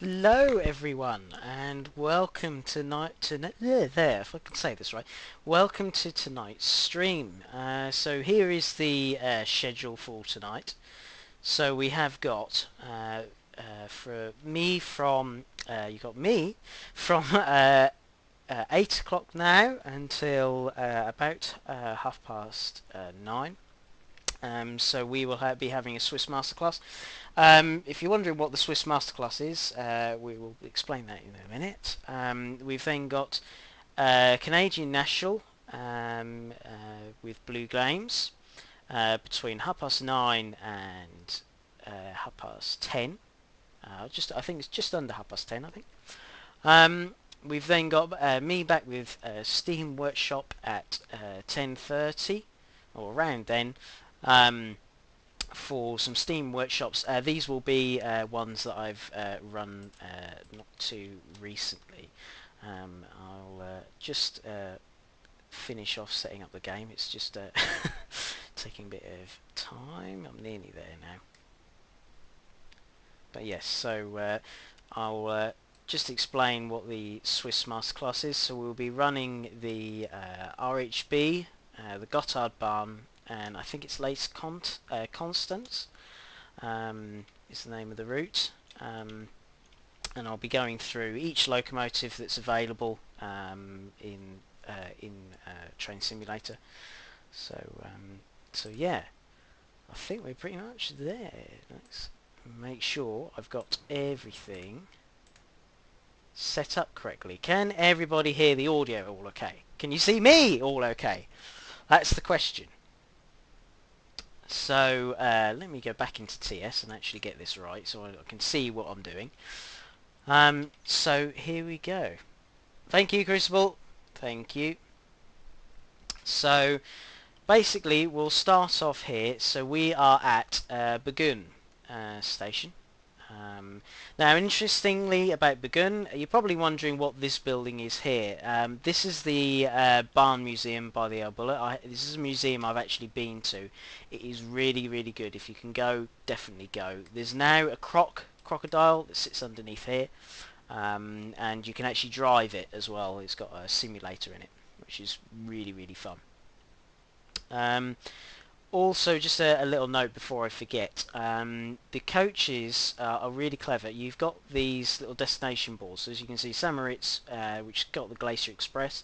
Hello everyone and welcome there, if I can say this right. Welcome to tonight's stream. So here is the schedule for tonight. So we have got for me from you got me from 8 o'clock now until about 9:30. So we will be having a Swiss Masterclass. If you're wondering what the Swiss Masterclass is, we will explain that in a minute. We've then got Canadian National with Blue Games between 9:30 and 10:30. I think it's just under 10:30. I think. We've then got me back with Steam Workshop at 10:30 or around then. For some Steam workshops. These will be ones that I've run not too recently. I'll just finish off setting up the game. It's just taking a bit of time. I'm nearly there now. But yes, so I'll just explain what the Swiss Masterclass is. So we'll be running the RHB, the Gotthard Bahn, and I think it's Lace Constance is the name of the route. And I'll be going through each locomotive that's available in Train Simulator. So yeah, I think we're pretty much there. Let's make sure I've got everything set up correctly. Can everybody hear the audio all okay? Can you see me all okay? That's the question. So let me go back into TS and actually get this right so I can see what I'm doing. So here we go. Thank you, Crucible. Thank you. So basically we'll start off here. So we are at Burgun station. Now, interestingly about Burgun, you're probably wondering what this building is here. This is the Barn Museum by the Albulla. This is a museum I've actually been to. It is really, really good. If you can go, definitely go. There's now a crocodile that sits underneath here, and you can actually drive it as well. It's got a simulator in it, which is really, really fun. Also, just a little note before I forget, the coaches are really clever. You've got these little destination boards. So as you can see, Samaritz, which has got the Glacier Express.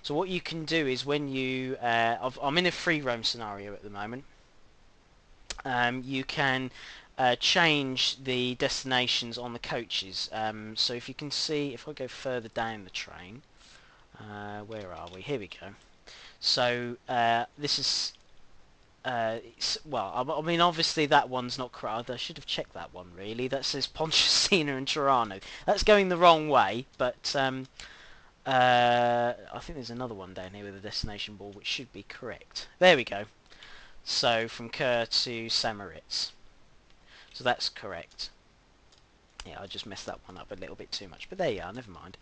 So what you can do is when you... I'm in a free roam scenario at the moment. You can change the destinations on the coaches. So if you can see, if I go further down the train, where are we? Here we go. So this is... well, I mean, obviously that one's not correct. I should have checked that one, really. That says Pontresina and Tirano. That's going the wrong way, but I think there's another one down here with a destination board, which should be correct. There we go. So, from Kerr to Samaritz. So that's correct. Yeah, I just messed that one up a little bit too much, but there you are, never mind.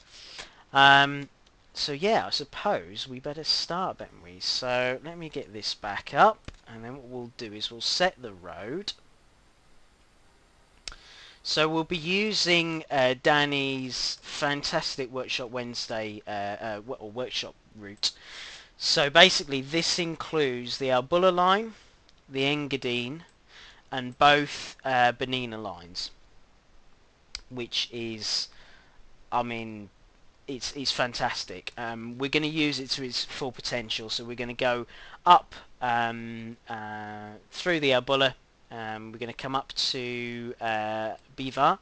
So yeah, I suppose we better start, don't we? So let me get this back up, and then what we'll do is we'll set the road. So we'll be using Danny's fantastic Workshop Wednesday or workshop route. So basically this includes the Albulla line, the Engadine, and both Bernina lines, which is, I mean, it's fantastic. We're going to use it to its full potential. So we're going to go up through the Albulla. We're going to come up to Bivar.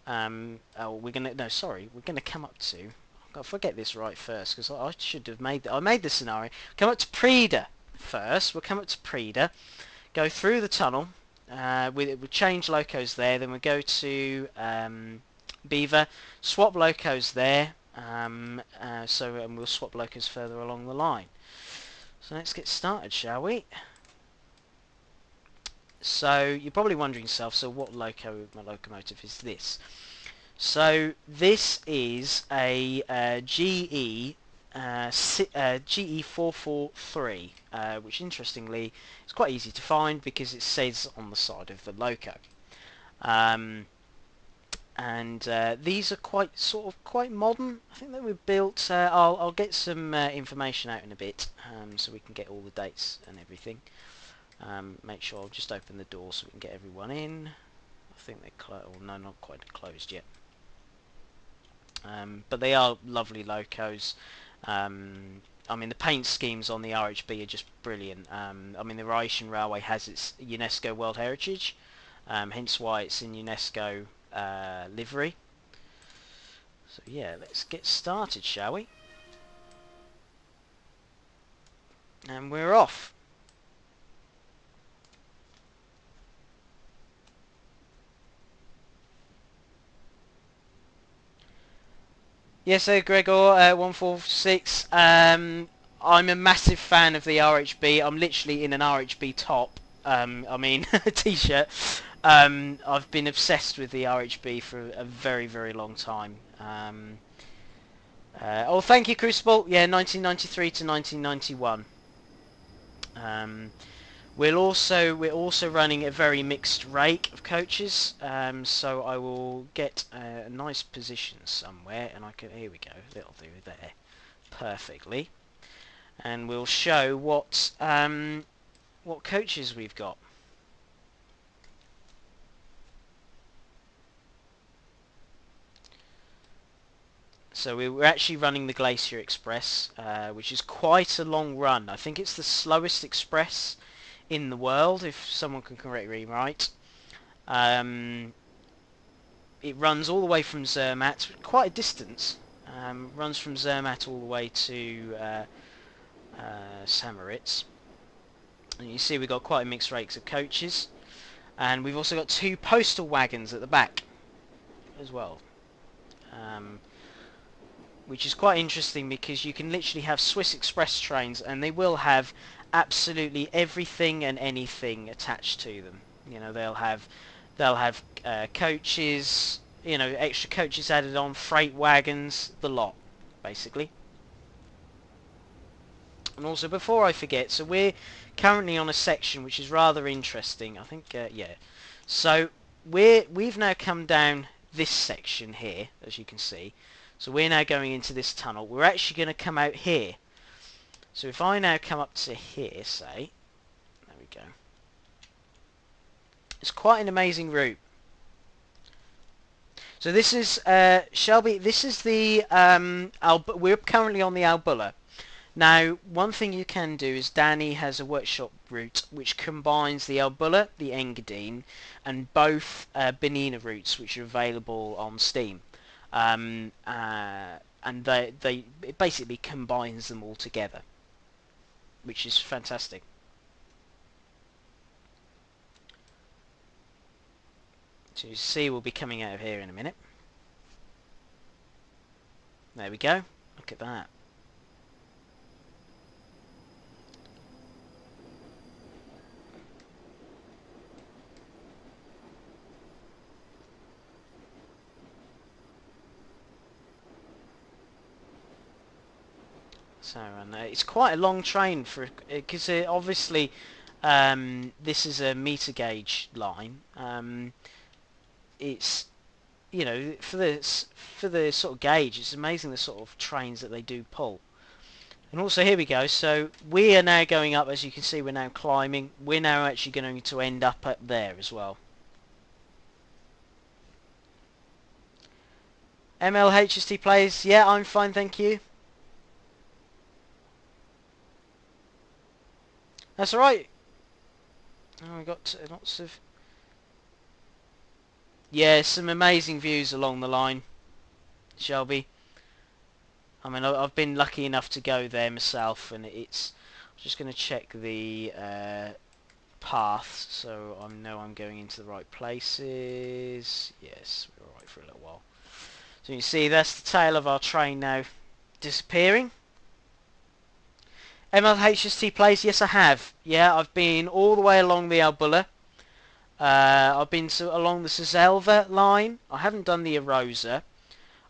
We're going to come up to... I'll forget this right first because I should have made... I made the scenario. Come up to Prida first. We'll come up to Prida. Go through the tunnel. We'll change locos there. Then we'll go to Beaver. Swap locos there. And we'll swap locos further along the line. So let's get started, shall we? So you're probably wondering yourself, so what locomotive is this? So this is a GE GE443, which interestingly is quite easy to find because it says on the side of the loco. and these are quite modern. I think they were built. I'll get some information out in a bit, so we can get all the dates and everything. Make sure I'll just open the door so we can get everyone in. I think they're closed. Oh, no, not quite closed yet. But they are lovely locos. I mean, the paint schemes on the RHB are just brilliant. I mean, the Rhaetian Railway has its UNESCO World Heritage, hence why it's in UNESCO livery. So yeah, let's get started, shall we? And we're off. Yes, so Gregor, 146. I'm a massive fan of the RHB. I'm literally in an RHB top. I mean, a t-shirt. I've been obsessed with the RHB for a very, very long time. Oh, thank you, Crucible. Yeah, 1993 to 1991. We're also running a very mixed rake of coaches, so I will get a nice position somewhere, and here we go, that'll do there perfectly, and we'll show what coaches we've got. So we're actually running the Glacier Express, which is quite a long run. I think it's the slowest express in the world, if someone can correct me right. It runs all the way from Zermatt, quite a distance. Runs from Zermatt all the way to Samaritz. And you see we've got quite a mixed rakes of coaches. And we've also got 2 postal wagons at the back as well. Which is quite interesting because you can literally have Swiss Express trains and they will have absolutely everything and anything attached to them. You know, they'll have coaches, you know, extra coaches added on, freight wagons, the lot, basically. And also, before I forget, so we're currently on a section which is rather interesting. I think, yeah. So we've now come down this section here, as you can see. So we're now going into this tunnel. We're actually going to come out here. So if I now come up to here, say, there we go. It's quite an amazing route. So this is Shelby. This is the we're currently on the Albulla. Now, one thing you can do is Danny has a workshop route which combines the Albulla, the Engadine, and both Bernina routes, which are available on Steam. And it basically combines them all together, which is fantastic. So you see, we'll be coming out of here in a minute. There we go. Look at that. So it's quite a long train for because obviously this is a meter gauge line. It's, you know, for the sort of gauge, it's amazing the sort of trains that they do pull. And also here we go. So we are now going up, as you can see. We're now climbing. We're now actually going to end up there as well. MLHST plays. Yeah, I'm fine, thank you. That's alright. Oh, we got lots of... Yeah, some amazing views along the line, Shelby. I mean, I've been lucky enough to go there myself, and it's... I'm just going to check the path, so I know I'm going into the right places. Yes, we're alright for a little while. So you see, that's the tail of our train now disappearing. MLHST plays, yes I have. Yeah, I've been all the way along the Albulla. I've been along the Ciselva line. I haven't done the Arosa.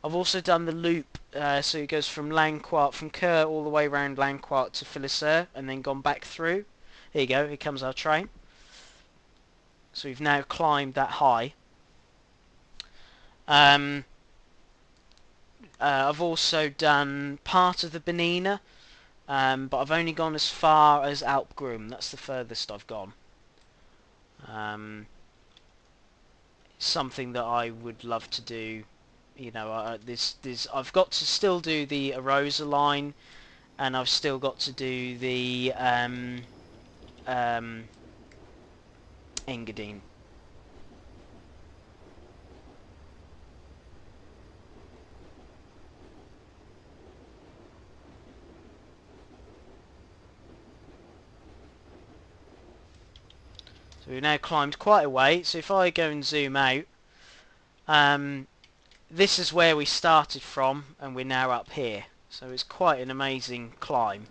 I've also done the loop, so it goes from Lanquart, from Kerr all the way around Lanquart to Filisser, and then gone back through. Here you go, here comes our train. So we've now climbed that high. Um, I've also done part of the Bernina, but I've only gone as far as Alpgrum. That's the furthest I've gone. Something that I would love to do. You know, I've got to still do the Arosa line, and I've still got to do the Engadine. So we've now climbed quite a way. So if I go and zoom out, this is where we started from, and we're now up here. So it's quite an amazing climb.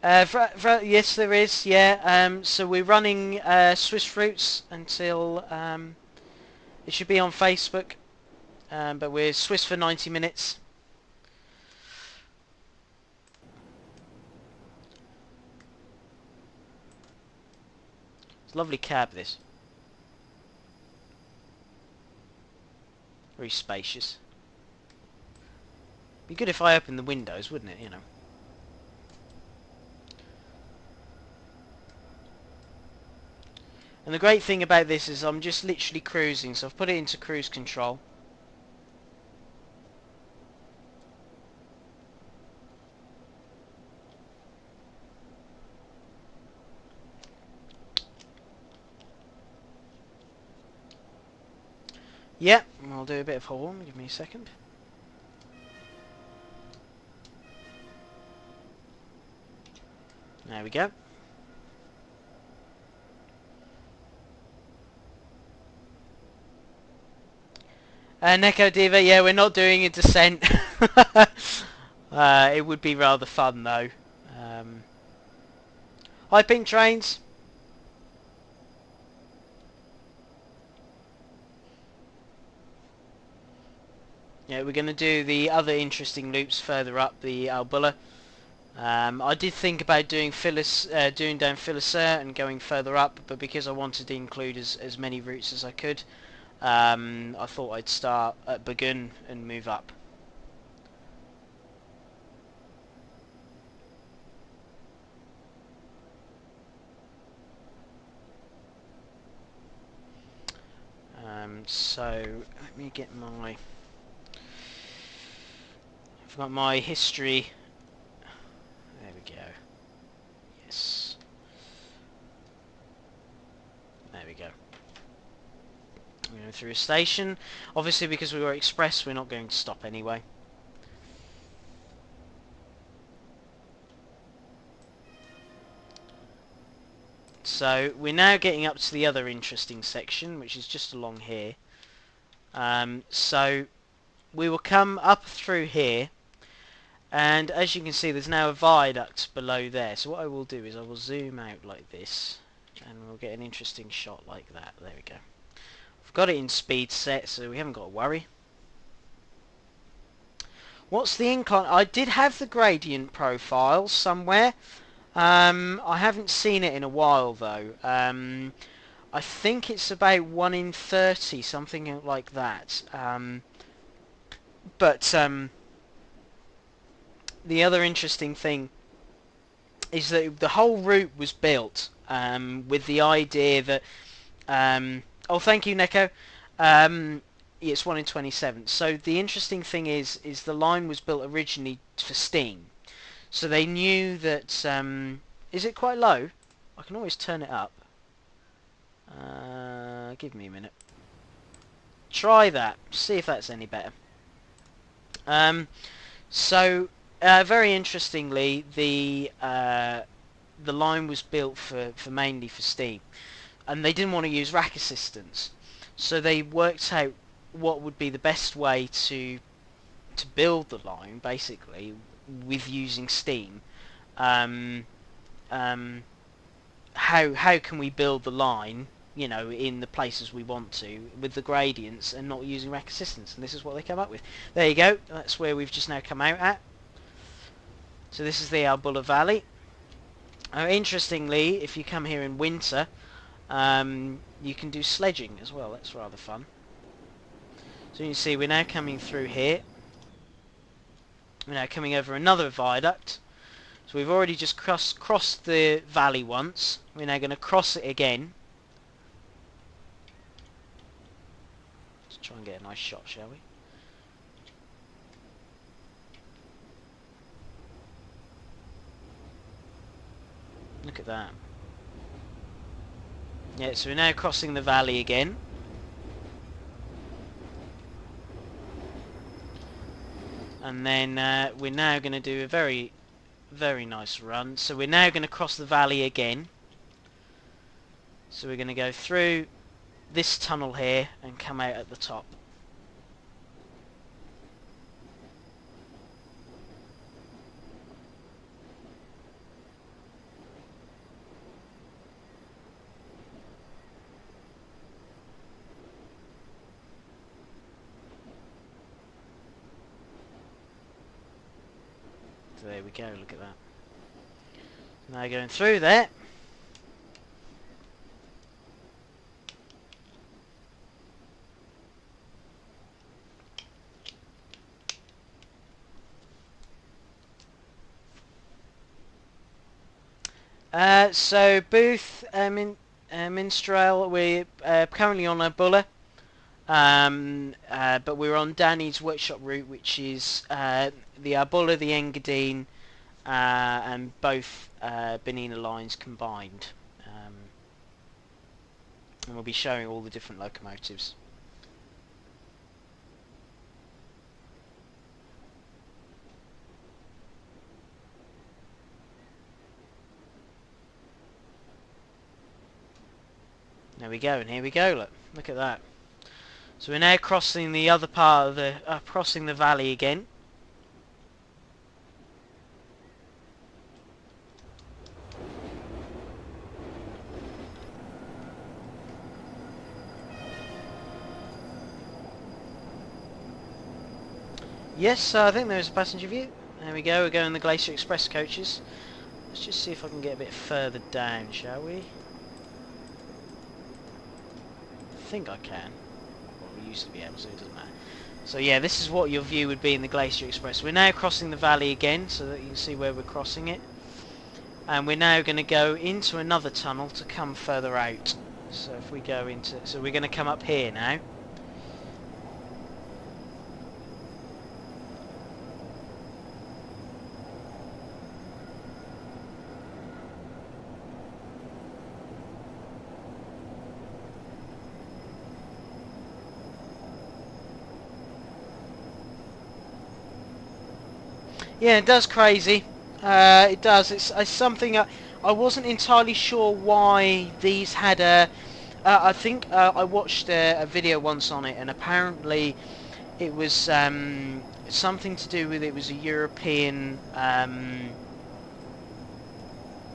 Yes, there is. Yeah. So we're running Swiss routes until it should be on Facebook. But we're Swiss for 90 minutes. It's a lovely cab, this. Very spacious. Be good if I opened the windows, wouldn't it? You know. And the great thing about this is I'm just literally cruising, so I've put it into cruise control. Yep, I'll do a bit of horn, give me a second. There we go. Neko Diva, yeah, we're not doing a descent. It would be rather fun though. Hi Pink Trains. Yeah, we're going to do the other interesting loops further up the Albulla. I did think about doing down Phyllis and going further up, but because I wanted to include as many routes as I could, I thought I'd start at Burgun and move up. So let me get my... I've got my history. There we go. Yes. There we go. We're going through a station. Obviously, because we were express, we're not going to stop anyway. So we're now getting up to the other interesting section, which is just along here. So we will come up through here, and as you can see, there's now a viaduct below there. So what I will do is I will zoom out like this, and we'll get an interesting shot like that. There we go. I've got it in speed set, so we haven't got to worry. What's the incline? I did have the gradient profile somewhere. I haven't seen it in a while though. I think it's about 1 in 30, something like that. But the other interesting thing is that the whole route was built with the idea that... oh, thank you, Neko. It's 1 in 27. So the interesting thing is the line was built originally for steam. So they knew that... is it quite low? I can always turn it up. Give me a minute. Try that. See if that's any better. So very interestingly, the line was built for mainly for steam, and they didn't want to use rack assistance. So they worked out what would be the best way to build the line, basically, with using steam. How can we build the line you know, in the places we want to with the gradients and not using rack assistance, and this is what they come up with. There you go, that's where we've just now come out at. So this is the Albula Valley. Interestingly, if you come here in winter, you can do sledging as well. That's rather fun. So you can see we're now coming through here. We're now coming over another viaduct. So we've already just crossed the valley once. We're now going to cross it again. Let's try and get a nice shot, shall we? Look at that. Yeah, so we're now crossing the valley again. And then we're now going to do a very, very nice run. So we're now going to cross the valley again. So we're going to go through this tunnel here and come out at the top. There we go, look at that. Now going through there. So Booth, Minstrel, we're currently on Albula. But we're on Danny's workshop route, which is the Albula, the Engadine, and both Bernina lines combined. And we'll be showing all the different locomotives. There we go, and here we go, look at that. So we're now crossing the other part of the, crossing the valley again. Yes, I think there's a passenger view. There we go, we're going the Glacier Express coaches. Let's just see if I can get a bit further down, shall we? I think I can. Well, we used to be able to, it doesn't matter. So yeah, this is what your view would be in the Glacier Express. We're now crossing the valley again, so that you can see where we're crossing it. And we're now going to go into another tunnel to come further out. So if we go into... So we're going to come up here now. Yeah, it does crazy. It does. It's something I wasn't entirely sure why these had a... I think I watched a video once on it, and apparently it was something to do with, it was a European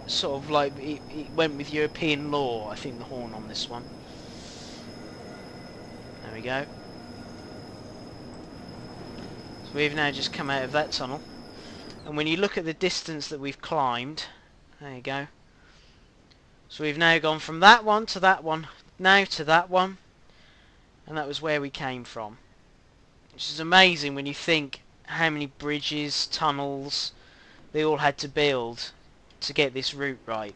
sort of like it went with European law. I think the horn on this one. There we go. So we've now just come out of that tunnel. And when you look at the distance that we've climbed, there you go. So we've now gone from that one to that one, now to that one, and that was where we came from. Which is amazing when you think how many bridges, tunnels they all had to build to get this route right.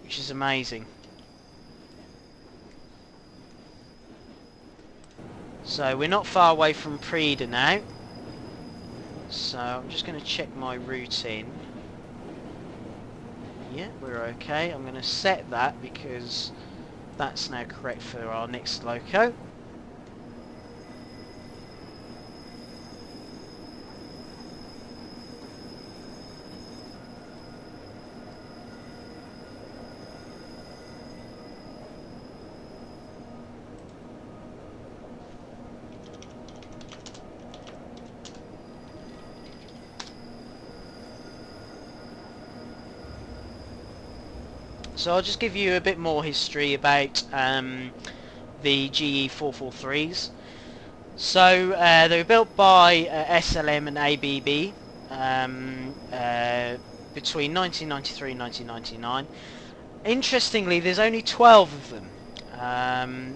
Which is amazing. So we're not far away from Prida now. So I'm just going to check my routine. Yeah, we're okay. I'm going to set that because that's now correct for our next loco. So I'll just give you a bit more history about the GE 443s. So they were built by SLM and ABB between 1993 and 1999. Interestingly, there's only 12 of them.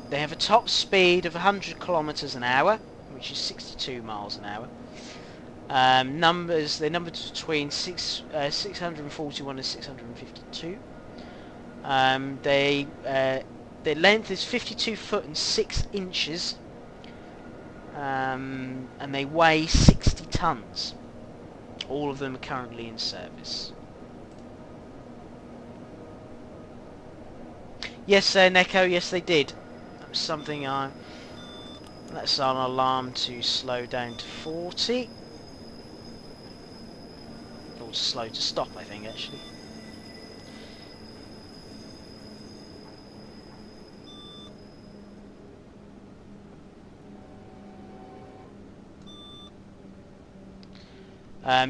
They have a top speed of 100 kilometers an hour, which is 62 miles an hour. They're numbered between 641 and 652. Their length is 52 foot and 6 inches, and they weigh 60 tons. All of them are currently in service. Yes, Neko, yes they did. That was something that's an alarm to slow down to 40. Or slow to stop, I think, actually.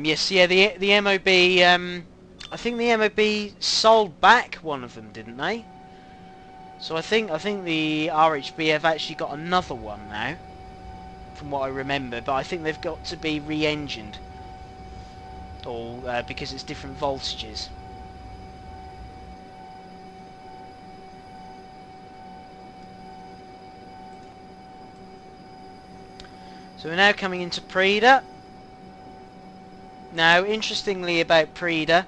Yes, yeah, the MOB, I think the MOB sold back one of them, didn't they? So I think the RHB have actually got another one now, from what I remember, but I think they've got to be re-engined, or because it's different voltages. So we're now coming into Preda. Now, interestingly about Preda,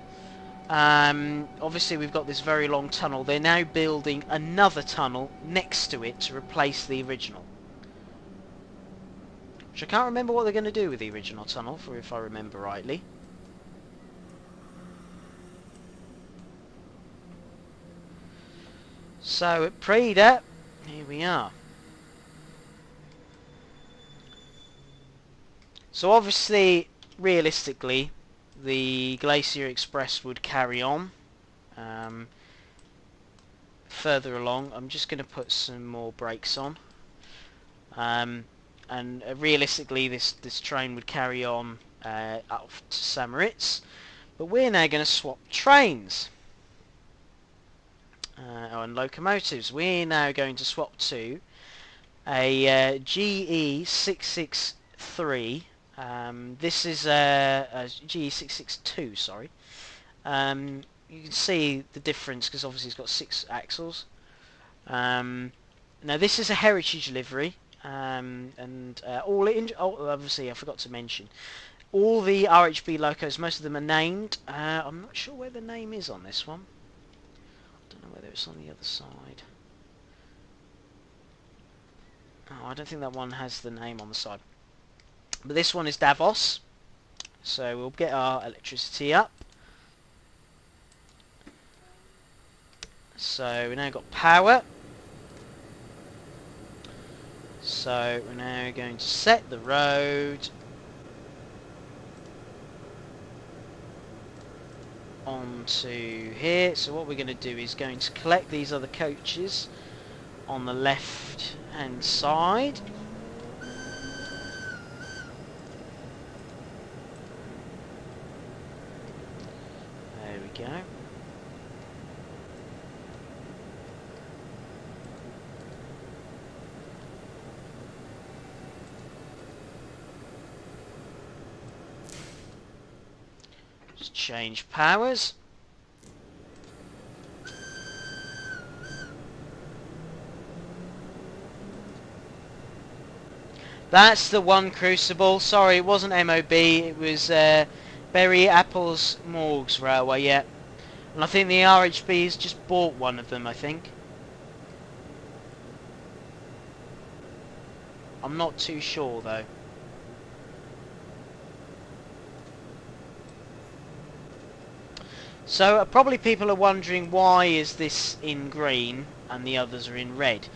obviously we've got this very long tunnel. They're now building another tunnel next to it to replace the original. Which I can't remember what they're going to do with the original tunnel, if I remember rightly. So at Preda, here we are. So obviously, realistically, the Glacier Express would carry on further along. I'm just going to put some more brakes on, and realistically this train would carry on up to Samaritz, but we're now going to swap trains and locomotives. We're now going to swap to a GE 663. This is a GE662, sorry. You can see the difference because obviously it's got 6 axles. Now this is a heritage livery, and obviously I forgot to mention, all the RHB locos, most of them are named. I'm not sure where the name is on this one. I don't know whether it's on the other side. Oh, I don't think that one has the name on the side. But this one is Davos, so we'll get our electricity up. So we now got power. So we're now going to set the road onto here. So what we're going to do is going to collect these other coaches on the left hand side. Go. Just change powers. That's the one Crucible. Sorry, it wasn't MOB. It was Berry Apples Morgs Railway, yeah. And I think the RHB has just bought one of them, I think. I'm not too sure though. So probably people are wondering, why is this in green and the others are in red?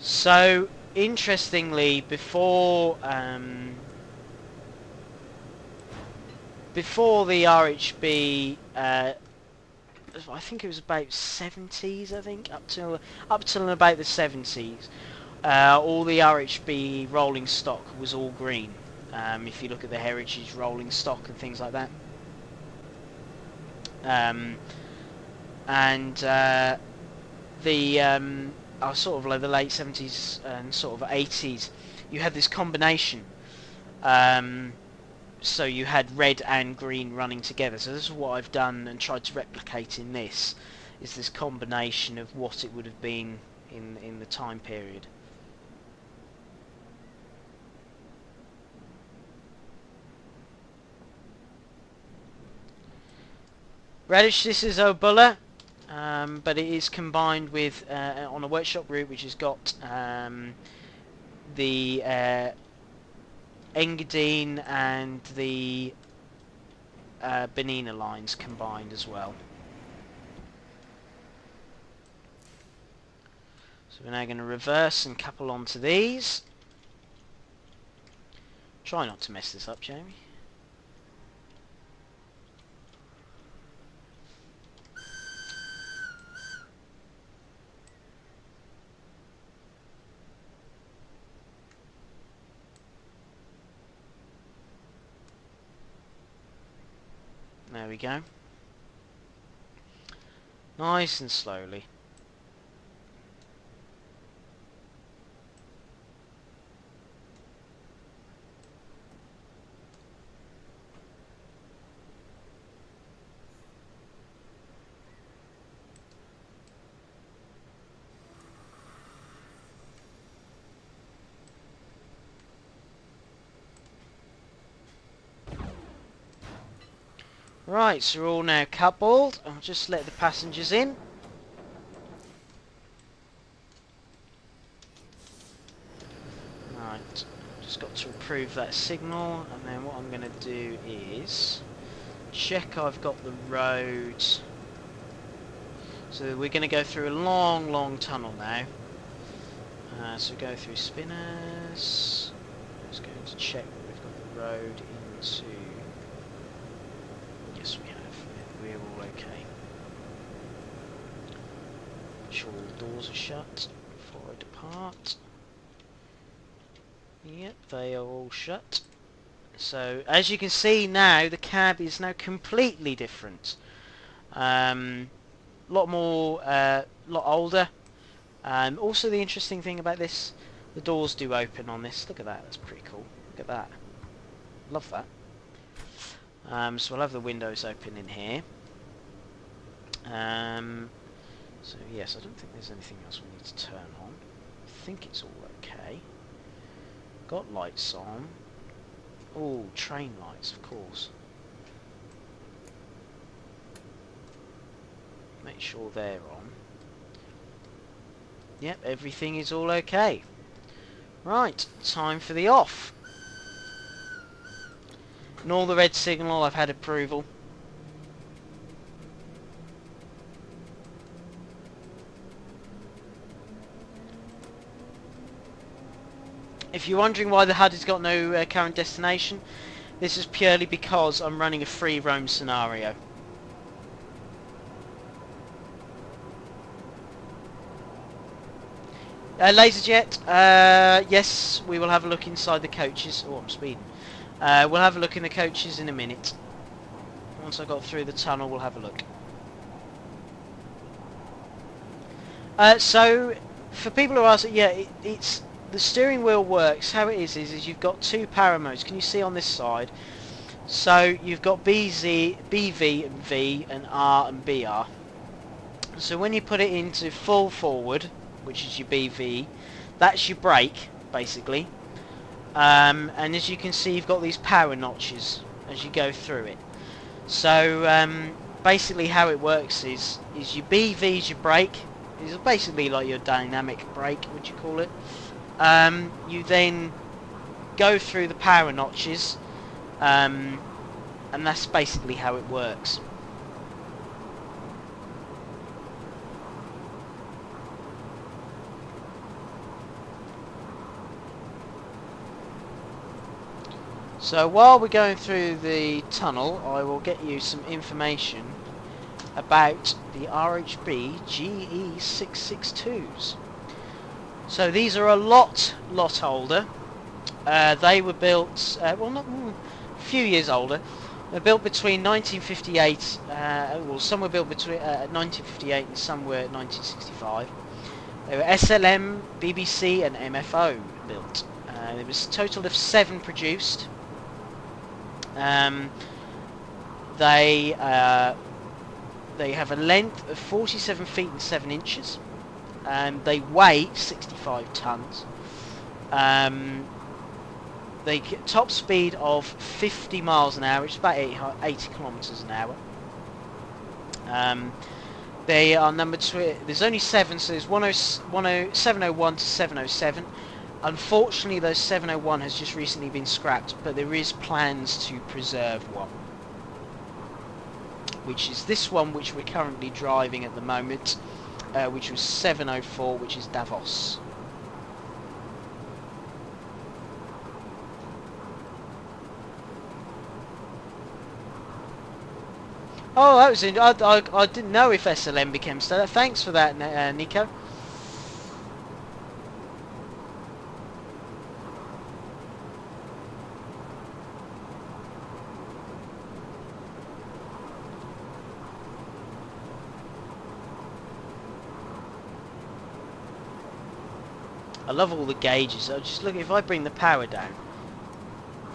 So interestingly, before the RHB, I think it was about 70s. I think up till about the 70s, all the RHB rolling stock was all green. If you look at the heritage rolling stock and things like that. and sort of like the late 70s and sort of 80s, you had this combination. So you had red and green running together. So this is what I've done and tried to replicate in this, is this combination of what it would have been in the time period. Radish, this is Obulla, but it is combined with on a workshop route which has got the Engadine and the Bernina lines combined as well. So we're now going to reverse and couple onto these. Try not to mess this up, Jamie. There we go. Nice and slowly. Right, so we're all now coupled. I'll just let the passengers in. Right, just got to approve that signal, and then what I'm going to do is check I've got the road. So we're going to go through a long tunnel now. So we go through spinners. Just going to check that we've got the road into... Yes, we have. We're all okay. Make sure all the doors are shut before I depart. Yep, they are all shut. So, as you can see now, the cab is now completely different. Lot more, lot older. Also, the interesting thing about this, the doors do open on this. Look at that. That's pretty cool. Look at that. Love that. So we'll have the windows open in here. So yes, I don't think there's anything else we need to turn on. I think it's all okay. Got lights on. Oh, train lights, of course. Make sure they're on. Yep, everything is all okay. Right, time for the off. Ignore the red signal, I've had approval. If you're wondering why the HUD has got no current destination, this is purely because I'm running a free roam scenario. Laserjet, yes, we will have a look inside the coaches. Oh, I'm speeding. We'll have a look in the coaches in a minute. Once I got through the tunnel, we'll have a look. So, for people who ask, yeah, it's the steering wheel works. How it is you've got two power modes. Can you see on this side? So you've got BV and V, and R and BR. So when you put it into full forward, which is your BV, that's your brake, basically. And as you can see, you've got these power notches as you go through it. So basically how it works is your BV is your brake. It's basically like your dynamic brake, would you call it. You then go through the power notches, and that's basically how it works. So while we're going through the tunnel, I will get you some information about the RHB GE662s. So these are a lot older. They were built, well, not a few years older. They're built between 1958, well, some were built between 1958 and some were 1965. They were SLM, BBC and MFO built. There was a total of 7 produced. They have a length of 47 feet and 7 inches. They weigh 65 tons. They get top speed of 50 miles an hour, which is about 80 kilometers an hour. They are numbered to, there's only 7, so there's 701 to 707. Unfortunately, those 701 has just recently been scrapped, but there is plans to preserve one, which is this one which we're currently driving at the moment, which was 704, which is Davos. Oh, that was I didn't know if SLM became stellar. Thanks for that, Nico. I love all the gauges. I just look, if I bring the power down,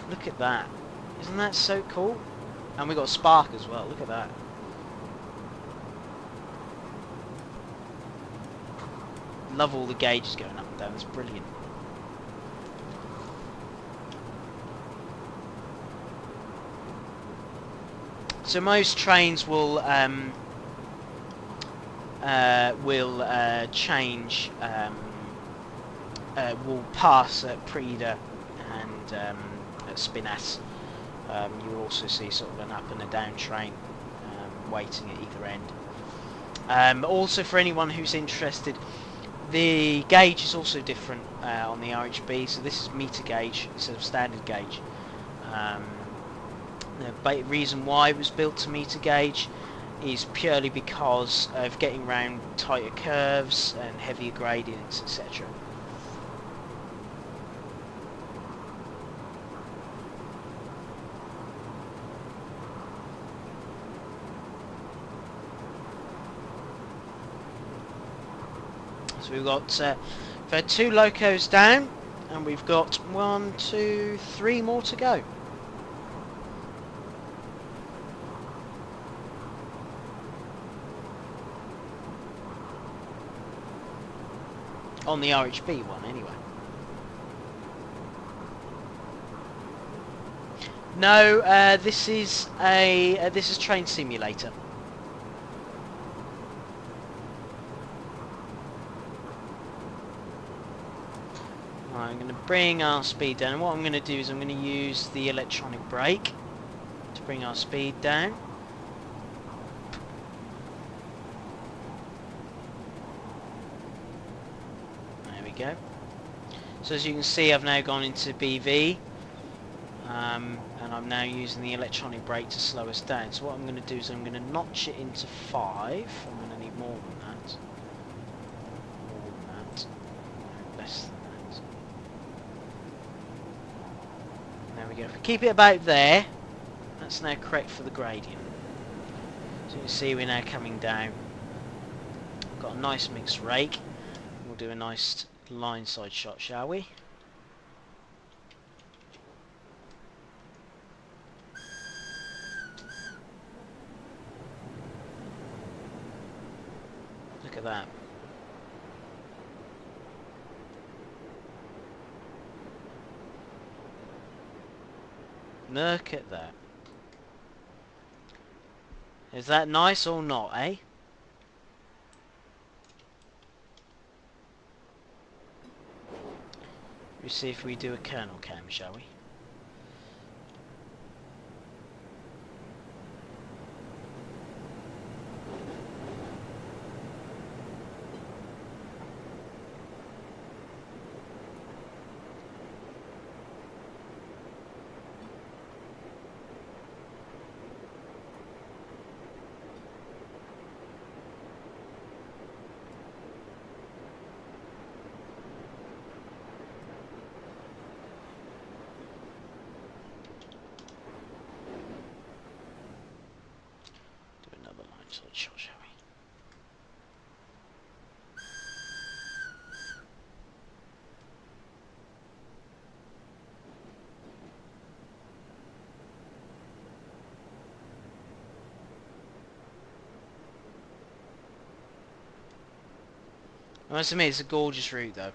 look at that. Isn't that so cool? And we got spark as well. Look at that. Love all the gauges going up and down. It's brilliant. So most trains will change. Will pass at Prida and at Spinas. You will also see sort of an up and a down train waiting at either end. Also, for anyone who's interested, the gauge is also different on the RHB. So this is meter gauge instead of standard gauge. The reason why it was built to meter gauge is purely because of getting around tighter curves and heavier gradients, etc. So we've got 2 locos down, and we've got 1, 2, 3 more to go. On the RHB one, anyway. No, this is Train Simulator. I'm going to bring our speed down. And what I'm going to do is I'm going to use the electronic brake to bring our speed down. There we go. So as you can see, I've now gone into BV, and I'm now using the electronic brake to slow us down. So what I'm going to do is I'm going to notch it into 5. I'm going to need more than that. More than that. No, less than that. There we go. If we keep it about there, that's now correct for the gradient. So you can see we're now coming down. Got a nice mixed rake. We'll do a nice line side shot, shall we? Look at that. Look at that. Is that nice or not, eh? Let's see if we do a kernel cam, shall we? solid shot, shall we? I must admit, it's a gorgeous route though.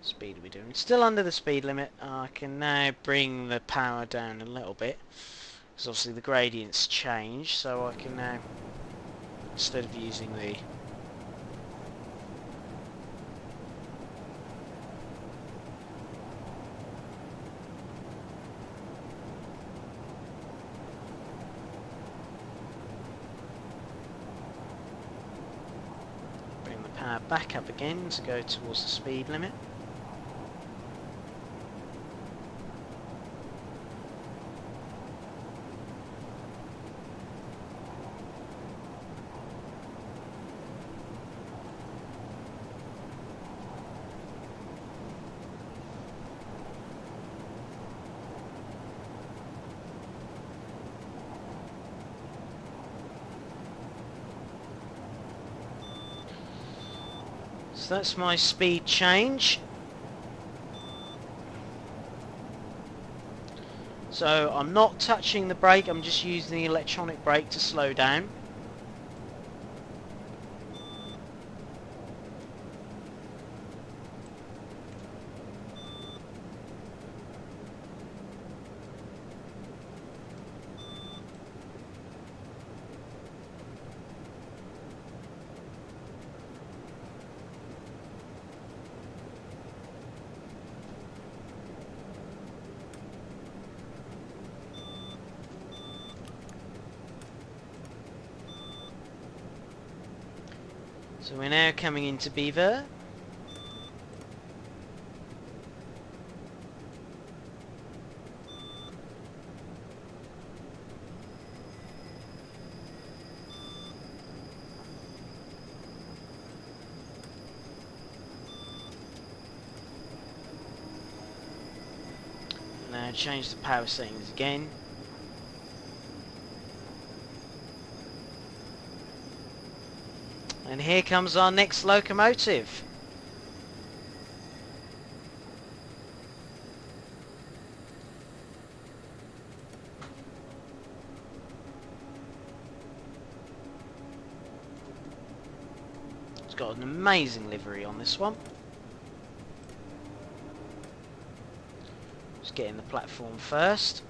Speed are we doing? Still under the speed limit. I can now bring the power down a little bit, because obviously the gradients change, so I can now, instead of using the bring the power back up again to go towards the speed limit. So that's my speed change. So I'm not touching the brake, I'm just using the electronic brake to slow down. So we're now coming into Beaver. Now change the power settings again. And here comes our next locomotive. It's got an amazing livery on this one. Just getting the platform first.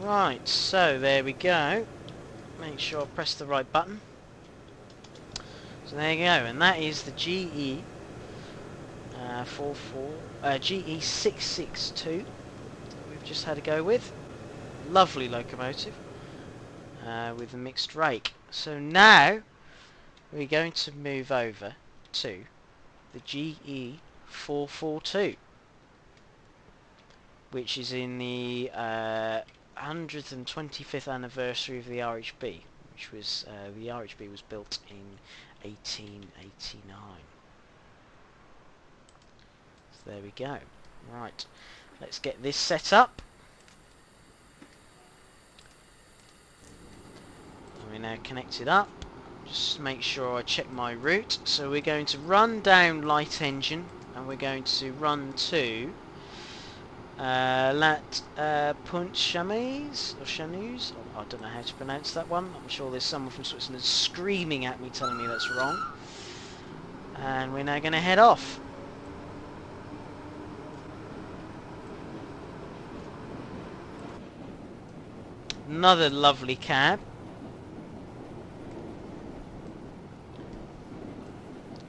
Right, so there we go. Make sure I press the right button. So there you go, and that is the GE 662 that we've just had a go with. Lovely locomotive with a mixed rake. So now we're going to move over to the GE 442, which is in the 125th anniversary of the RHB, which was the RHB was built in 1889. So there we go. Right, let's get this set up. We're now connected up. Just make sure I check my route. So we're going to run down light engine, and we're going to run to Lat Punt Chamise, or Chanuse. I don't know how to pronounce that one. I'm sure there's someone from Switzerland screaming at me telling me that's wrong. And we're now going to head off. Another lovely cab.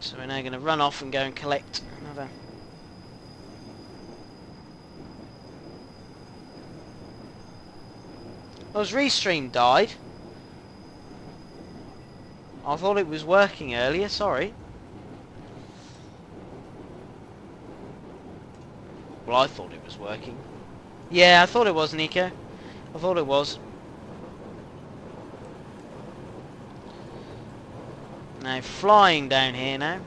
So we're now going to run off and go and collect another. Oh, his restream died. I thought it was working earlier, sorry. Well, I thought it was working. Yeah, I thought it was, Nico. I thought it was. Now, flying down here now.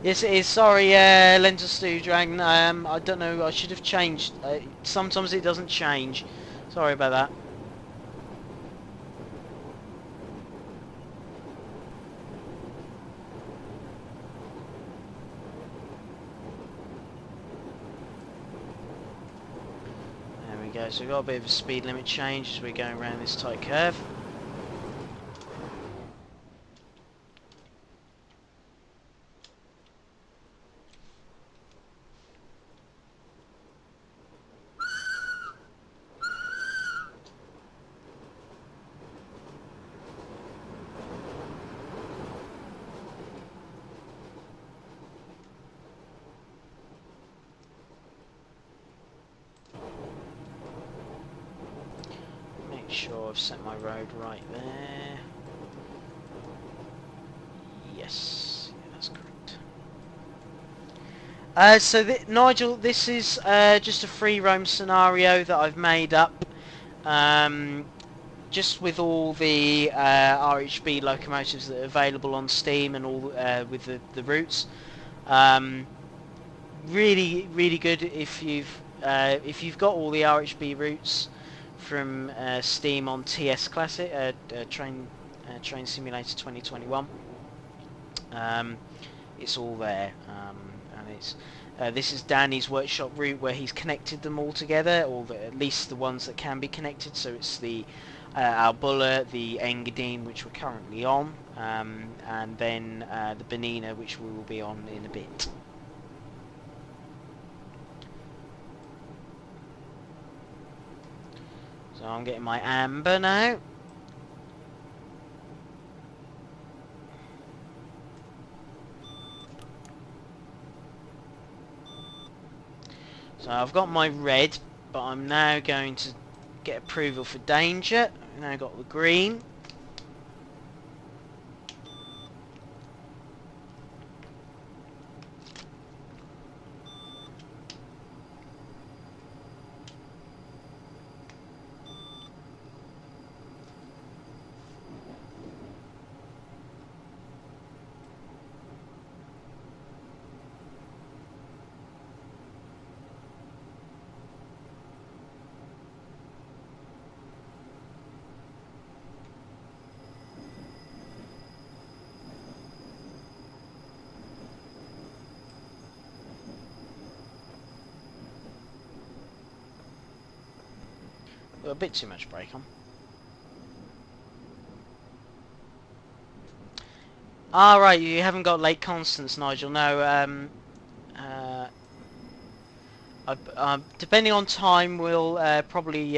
Yes, it is. Sorry, Lentil Stew Dragon. I don't know. I should have changed. Sometimes it doesn't change. Sorry about that. There we go. So we've got a bit of a speed limit change as we're going around this tight curve. Make sure I've set my road right there. Yes, yeah, that's correct. Nigel, this is just a free roam scenario that I've made up, just with all the RHB locomotives that are available on Steam and all with the routes. Really, really good if you've got all the RHB routes from Steam on TS Classic, Train Simulator 2021. It's all there, and it's this is Danny's workshop route where he's connected them all together, or at least the ones that can be connected. So it's the Albulla, the Engadine, which we're currently on, and then the Bernina, which we will be on in a bit. So I'm getting my amber now. So I've got my red, but I'm now going to get approval for danger. I've now got the green. A bit too much brake on. Ah, right, you haven't got Lake Constance, Nigel. No, depending on time, we'll probably,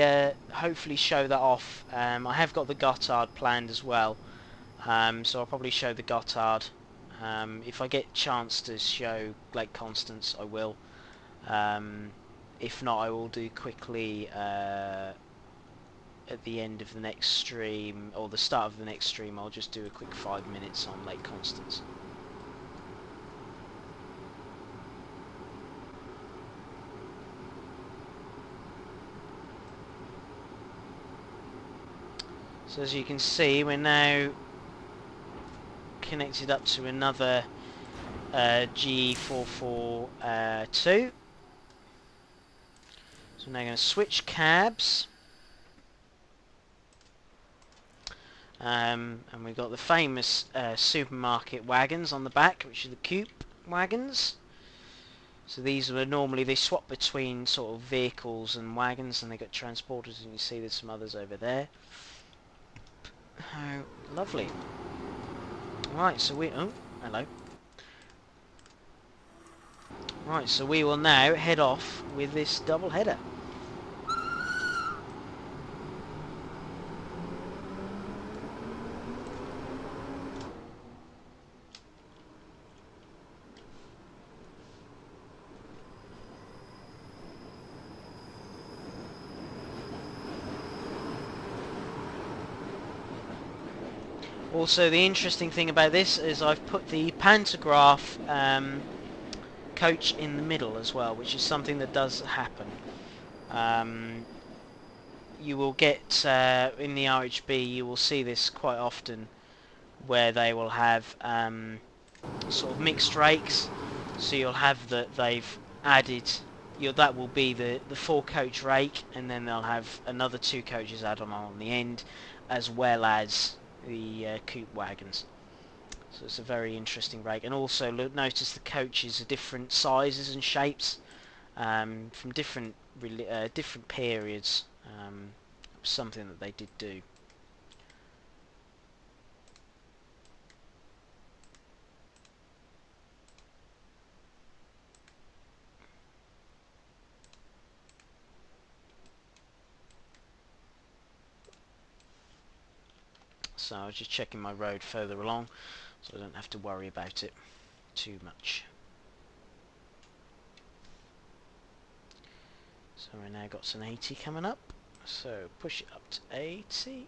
hopefully show that off. I have got the Gotthard planned as well, so I'll probably show the Gotthard. If I get chance to show Lake Constance, I will. If not, I will do quickly at the end of the next stream, or the start of the next stream. I'll just do a quick 5 minutes on Lake Constance. So as you can see, we're now connected up to another G442. So we're now going to switch cabs. And we've got the famous supermarket wagons on the back, which are the coupe wagons. So these are normally, they swap between sort of vehicles and wagons, and they got transporters, and you see there's some others over there. Oh, lovely. Right, so oh, hello. Right, so we will now head off with this double header. Also, the interesting thing about this is I've put the pantograph coach in the middle as well, which is something that does happen. You will get in the RHB, you will see this quite often, where they will have sort of mixed rakes. So you'll have that they've added. That will be the 4-coach rake, and then they'll have another 2 coaches add on the end, as well as the coupe wagons. So it's a very interesting rake. And also notice the coaches are different sizes and shapes from different periods. Something that they did do. So I was just checking my road further along, so I don't have to worry about it too much. So we now got an 80 coming up, so push it up to 80.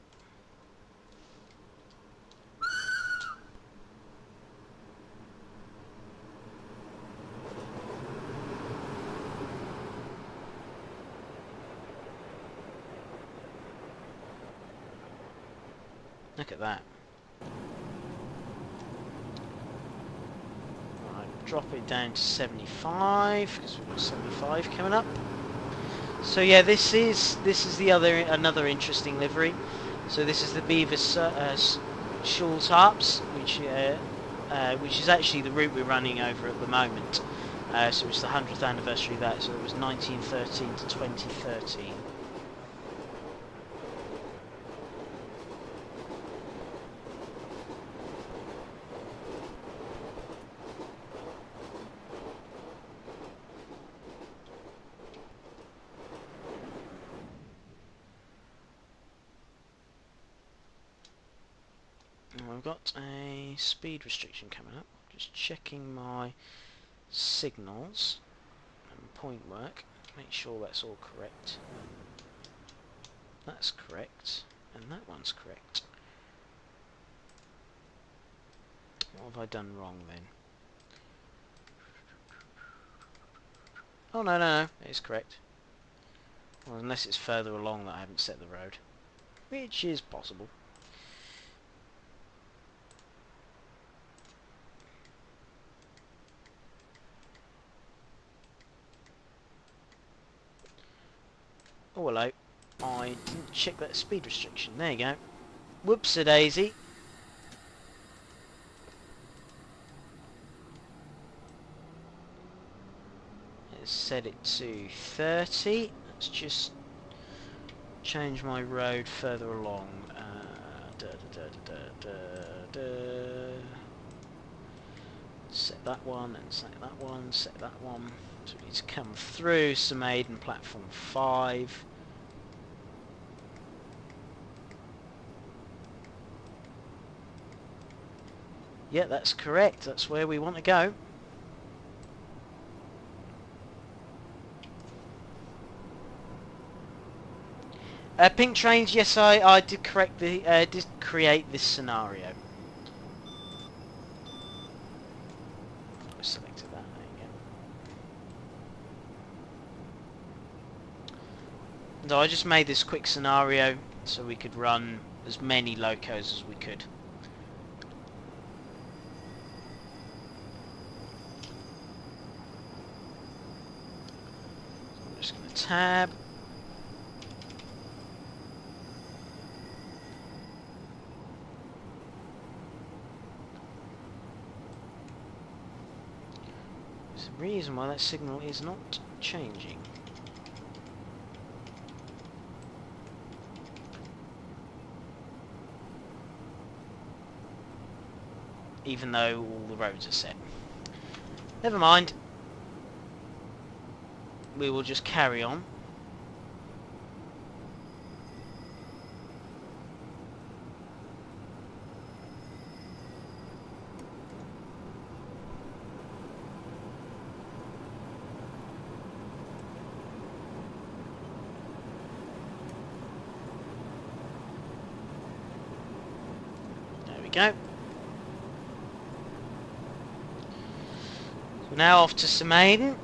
Look at that. Right, drop it down to 75 because we've got 75 coming up. So yeah, this is another interesting livery. So this is the Beaver Schulz Harps, which is actually the route we're running over at the moment. So it's the 100th anniversary of that. So it was 1913 to 2013. We've got a speed restriction coming up. Just checking my signals and point work. Make sure that's all correct. That's correct, and that one's correct. What have I done wrong then? Oh no, it's correct. Well, unless it's further along that I haven't set the road, which is possible. Oh hello, I didn't check that speed restriction. There you go. Whoops-a-daisy. Let's set it to 30. Let's just change my road further along. Set that one, and set that one, set that one. So we need to come through some Aiden platform 5. Yeah, that's correct. That's where we want to go. Pink trains, yes, I did correct the did create this scenario. I selected that. There you go. So I just made this quick scenario so we could run as many locos as we could. So I'm just going to tab. Reason why that signal is not changing. Even though all the roads are set. Never mind. We will just carry on. we go. So now off to Semaden.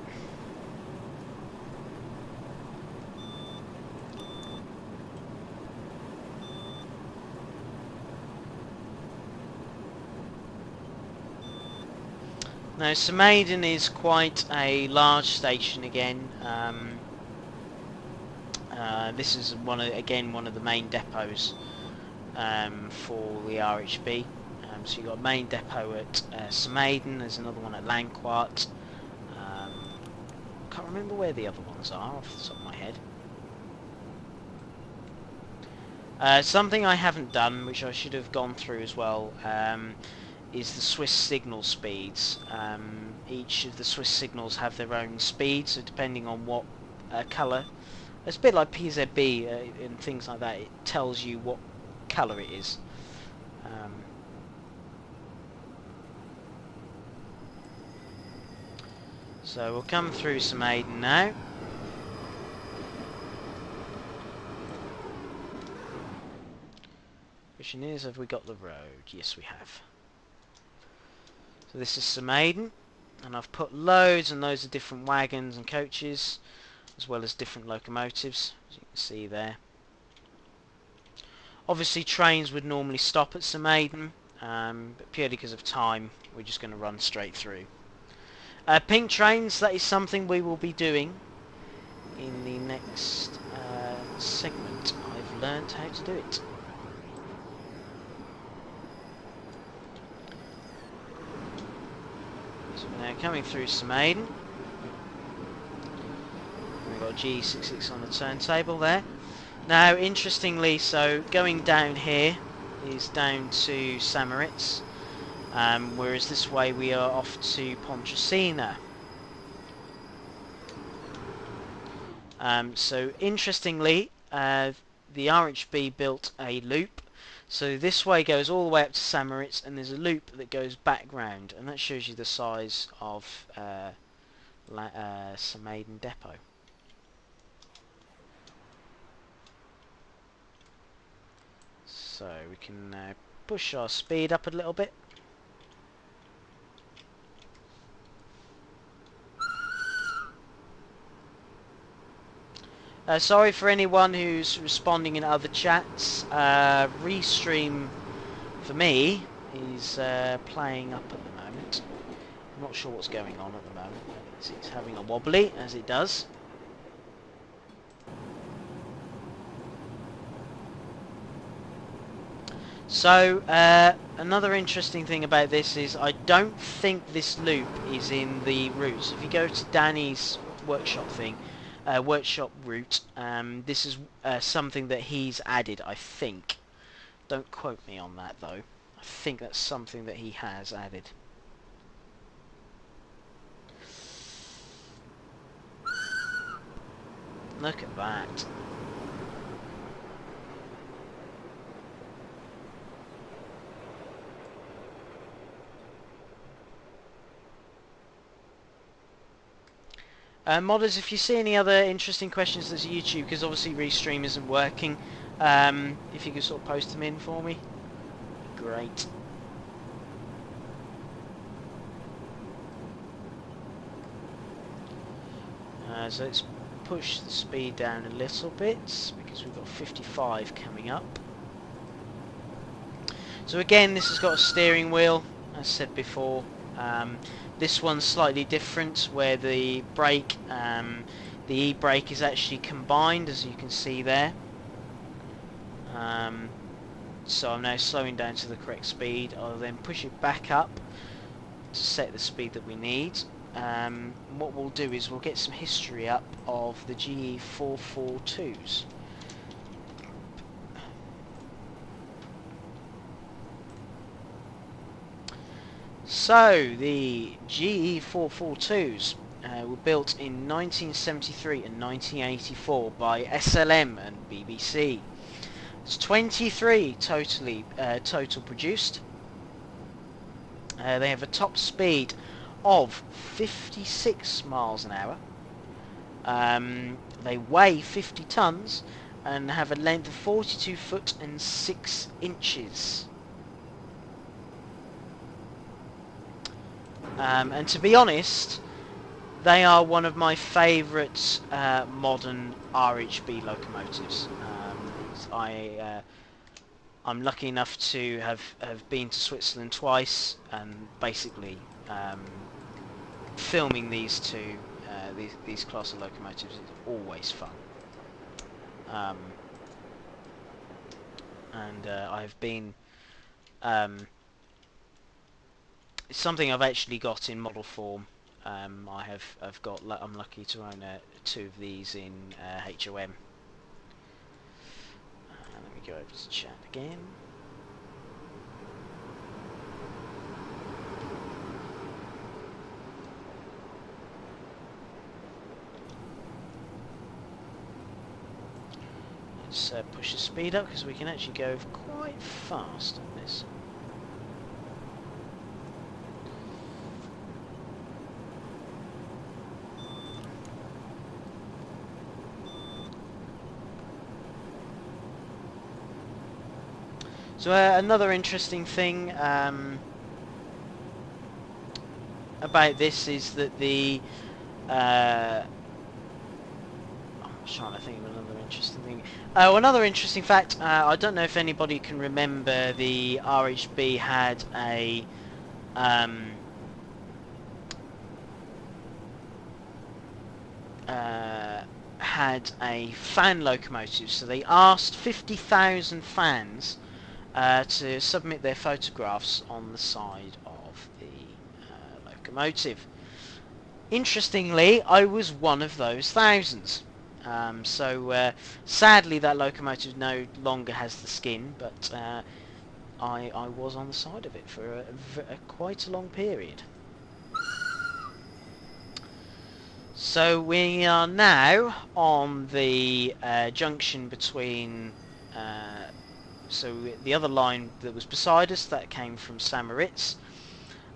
Now Semaden is quite a large station again. This is one of the main depots for the RHB. So you've got a main depot at Semaden, there's another one at Lanquart. Can't remember where the other ones are off the top of my head. Something I haven't done, which I should have gone through as well, is the Swiss signal speeds. Each of the Swiss signals have their own speed, so depending on what colour, it's a bit like PZB and things like that, it tells you what colour it is. So we'll come through Semaden now. Question is, have we got the road? Yes, we have. So this is Semaden, and I've put loads and loads of different wagons and coaches, as well as different locomotives, as you can see there. Obviously trains would normally stop at Semaden, but purely because of time, we're just going to run straight through. Pink trains, that is something we will be doing in the next segment. I've learned how to do it. So we're now coming through Semaden. We've got G66 on the turntable there. Now, interestingly, so going down here is down to Samaritz, whereas this way we are off to Pontresina. So interestingly, the RHB built a loop, so this way goes all the way up to Samaritz, and there's a loop that goes back round, and that shows you the size of Semaden depot. So we can push our speed up a little bit. Sorry for anyone who's responding in other chats. Restream for me is playing up at the moment. I'm not sure what's going on at the moment. It's having a wobbly, as it does. So, another interesting thing about this is I don't think this loop is in the routes. If you go to Danny's workshop thing, workshop route, this is something that he's added, I think. Don't quote me on that though. I think that's something that he has added. Look at that. Modders, if you see any other interesting questions, there's YouTube, because obviously Restream isn't working. If you could sort of post them in for me, great. So let's push the speed down a little bit, because we've got 55 coming up. So again, this has got a steering wheel, as said before. This one's slightly different, where the brake, the e-brake is actually combined, as you can see there. So I'm now slowing down to the correct speed. I'll then push it back up to set the speed that we need. What we'll do is we'll get some history up of the GE442s. So the GE442s were built in 1973 and 1984 by SLM and BBC. It's 23 total produced. They have a top speed of 56 miles an hour. They weigh 50 tons and have a length of 42 foot and 6 inches. and to be honest, they are one of my favourite modern RHB locomotives. I'm lucky enough to have been to Switzerland twice, and basically filming these two, these class of locomotives is always fun. And I've been, it's something I've actually got in model form. I'm lucky to own two of these in HOM. Let me go over to chat again. Let's push the speed up because we can actually go quite fast on this. So another interesting thing about this is that the I'm trying to think of another interesting thing. Oh, another interesting fact. I don't know if anybody can remember the RHB had a fan locomotive. So they asked 50,000 fans to submit their photographs on the side of the locomotive. Interestingly, I was one of those thousands. So sadly that locomotive no longer has the skin, but I was on the side of it for quite a long period. So we are now on the junction between so the other line that was beside us, that came from St. Moritz,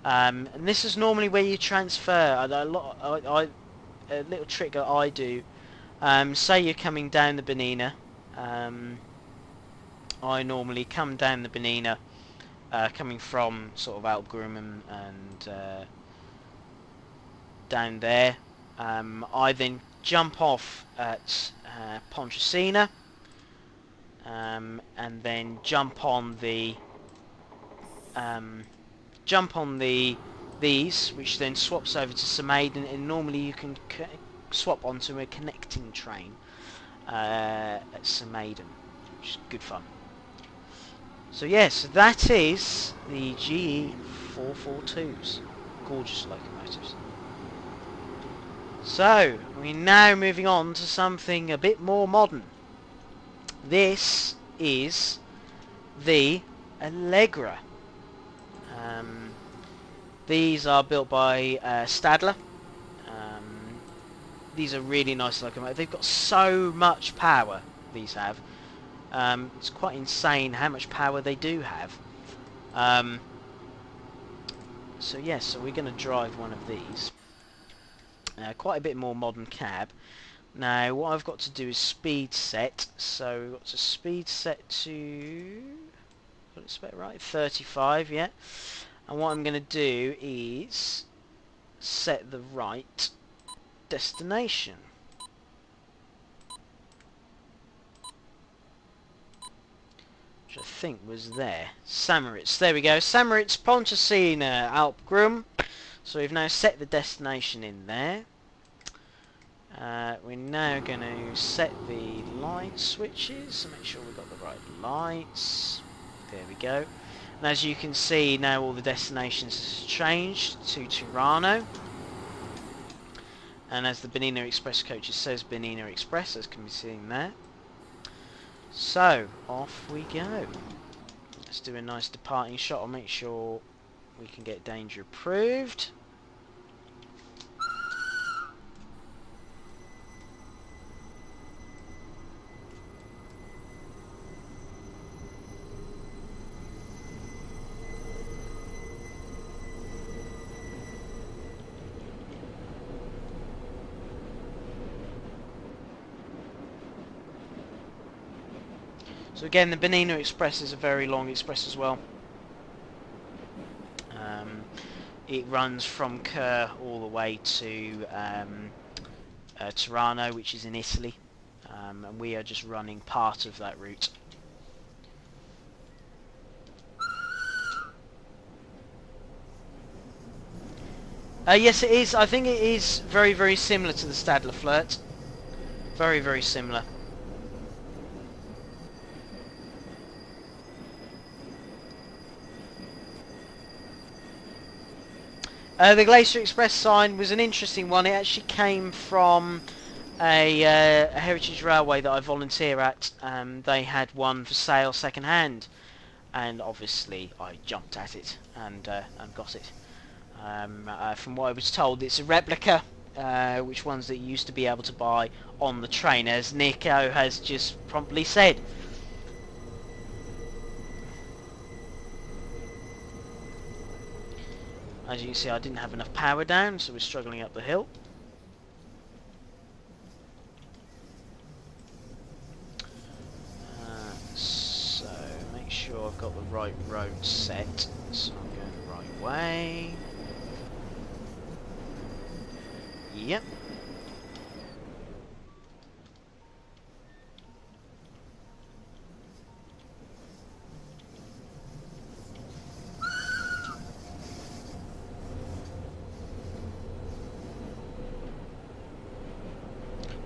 and this is normally where you transfer. A little trick that I do, say you're coming down the Bernina, I normally come down the Bernina, coming from sort of Alpgrum and down there. I then jump off at Pontresina, and then jump on these, which then swaps over to St. Maiden, and normally you can swap onto a connecting train at St. Maiden, which is good fun. So yes, that is the GE 442s, gorgeous locomotives. So we're now moving on to something a bit more modern. This is the Allegra. These are built by Stadler. These are really nice locomotives. They've got so much power, these have. It's quite insane how much power they do have. So yes, so we're going to drive one of these. Quite a bit more modern cab. Now what I've got to do is speed set. So we've got to speed set to, got it set right, 35, yeah. And what I'm going to do is set the right destination. Which I think was there. St. Moritz. There we go. St. Moritz, Pontresina, Alpgrum. So we've now set the destination in there. We're now going to set the light switches, so make sure we've got the right lights. There we go. And as you can see, now all the destinations have changed to Tirano. And as the Bernina Express coaches says Bernina Express, as can be seen there. So, off we go. Let's do a nice departing shot. I'll make sure we can get danger approved. So again, the Bernina Express is a very long express as well. it runs from Kerr all the way to Tirano, which is in Italy, and we are just running part of that route. Yes, it is. I think it is very, very similar to the Stadler Flirt. Very, very similar. The Glacier Express sign was an interesting one. It actually came from a heritage railway that I volunteer at. They had one for sale second hand, and obviously I jumped at it and got it. From what I was told, it's a replica, which ones that you used to be able to buy on the train, as Nico has just promptly said. As you can see, I didn't have enough power down, so we're struggling up the hill. So, make sure I've got the right road set. So I'm going the right way. Yep.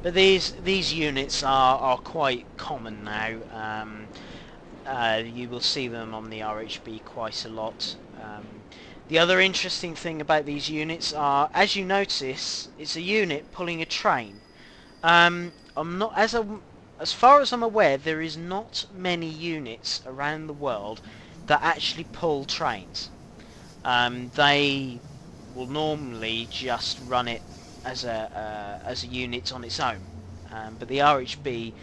But these units are quite common now. You will see them on the RHB quite a lot. The other interesting thing about these units are, as you notice, it's a unit pulling a train. I'm not as far as I'm aware, there is not many units around the world that actually pull trains. They will normally just run it as a unit on its own, but the RHB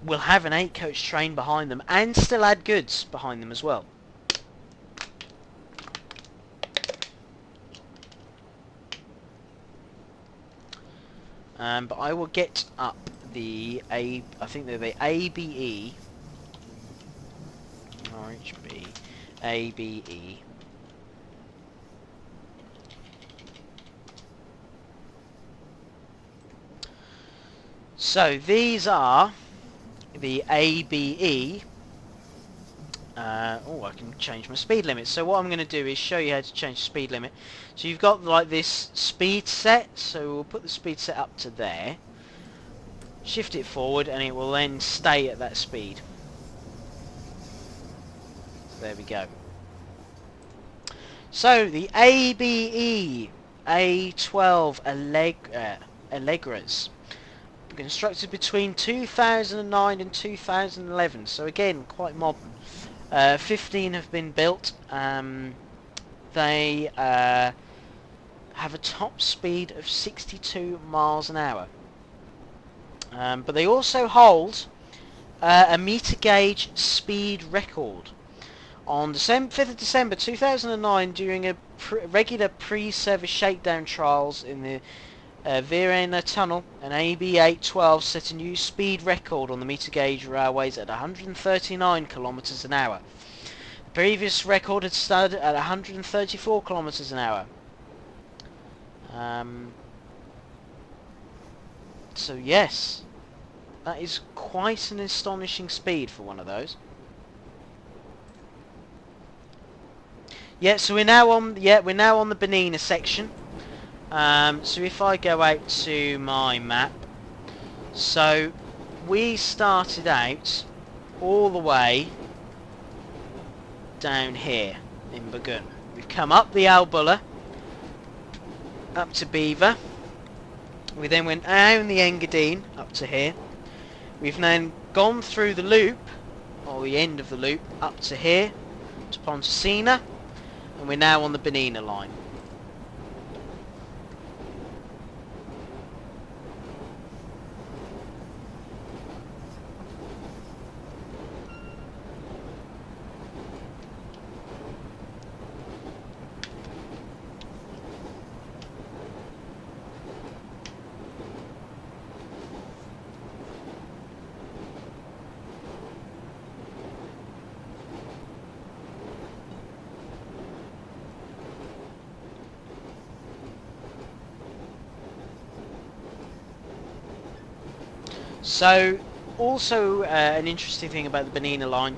will have an 8-coach train behind them and still add goods behind them as well. But I will get up I think they're the ABE, RHB, ABE. So these are the ABE. Oh, I can change my speed limit. So what I'm going to do is show you how to change the speed limit. So you've got like this speed set. So we'll put the speed set up to there. Shift it forward, and it will then stay at that speed. There we go. So the ABE A12 Allegras, constructed between 2009 and 2011, so again quite modern. 15 have been built. They have a top speed of 62 miles an hour, but they also hold a meter gauge speed record. On 5th of December 2009, during a regular pre-service shakedown trials in the Bernina tunnel, an AB812 set a new speed record on the meter gauge railways at 139 kilometers an hour. The previous record had stood at 134 kilometers an hour. So yes, that is quite an astonishing speed for one of those. Yeah, so we're now on the Bernina section. So if I go out to my map, so we started out all the way down here in Burgun. We've come up the Albulla, up to Beaver. We then went down the Engadine up to here. We've then gone through the loop, or the end of the loop, up to here, to Pontesina, and we're now on the Bernina line. So, also an interesting thing about the Bernina line,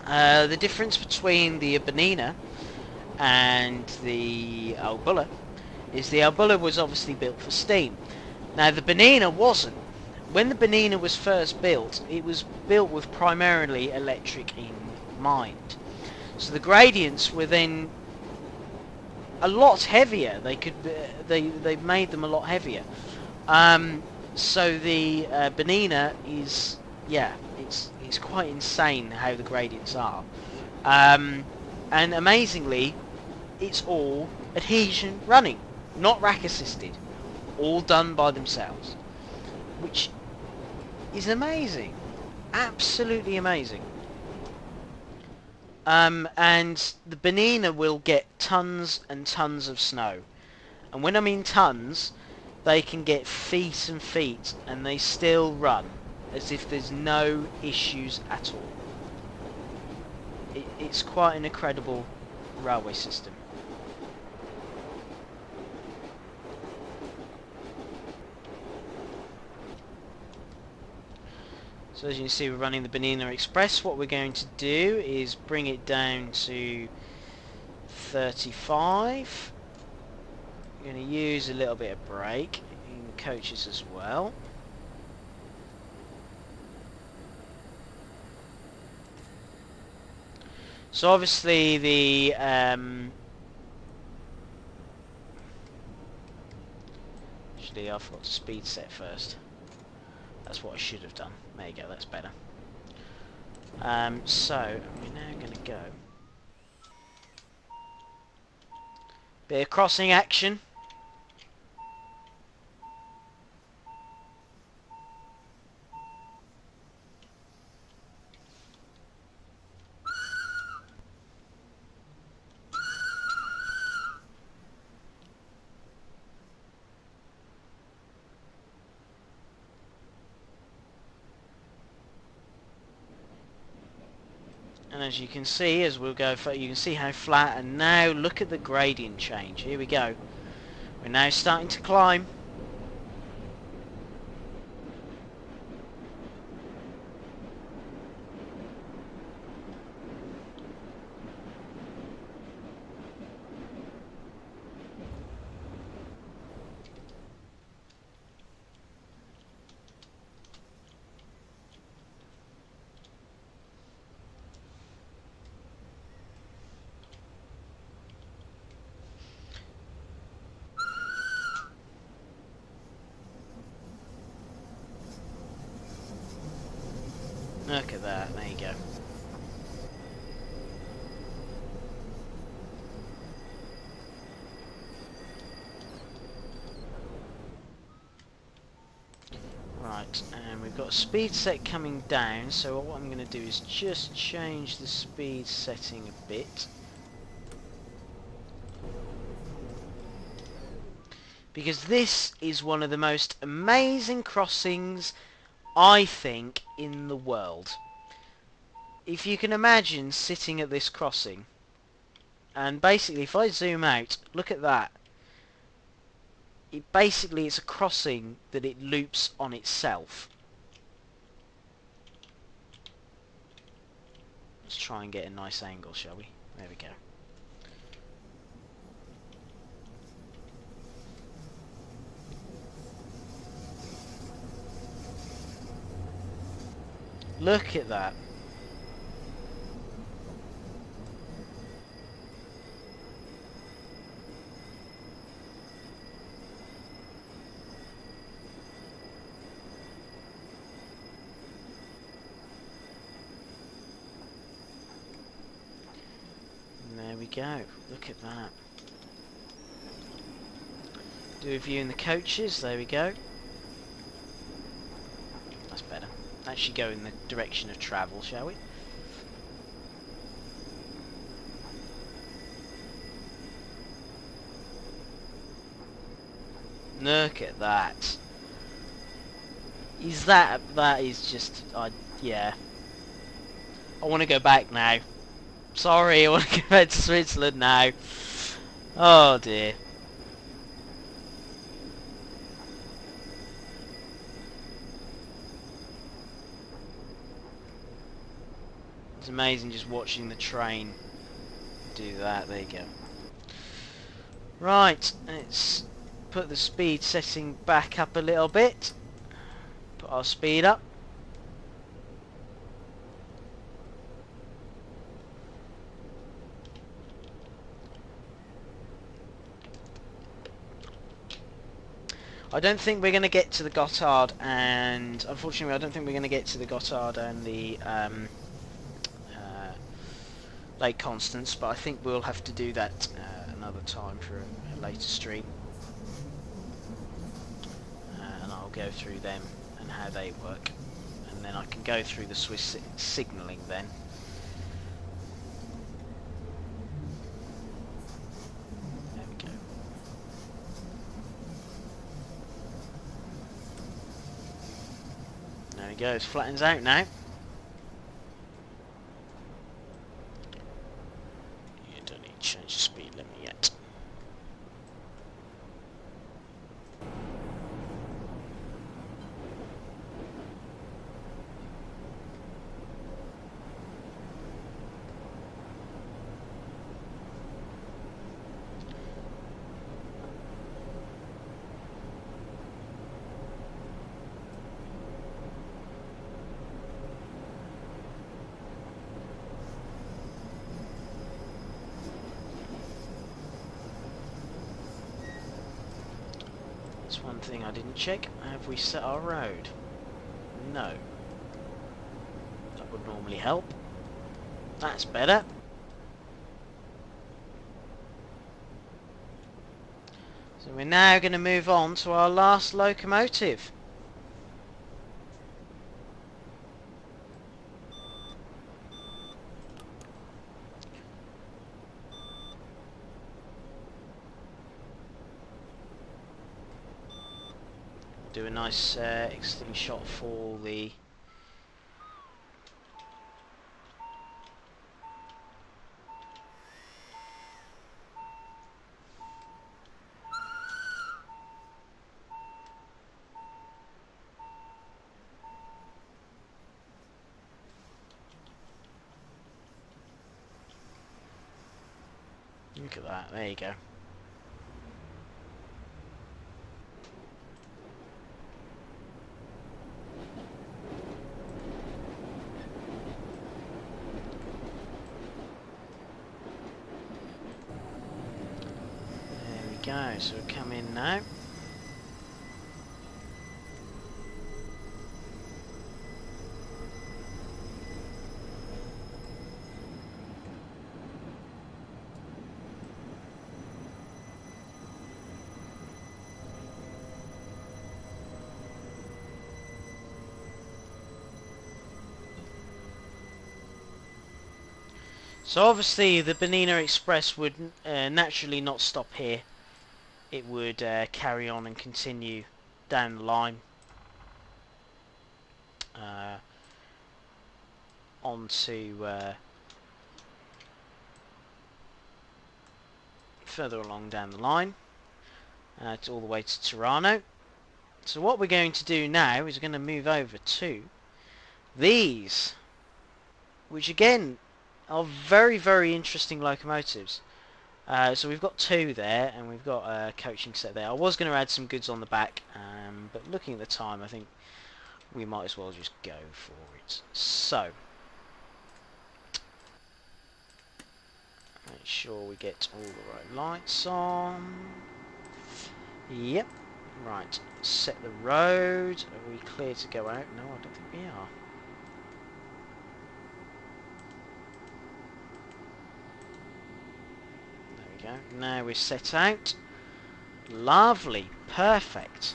the difference between the Bernina and the Albulla is the Albulla was obviously built for steam. Now the Bernina wasn't. When the Bernina was first built, it was built with primarily electric in mind. So the gradients were then a lot heavier. They made them a lot heavier. So the Bernina is, yeah, it's quite insane how the gradients are. And amazingly, it's all adhesion running, not rack assisted, all done by themselves, which is amazing, absolutely amazing. And the Bernina will get tons and tons of snow, and when I mean tons, they can get feet and feet, and they still run as if there's no issues at all. It's quite an incredible railway system. So as you can see, we're running the Bernina Express. What we're going to do is bring it down to 35. We're going to use a little bit of brake in the coaches as well. So obviously the actually I forgot to speed set first. That's what I should have done. There you go, that's better. So we're now going to go. Bit of crossing action. And as you can see, as we'll go, you can see how flat, and now look at the gradient change. Here we go. We're now starting to climb. Look at that, there you go. Right, and we've got a speed set coming down, so what I'm going to do is just change the speed setting a bit. Because this is one of the most amazing crossings, I think, in the world. If you can imagine sitting at this crossing, and basically if I zoom out, look at that. It's a crossing that it loops on itself. Let's try and get a nice angle, shall we? There we go. Look at that. And there we go. Look at that. Do a view in the coaches. There we go. That's better. Actually go in the direction of travel, shall we? Look at that. That is just, yeah. I want to go back now. Sorry, I want to go back to Switzerland now. Oh dear. amazing just watching the train do that. There you go. Right, let's put the speed setting back up a little bit. Put our speed up. I don't think we're going to get to the Gotthard, and unfortunately I don't think we're going to get to the Gotthard and the Lake Constance, but I think we'll have to do that another time for a later stream, and I'll go through them and how they work, and then I can go through the Swiss signalling then. There we go. There he goes, flattens out now. You don't need to change the speed limit yet. That's one thing I didn't check. Have we set our road? No. That would normally help. That's better. So we're now going to move on to our last locomotive. Do a nice extending shot for the look at that, there you go. Go, so we'll come in now. So obviously the Bernina Express would naturally not stop here. It would carry on and continue down the line onto further along down the line all the way to Tirano. So what we're going to do now is we're going to move over to these, which again are very, very interesting locomotives. So we've got two there, and we've got a coaching set there. I was going to add some goods on the back, but looking at the time, I think we might as well just go for it. So, make sure we get all the right lights on. Yep. Right. Set the road. Are we clear to go out? No, I don't think we are. Go. Now we're set out. Lovely, perfect.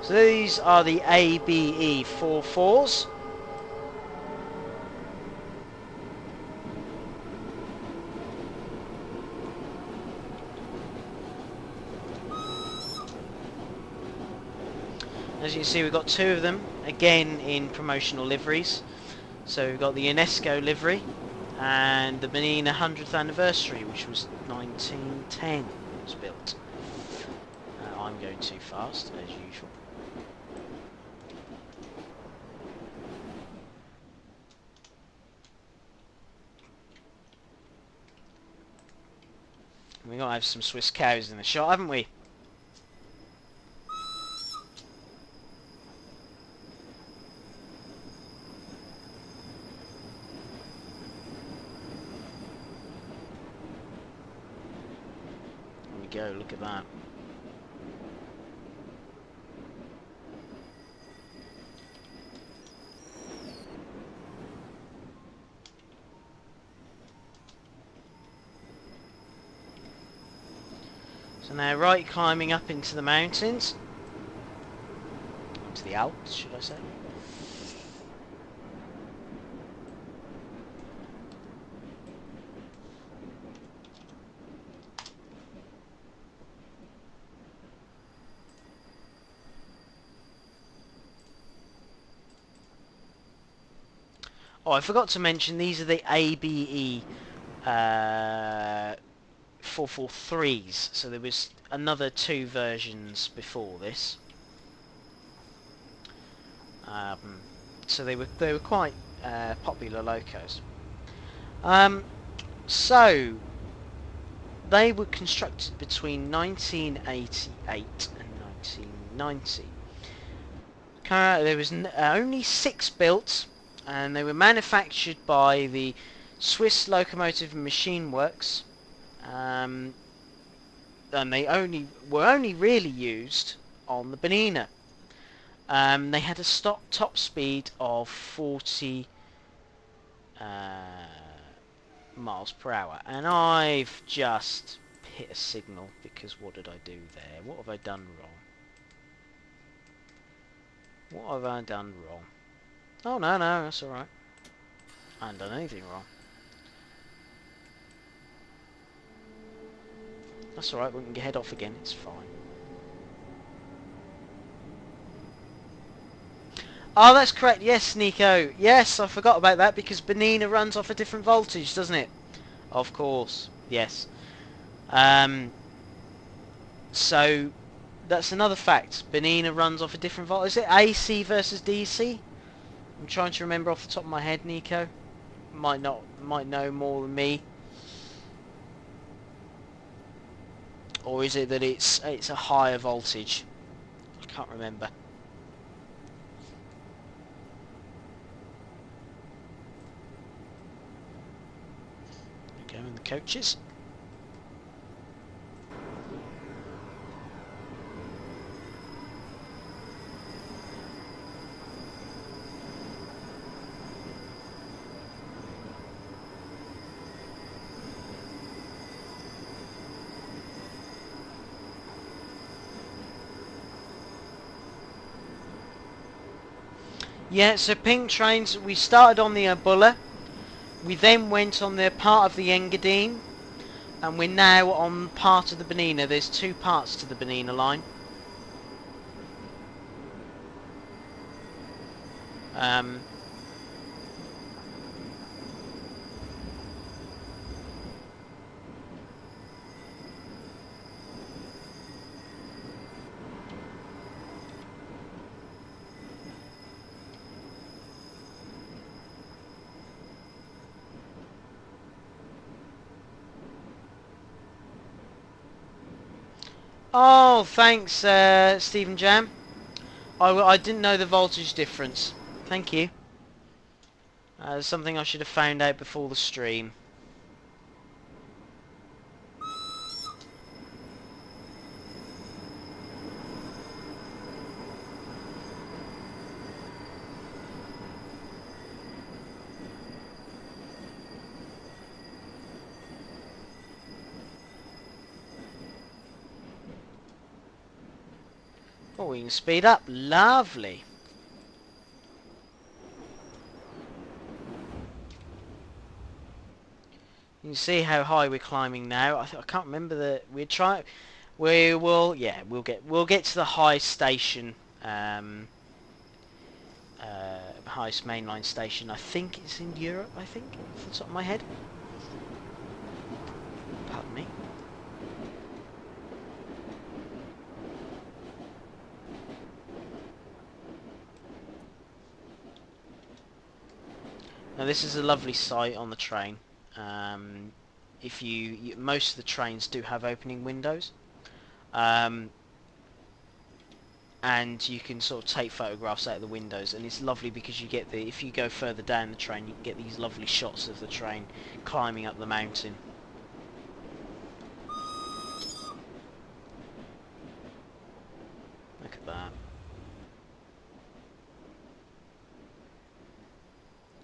So these are the ABE 44s. As you can see, we've got two of them, again in promotional liveries. So we've got the UNESCO livery and the Bernina 100th anniversary, which was 1910 it was built. I'm going too fast, as usual. We've got to have some Swiss cows in the shot, haven't we? There we go, look at that. So now right climbing up into the mountains. Into the Alps, should I say. Oh, I forgot to mention these are the ABE 443s, so there was another 2 versions before this. So they were quite popular locos. So they were constructed between 1988 and 1990. There was only 6 built, and they were manufactured by the Swiss Locomotive and Machine Works. And they were only really used on the Bernina. They had a top speed of 40 miles per hour, and I've just hit a signal because what did I do there? What have I done wrong? What have I done wrong? Oh no, that's alright. I haven't done anything wrong. That's alright, we can head off again, it's fine. Oh, that's correct, yes, Nico. Yes, I forgot about that because Bernina runs off a different voltage, doesn't it? Of course, yes. So, that's another fact. Bernina runs off a different voltage. Is it AC versus DC? I'm trying to remember off the top of my head, Nico. Might know more than me. Or is it that it's a higher voltage? I can't remember. There we go in the coaches. Yeah, so pink trains, we started on the Buller, we then went on the part of the Engadine, and we're now on part of the Bernina. There's 2 parts to the Bernina line. Oh, thanks, Stephen Jam. I didn't know the voltage difference. Thank you. Something I should have found out before the stream. Oh, we can speed up. Lovely. You can see how high we're climbing now. I can't remember the. We'll get to the high station. Highest mainline station. I think it's in Europe. I think off the top of my head. Pardon me. Now this is a lovely sight on the train. If most of the trains do have opening windows, and you can sort of take photographs out of the windows, and it's lovely because you get if you go further down the train, you can get these lovely shots of the train climbing up the mountain. Look at that.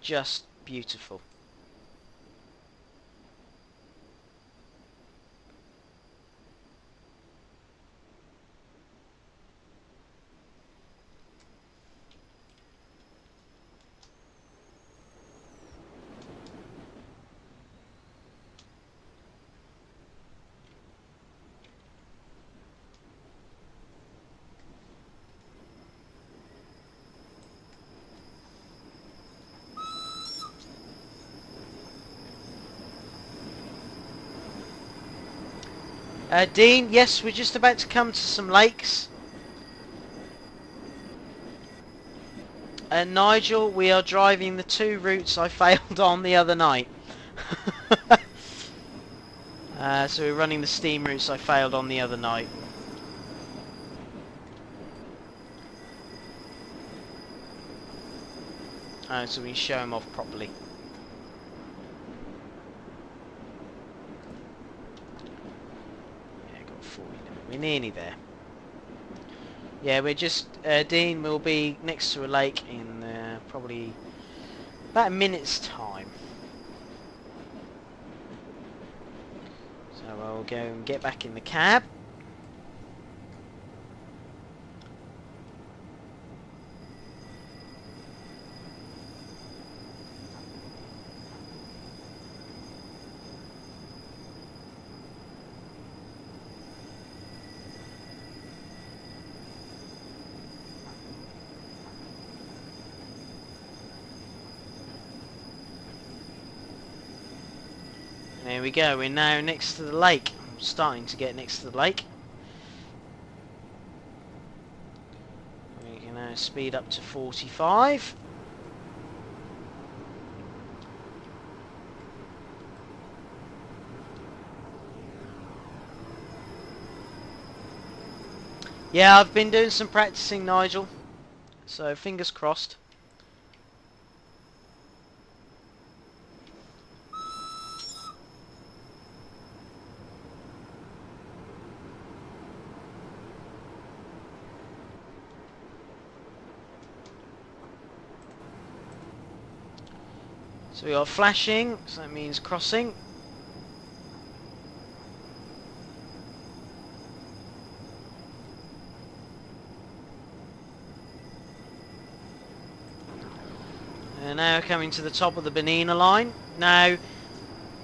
Just beautiful. Dean, yes, we're just about to come to some lakes. And Nigel, we are driving the 2 routes I failed on the other night. So we're running the steam routes I failed on the other night. So we can show them off properly. We're nearly there. Yeah, we're just, Dean will be next to a lake in probably about a minute's time. So I'll go and get back in the cab. There we go, we're now next to the lake. I'm starting to get next to the lake. We can now speed up to 45. Yeah, I've been doing some practicing, Nigel. So fingers crossed. So we got flashing, so that means crossing. And now coming to the top of the Bernina line. Now,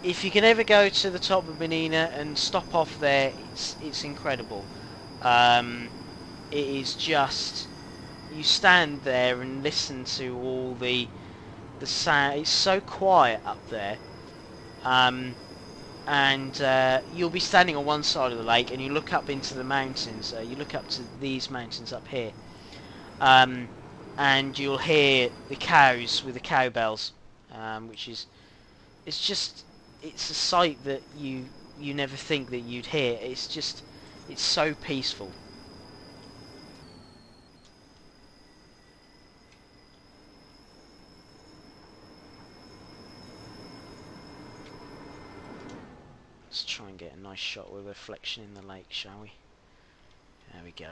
if you can ever go to the top of Bernina and stop off there, it's incredible. It is just, you stand there and listen to all the sound. It's so quiet up there, and you'll be standing on one side of the lake and you look up into the mountains. You look up to these mountains up here, and you'll hear the cows with the cowbells, which is, it's a sight that you never think that you'd hear. It's so peaceful. Let's try and get a nice shot with a reflection in the lake, shall we? There we go.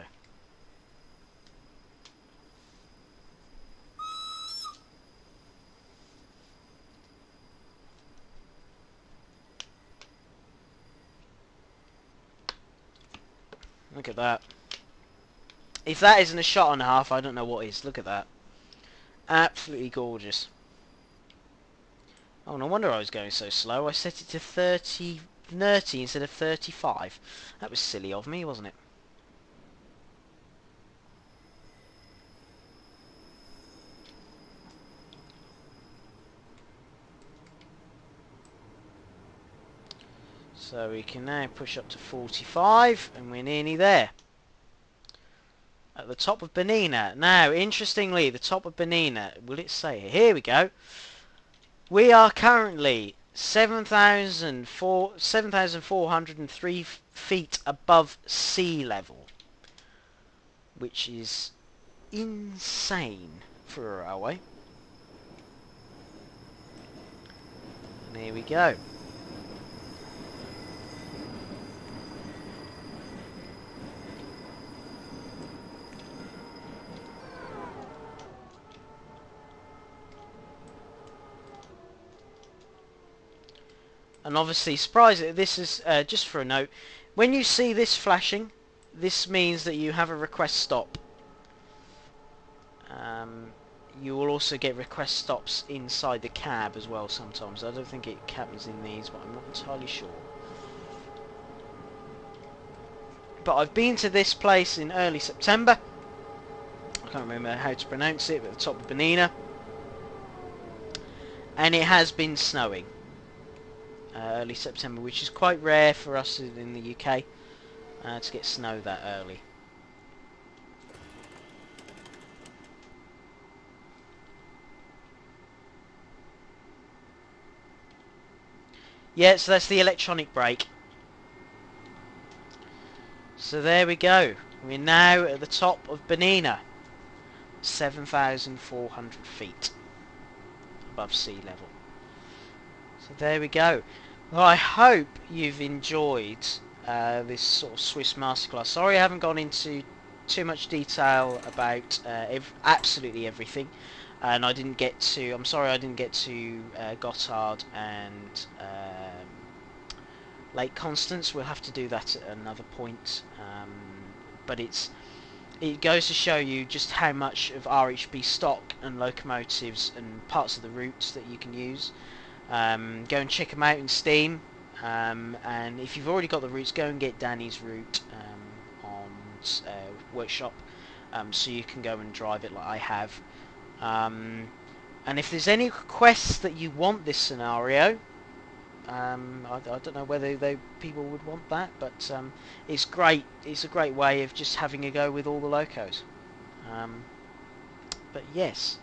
Look at that. If that isn't a shot and a half, I don't know what is. Look at that. Absolutely gorgeous. Oh, no wonder I was going so slow. I set it to 30 instead of 35. That was silly of me, wasn't it? So we can now push up to 45, and we're nearly there. At the top of Bernina. Now, interestingly, the top of Bernina, will it say here? Here we go. We are currently 7,403 feet above sea level, which is insane for a railway. And here we go. And obviously, surprise! This is just for a note. When you see this flashing, this means that you have a request stop. You will also get request stops inside the cab as well sometimes. I don't think it happens in these, but I'm not entirely sure. But I've been to this place in early September. I can't remember how to pronounce it, but at the top of Bernina. And it has been snowing. Early September, which is quite rare for us in the UK to get snow that early. Yeah, so that's the electronic brake. So there we go. We're now at the top of Bernina, 7,400 feet above sea level. So there we go. Well, I hope you've enjoyed this sort of Swiss Masterclass. Sorry I haven't gone into too much detail about absolutely everything, and I didn't get to. I'm sorry I didn't get to Gotthard and Lake Constance. We'll have to do that at another point. But it goes to show you just how much of RHB stock and locomotives and parts of the routes that you can use. Go and check them out in Steam, and if you've already got the routes, go and get Danny's route on Workshop, so you can go and drive it like I have. And if there's any requests that you want this scenario, I don't know whether people would want that, but it's great. It's a great way of just having a go with all the locos. But yes.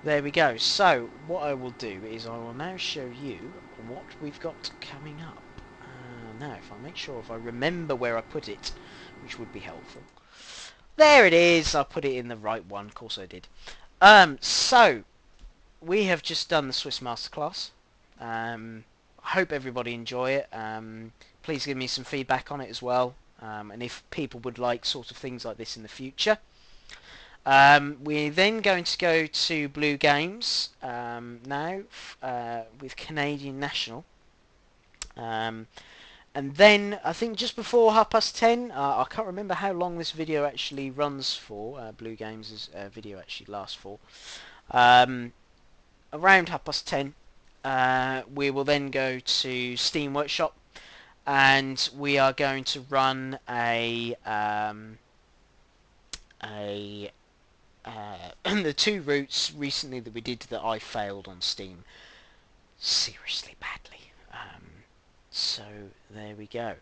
There we go. So, what I will do is I will now show you what we've got coming up. Now, if I make sure, if I remember where I put it, which would be helpful. There it is. I put it in the right one. Of course I did. So, we have just done the Swiss Masterclass. I hope everybody enjoy it. Please give me some feedback on it as well. And if people would like sort of things like this in the future. We're then going to go to Blue Games now with Canadian National. And then I think just before 10:30, I can't remember how long this video actually runs for. Blue Games' video actually lasts for. Around 10:30, we will then go to Steam Workshop, and we are going to run the two routes recently that we did that I failed on Steam seriously badly. So there we go.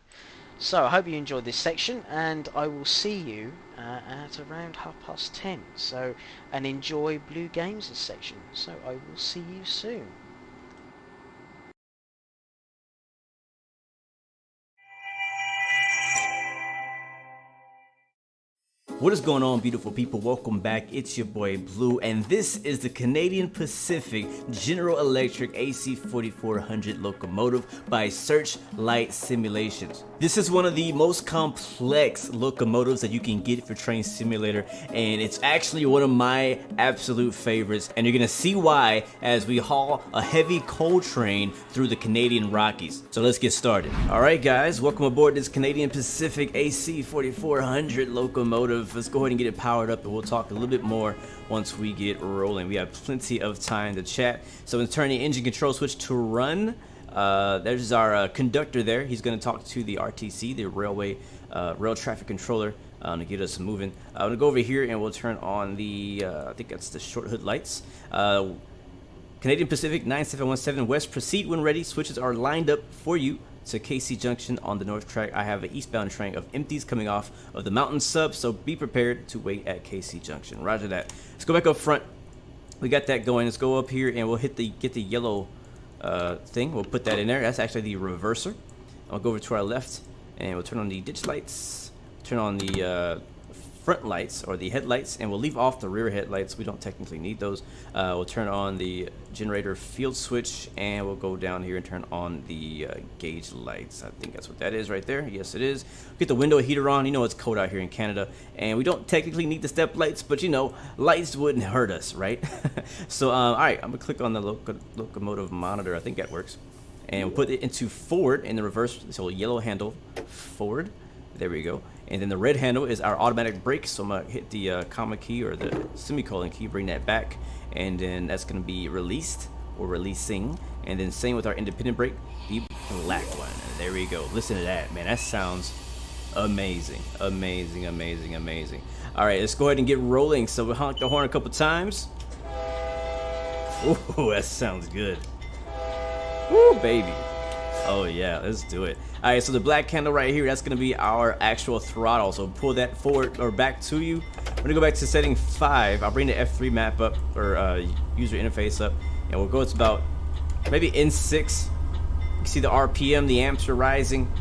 So I hope you enjoyed this section, and I will see you at around 10:30. So, and enjoy Blue Games' section. So I will see you soon. What is going on, beautiful people? Welcome back. It's your boy Blue, and this is the Canadian Pacific General Electric AC4400 locomotive by Searchlight Simulations. This is one of the most complex locomotives that you can get for Train Simulator, and it's actually one of my absolute favorites, and you're gonna see why as we haul a heavy coal train through the Canadian Rockies. So let's get started. Alright guys, welcome aboard this Canadian Pacific AC4400 locomotive. Let's go ahead and get it powered up, and we'll talk a little bit more once we get rolling. We have plenty of time to chat. So let's turn the engine control switch to run. There's our conductor there. He's going to talk to the RTC, the railway rail traffic controller, to get us moving. I'm going to go over here and we'll turn on the, I think that's the short hood lights. Canadian Pacific 9717 West, proceed when ready. Switches are lined up for you to KC Junction on the north track. I have an eastbound train of empties coming off of the mountain sub, so be prepared to wait at KC Junction. Roger that. Let's go back up front. We got that going. Let's go up here and we'll get the yellow thing. We'll put that in there. That's actually the reverser. I'll go over to our left and we'll turn on the ditch lights, turn on the front lights or the headlights, and we'll leave off the rear headlights. We don't technically need those. We'll turn on the generator field switch, and we'll go down here and turn on the gauge lights. I think that's what that is right there. Yes, it is. Get the window heater on. You know it's cold out here in Canada, and we don't technically need the step lights, but you know, lights wouldn't hurt us, right? So all right, I'm gonna click on the locomotive monitor. I think that works, and we'll put it into forward in the reverse. So yellow handle forward. There we go. And then the red handle is our automatic brake. So I'm going to hit the comma key or the semicolon key, bring that back. And then that's going to be released or releasing. And then same with our independent brake, the black one. And there we go. Listen to that, man. That sounds amazing. Amazing, amazing, amazing. All right, let's go ahead and get rolling. So we'll honk the horn a couple times. Ooh, that sounds good. Woo, baby. Oh yeah, let's do it. All right, so the black candle right here, that's gonna be our actual throttle. So pull that forward or back to you. We're gonna go back to setting 5. I'll bring the F3 map up or user interface up, and we'll go to about maybe N6. You can see the RPM, the amps are rising,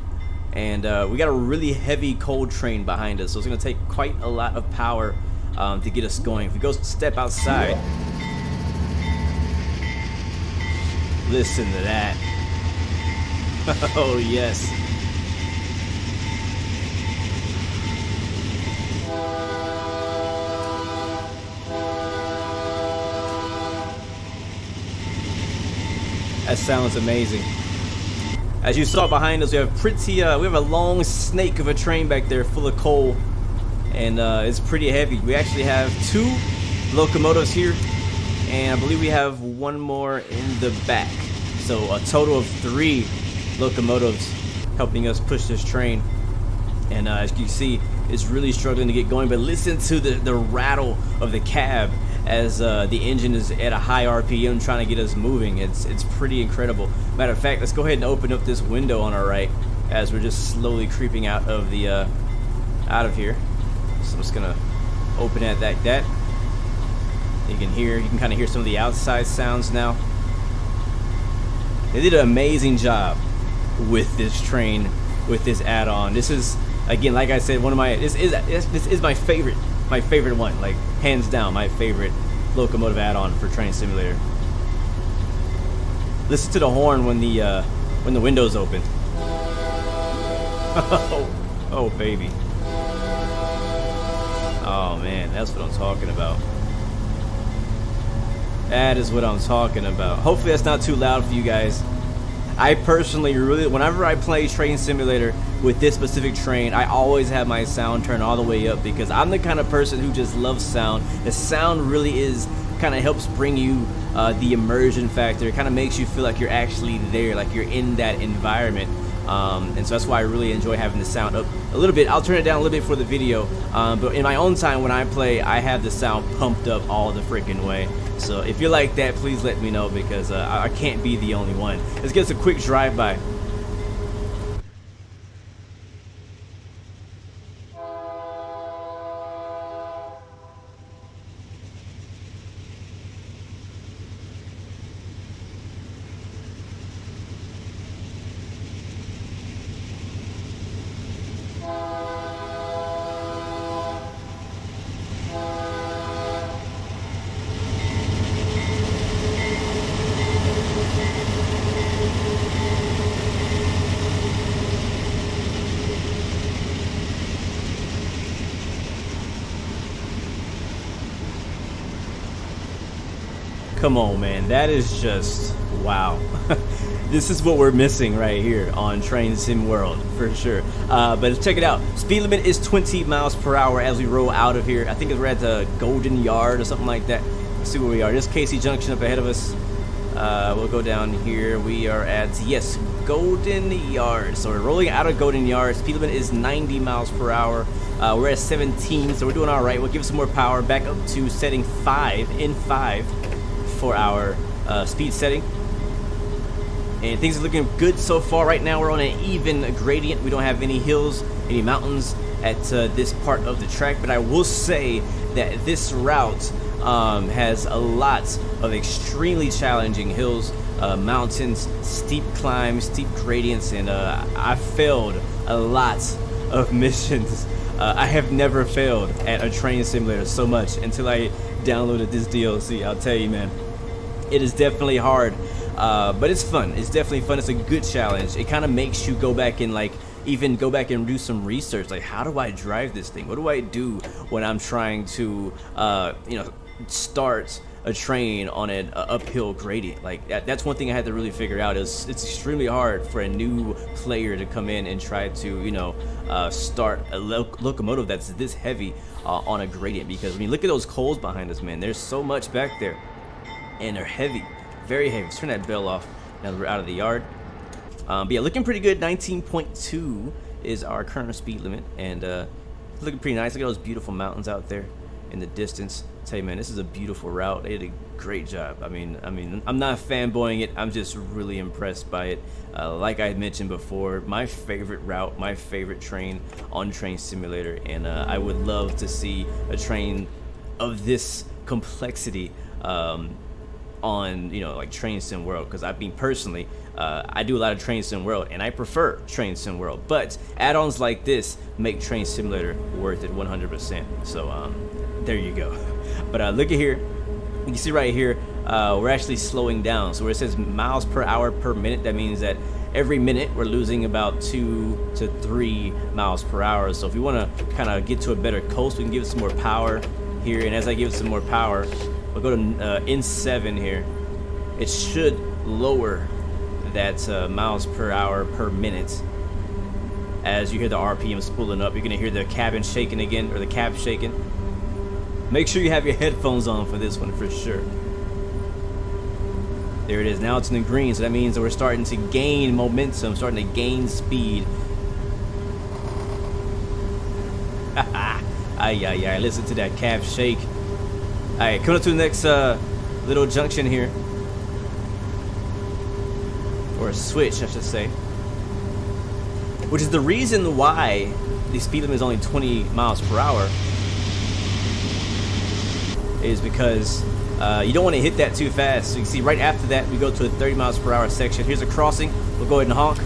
and we got a really heavy cold train behind us, so it's gonna take quite a lot of power to get us going. If we go step outside, listen to that. Oh yes. That sounds amazing. As you saw behind us, we have we have a long snake of a train back there full of coal, and it's pretty heavy. We actually have 2 locomotives here, and I believe we have 1 more in the back. So a total of 3 locomotives helping us push this train, and as you can see, it's really struggling to get going. But listen to the rattle of the cab as the engine is at a high RPM trying to get us moving. It's pretty incredible. Matter of fact, let's go ahead and open up this window on our right as we're just slowly creeping out of the out of here. So I'm just gonna open it like that. You can kind of hear some of the outside sounds now. They did an amazing job with this train, with this add-on. This is, again, like I said, this is my favorite one, like hands down my favorite locomotive add-on for Train Simulator. Listen to the horn when the window's open. Oh baby. Oh man, that's what I'm talking about. That is what I'm talking about. Hopefully that's not too loud for you guys. I personally really, whenever I play Train Simulator with this specific train, I always have my sound turned all the way up because I'm the kind of person who just loves sound. The sound really is kind of helps bring you the immersion factor. It kind of makes you feel like you're actually there, like you're in that environment. And so that's why I really enjoy having the sound up a little bit. I'll turn it down a little bit for the video, but in my own time when I play, I have the sound pumped up all the freaking way. So if you're like that, please let me know because I can't be the only one. Let's get us a quick drive-by. Come on, man, that is just wow. This is what we're missing right here on Train Sim World for sure. But check it out. Speed limit is 20 miles per hour as we roll out of here. I think we're at the Golden Yard or something like that. Let's see where we are. This Casey Junction up ahead of us. We'll go down here. We are at, yes, Golden Yard. So we're rolling out of Golden Yard. Speed limit is 90 miles per hour. We're at 17, so we're doing all right. We'll give it some more power back up to setting 5 in 5 for our speed setting. And things are looking good so far. Right now we're on an even gradient. We don't have any hills, any mountains at this part of the track, but I will say that this route has a lot of extremely challenging hills, mountains, steep climbs, steep gradients, and I failed a lot of missions. I have never failed at a train simulator so much until I downloaded this DLC. I'll tell you, man, it is definitely hard, but it's fun. It's definitely fun. It's a good challenge. It kind of makes you go back and even go back and do some research. Like, how do I drive this thing? What do I do when I'm trying to, start a train on an uphill gradient? Like, that's one thing I had to really figure out. It's extremely hard for a new player to come in and try to, start a locomotive that's this heavy on a gradient. Because, I mean, look at those coals behind us, man. There's so much back there, and they're heavy, very heavy. Let's turn that bell off now that we're out of the yard. But yeah, looking pretty good. 19.2 is our current speed limit, and looking pretty nice. Look at those beautiful mountains out there in the distance. I tell you, man, this is a beautiful route. They did a great job. I mean, I'm not fanboying it. I'm just really impressed by it. Like I mentioned before, my favorite route, my favorite train on Train Simulator, and I would love to see a train of this complexity on, like Train Sim World. Because I mean, personally, I do a lot of Train Sim World, and I prefer Train Sim World. But add-ons like this make Train Simulator worth it 100%. So there you go. But look at here. You can see right here, we're actually slowing down. So where it says miles per hour per minute, that means that every minute we're losing about 2 to 3 miles per hour. So if we want to kind of get to a better coast, we can give it some more power here. And as I give it some more power, we'll go to N7 here. It should lower that miles per hour per minute. As you hear the RPM spooling up, you're going to hear the cabin shaking again, or the cab shaking. Make sure you have your headphones on for this one for sure. There it is. Now it's in the green, so that means that we're starting to gain momentum, starting to gain speed. Ay, listen to that cab shake. Alright, coming up to the next little junction here. Or a switch, I should say. Which is the reason why the speed limit is only 20 miles per hour. Is because you don't want to hit that too fast. So you can see right after that we go to a 30 miles per hour section. Here's a crossing. We'll go ahead and honk.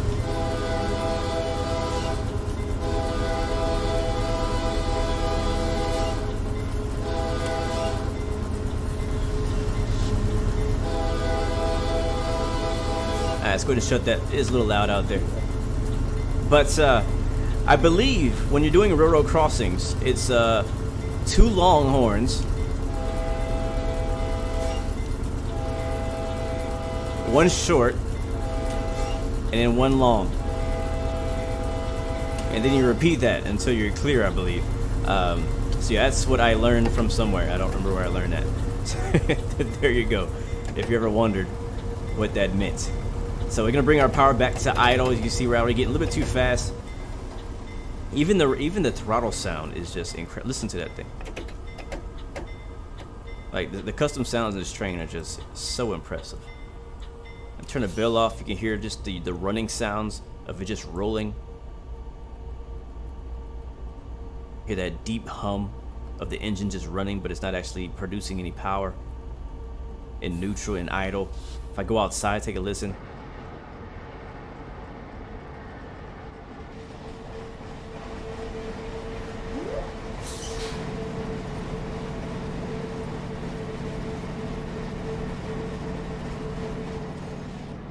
Alright, let's go ahead and shut that. It is a little loud out there. But I believe when you're doing railroad crossings, it's 2 long horns, 1 short, and then 1 long. And then you repeat that until you're clear, I believe. So yeah, that's what I learned from somewhere. I don't remember where I learned that. There you go, if you ever wondered what that meant. So we're gonna bring our power back to idle. As you can see, we're already getting a little bit too fast. Even the throttle sound is just incredible. Listen to that thing. Like the custom sounds in this train are just so impressive. And turn the bell off. You can hear just the running sounds of it just rolling. Hear that deep hum of the engine just running, but it's not actually producing any power. In neutral and idle. If I go outside, take a listen.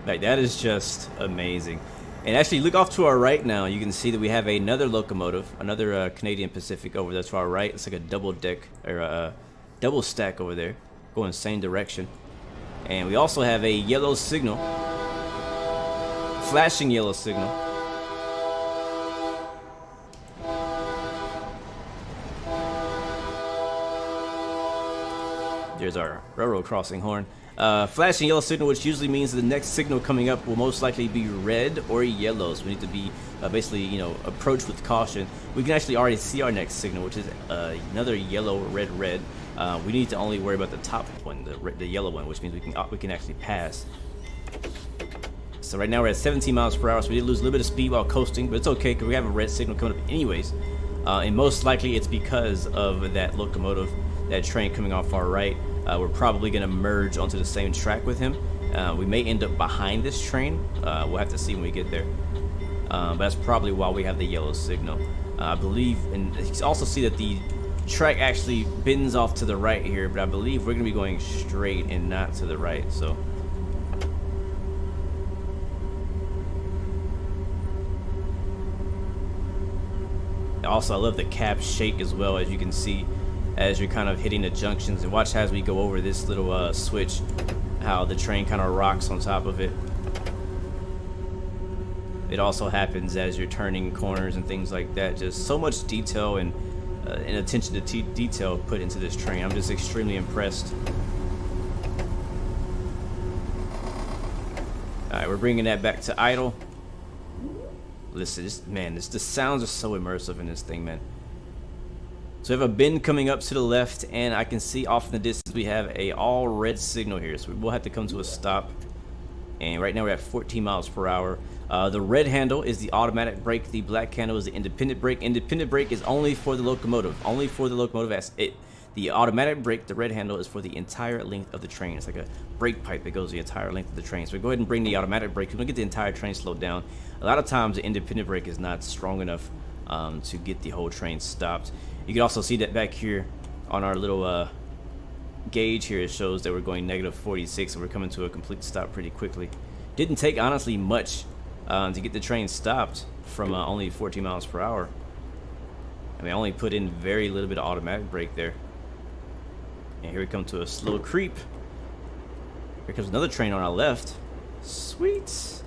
Like, that is just amazing. And actually, look off to our right now. You can see that we have another locomotive, another Canadian Pacific over there to our right. It's like a double deck, or a double stack over there, going the same direction. And we also have a yellow signal, flashing yellow signal. There's our railroad crossing horn. Flashing yellow signal, which usually means the next signal coming up will most likely be red or yellow. So we need to be basically, approach with caution. We can actually already see our next signal, which is another yellow, red, red. We need to only worry about the top one, the yellow one, which means we can actually pass. So right now we're at 17 miles per hour, so we did lose a little bit of speed while coasting, but it's okay because we have a red signal coming up anyways. And most likely it's because of that locomotive that train coming off our right. We're probably going to merge onto the same track with him. We may end up behind this train. We'll have to see when we get there. But that's probably why we have the yellow signal. I believe, and you can also see that the track actually bends off to the right here, but I believe we're going to be going straight and not to the right. So also, I love the cab shake as well, as you can see as you're kind of hitting the junctions. And watch as we go over this little switch, how the train kind of rocks on top of it. It also happens as you're turning corners and things like that. Just so much detail and attention to detail put into this train. I'm just extremely impressed. Alright, we're bringing that back to idle. Listen, the sounds are so immersive in this thing, man. So we have a bend coming up to the left, and I can see off in the distance we have a all red signal here. So we'll have to come to a stop. And right now we're at 14 miles per hour. The red handle is the automatic brake. The black handle is the independent brake. Independent brake is only for the locomotive. Only for the locomotive. As the automatic brake, the red handle, is for the entire length of the train. It's like a brake pipe that goes the entire length of the train. So we go ahead and bring the automatic brake. We're going to get the entire train slowed down. A lot of times the independent brake is not strong enough to get the whole train stopped. You can also see that back here on our little gauge here. It shows that we're going negative 46, and we're coming to a complete stop pretty quickly. Didn't take, honestly, much to get the train stopped from only 14 miles per hour. I mean, I only put in very little bit of automatic brake there. And here we come to a slow creep. Here comes another train on our left. Sweet.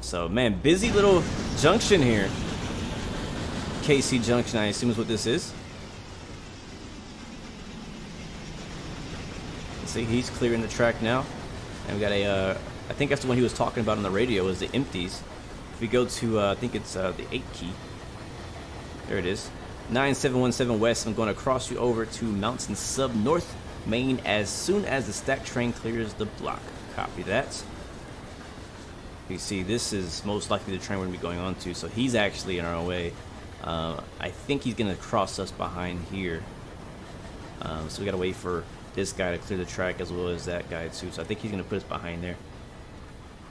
So, man, busy little junction here. KC Junction, I assume is what this is. Let's see, he's clearing the track now. And we got a, I think that's the one he was talking about on the radio, is the empties. If we go to, I think it's the 8 key. There it is. 9717 West. I'm going to cross you over to Mountain Sub North Main as soon as the stack train clears the block. Copy that. You see, this is most likely the train we're going to be going on to, so he's actually in our way. I think he's going to cross us behind here. So we got to wait for this guy to clear the track as well as that guy too. So I think he's going to put us behind there,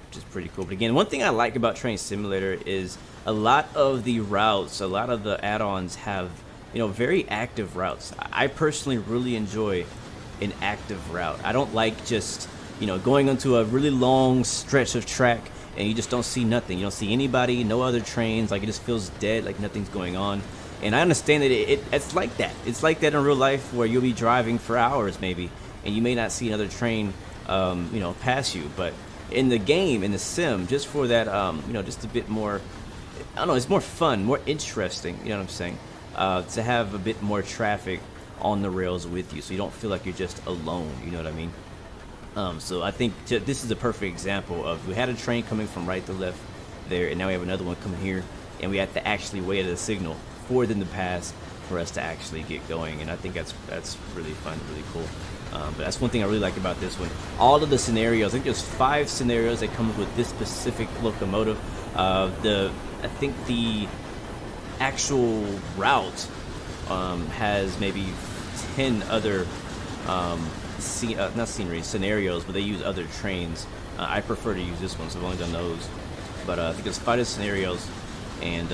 which is pretty cool. But again, one thing I like about Train Simulator is a lot of the routes, a lot of the add-ons have, you know, very active routes. I personally really enjoy an active route. I don't like just, you know, going onto a really long stretch of track and you just don't see nothing. You don't see anybody, no other trains. Like, it just feels dead, like nothing's going on. And I understand that it's like that. It's like that in real life, where you'll be driving for hours maybe, and you may not see another train, you know, pass you. But in the game, in the sim, just for that, you know, just a bit more, I don't know, it's more fun, more interesting, you know what I'm saying, to have a bit more traffic on the rails with you, so you don't feel like you're just alone, you know what I mean? So I think this is a perfect example of, we had a train coming from right to left there, and now we have another one coming here, and we have to actually wait at a signal for them to pass for us to actually get going. And I think that's really fun, really cool. But that's one thing I really like about this one. All of the scenarios, I think there's 5 scenarios that come with this specific locomotive. I think the actual route has maybe 10 other not scenarios, but they use other trains. I prefer to use this one, so I've only done those. But I think there's 5 scenarios, and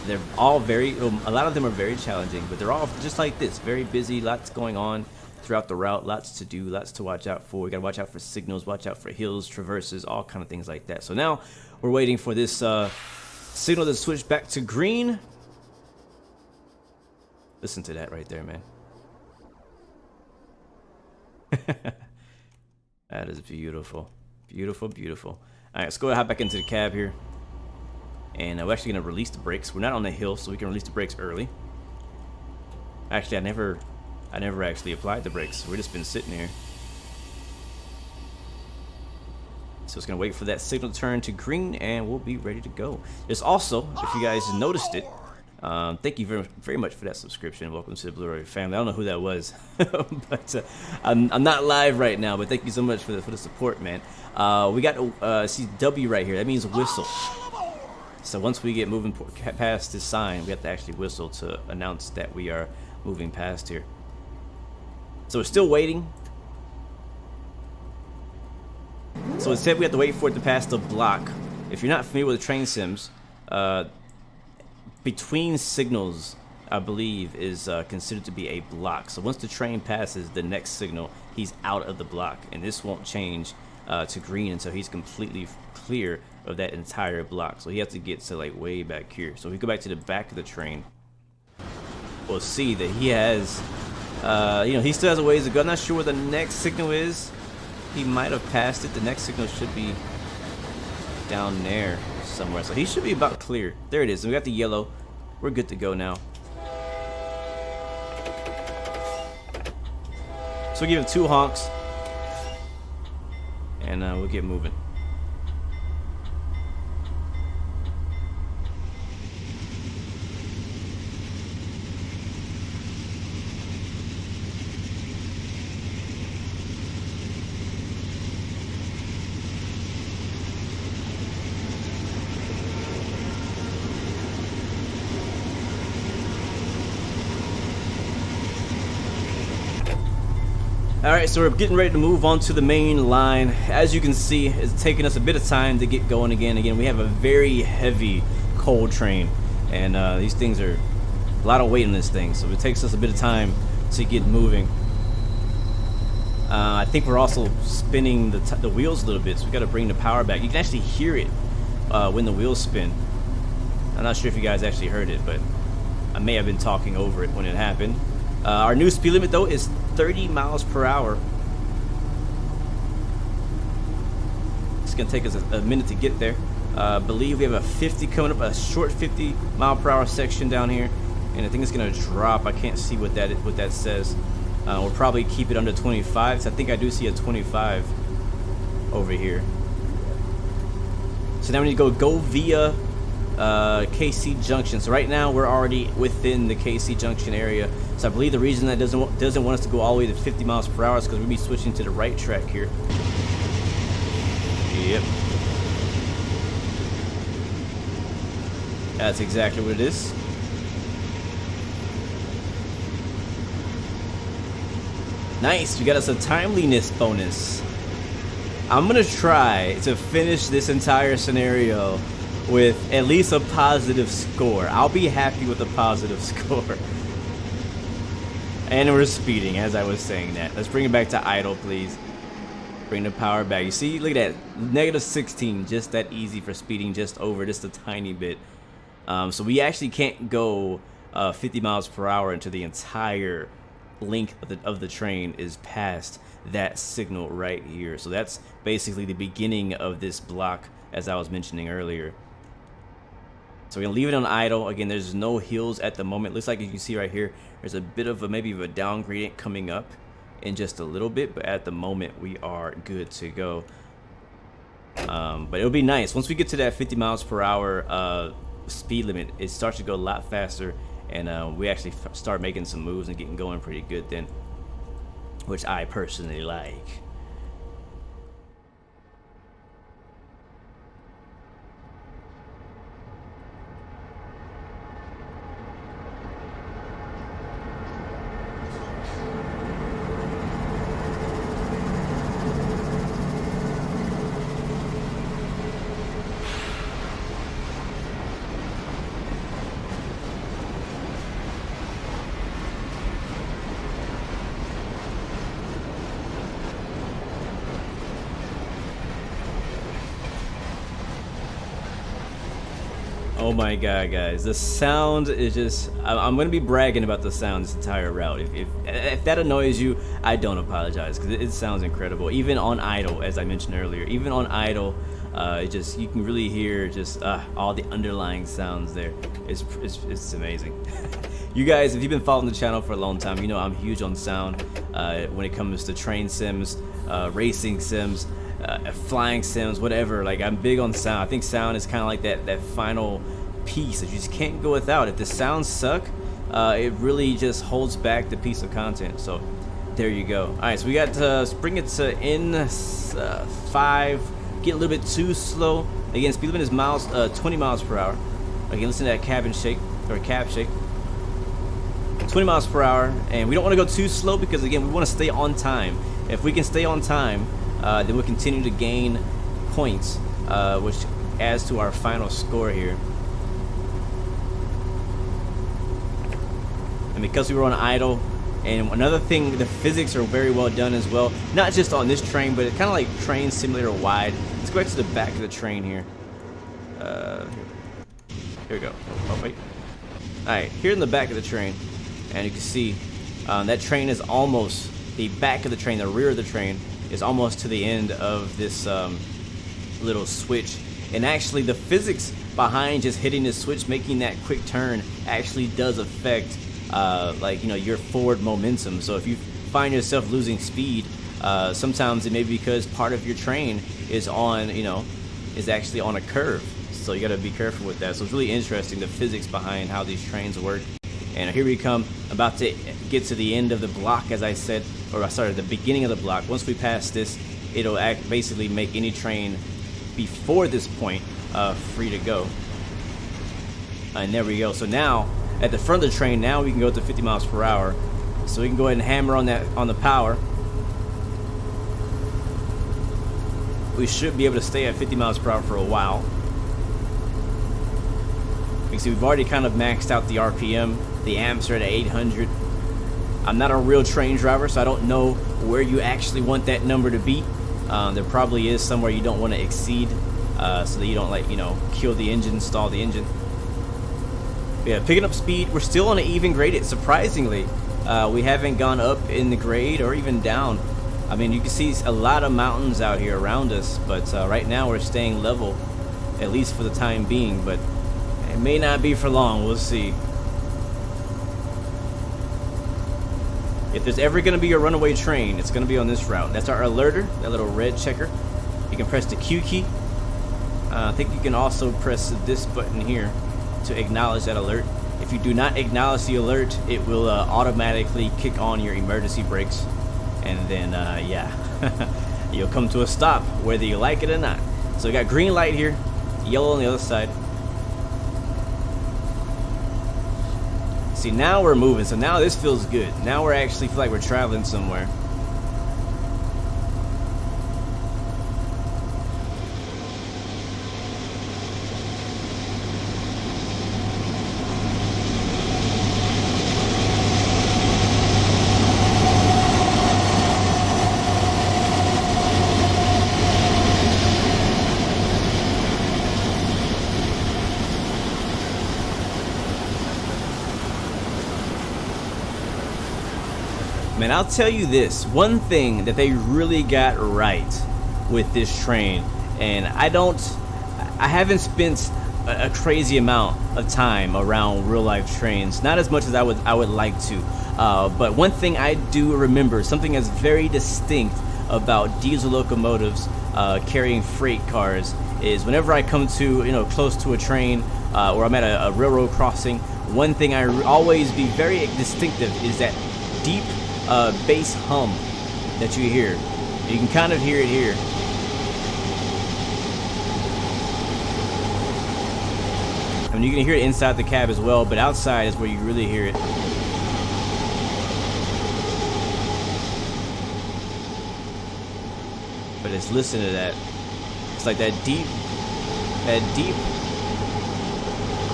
they're all a lot of them are very challenging, but they're all just like this, very busy, lots going on throughout the route, lots to do, lots to watch out for. We gotta watch out for signals, watch out for hills, traverses, all kind of things like that. So now we're waiting for this signal to switch back to green. Listen to that right there, man. That is beautiful, beautiful, beautiful. All right, let's go ahead and hop back into the cab here. And we're actually going to release the brakes. We're not on the hill, so we can release the brakes early. Actually, I never actually applied the brakes. We've just been sitting here. So it's going to wait for that signal to turn to green, and we'll be ready to go. There's also, if you guys noticed it, thank you very, very much for that subscription. Welcome to the Blu-ray family. I don't know who that was, but I'm not live right now. But thank you so much for the support, man. We got see W right here. That means whistle. So once we get moving past this sign, we have to actually whistle to announce that we are moving past here. So we're still waiting. So instead we have to wait for it to pass the block. If you're not familiar with train sims, between signals, I believe, is considered to be a block. So once the train passes the next signal, he's out of the block, and this won't change to green until he's completely clear of that entire block. So he has to get to like way back here. So if we go back to the back of the train, we'll see that he has, you know, he still has a ways to go. I'm not sure where the next signal is. He might have passed it. The next signal should be down there somewhere. So he should be about clear. There it is. We got the yellow. We're good to go now. So we give him 2 honks, and we'll get moving. Alright, so we're getting ready to move on to the main line. As you can see, it's taking us a bit of time to get going again. Again, we have a very heavy coal train, and these things are a lot of weight on this thing, so it takes us a bit of time to get moving. I think we're also spinning the wheels a little bit, so we got to bring the power back. You can actually hear it when the wheels spin. I'm not sure if you guys actually heard it, but I may have been talking over it when it happened. Our new speed limit though is 30 miles per hour. It's gonna take us a minute to get there. I believe we have a 50 coming up, a short 50 mile per hour section down here, and I think it's gonna drop. I can't see what that says. We'll probably keep it under 25. So I think I do see a 25 over here. So now we need to go via KC Junction. So right now we're already within the KC Junction area. So I believe the reason that doesn't want us to go all the way to 50 miles per hour is because we'll be switching to the right track here. Yep. That's exactly what it is. Nice, we got us a timeliness bonus. I'm gonna try to finish this entire scenario with at least a positive score. I'll be happy with a positive score. And we're speeding, as I was saying that. Let's bring it back to idle, please. Bring the power back. You see, look at that. Negative 16, just that easy for speeding just over, just a tiny bit. So we actually can't go 50 miles per hour until the entire length of the train is past that signal right here. So that's basically the beginning of this block, as I was mentioning earlier. So we're gonna leave it on idle. Again, there's no hills at the moment. Looks like you can see right here, there's a bit of maybe a down gradient coming up in just a little bit, but at the moment we are good to go. But it'll be nice once we get to that 50 miles per hour speed limit. It starts to go a lot faster, and we actually start making some moves and getting going pretty good then, which I personally like. Oh my god, guys, the sound is just, I'm gonna be bragging about the sound this entire route. If that annoys you, I don't apologize, because it sounds incredible. Even on idle, as I mentioned earlier, even on idle, you can really hear just all the underlying sounds there. It's amazing. You guys, if you've been following the channel for a long time, you know I'm huge on sound when it comes to train sims, racing sims, flying sims, whatever. Like, I'm big on sound. I think sound is kind of like that final piece that you just can't go without. If the sounds suck, it really just holds back the piece of content. So there you go. All right, so we got to bring it to N5. Get a little bit too slow. Again, speed limit is 20 miles per hour. Again, listen to that cabin shake, or cab shake. 20 miles per hour, and we don't want to go too slow because again we want to stay on time. If we can stay on time, then we'll continue to gain points, which adds to our final score here. And because we were on idle, and another thing, the physics are very well done as well, not just on this train, but it's kind of like train simulator wide. Let's go back to the back of the train here. Here we go. Oh wait. Alright, here in the back of the train, and you can see that train is almost, the back of the train, the rear of the train is almost to the end of this little switch. And actually the physics behind just hitting this switch, making that quick turn, actually does affect like, you know, your forward momentum. So if you find yourself losing speed, sometimes it may be because part of your train is on, you know, is actually on a curve. So you got to be careful with that. So it's really interesting, the physics behind how these trains work. And here we come, about to get to the end of the block, as I said, or sorry, the beginning of the block. Once we pass this, it'll basically make any train before this point free to go. And there we go. So now at the front of the train, now we can go to 50 miles per hour. So we can go ahead and hammer on that, on the power. We should be able to stay at 50 miles per hour for a while. You can see we've already kind of maxed out the RPM. The amps are at 800. I'm not a real train driver, so I don't know where you actually want that number to be. There probably is somewhere you don't want to exceed, so that you don't, like, you know, kill the engine, stall the engine. But yeah, picking up speed. We're still on an even grade. Surprisingly, we haven't gone up in the grade or even down. I mean, you can see a lot of mountains out here around us, but right now we're staying level, at least for the time being. But it may not be for long. We'll see. If there's ever going to be a runaway train, it's going to be on this route. That's our alerter, that little red checker. You can press the Q key. I think you can also press this button here to acknowledge that alert. If you do not acknowledge the alert, it will automatically kick on your emergency brakes. And then, yeah, you'll come to a stop, whether you like it or not. So we got green light here, yellow on the other side. See, now we're moving, so now this feels good. Now we're actually feel like we're traveling somewhere. Man, I'll tell you this, one thing that they really got right with this train, and I haven't spent a crazy amount of time around real life trains, not as much as I would like to, but one thing I do remember, something that's very distinct about diesel locomotives carrying freight cars, is whenever I come to, you know, close to a train or I'm at a railroad crossing, one thing I always be very distinctive is that deep bass hum that you hear. You can kind of hear it here. I mean, you can hear it inside the cab as well, but outside is where you really hear it. But it's, listen to that. It's like that deep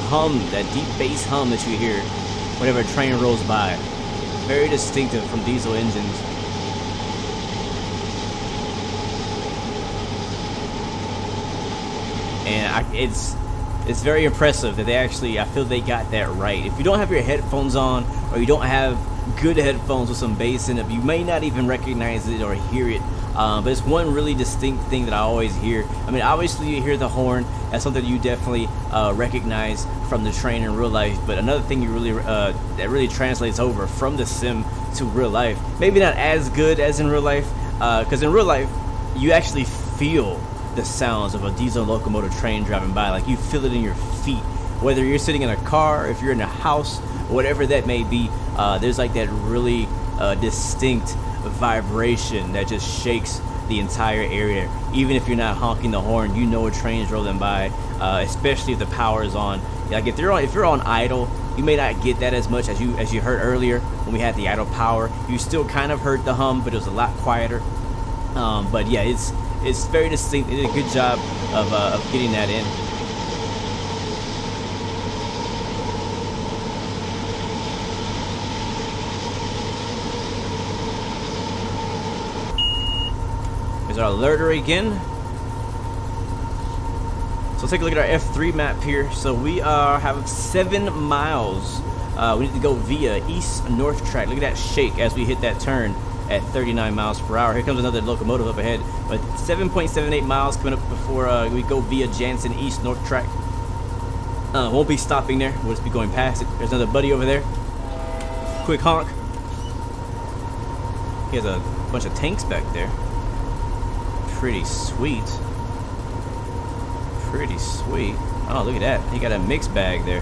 hum, that deep bass hum that you hear whenever a train rolls by. Very distinctive from diesel engines. And it's very impressive that they actually, I feel they got that right. If you don't have your headphones on, or you don't have good headphones with some bass in it, you may not even recognize it or hear it. But it's one really distinct thing that I always hear. I mean, obviously you hear the horn. That's something you definitely recognize from the train in real life. But another thing you really that really translates over from the sim to real life, maybe not as good as in real life, because in real life you actually feel the sounds of a diesel locomotive train driving by. Like, you feel it in your feet, whether you're sitting in a car, if you're in a house, whatever that may be. There's like that really distinct vibration that just shakes the entire area. Even if you're not honking the horn, you know a train's rolling by, especially if the power is on. Like, if you're on idle, you may not get that as much as you heard earlier when we had the idle power. You still kind of heard the hum, but it was a lot quieter. But yeah, it's very distinct. It did a good job of getting that in. Here's our alerter again. So let's take a look at our F3 map here. So we have 7 miles. We need to go via east-north track. Look at that shake as we hit that turn at 39 miles per hour. Here comes another locomotive up ahead. But 7.78 miles coming up before we go via Jansen east-north track. Won't be stopping there. We'll just be going past it. There's another buddy over there. Quick honk. He has a bunch of tanks back there. Pretty sweet. Pretty sweet. Oh, look at that. He got a mixed bag there.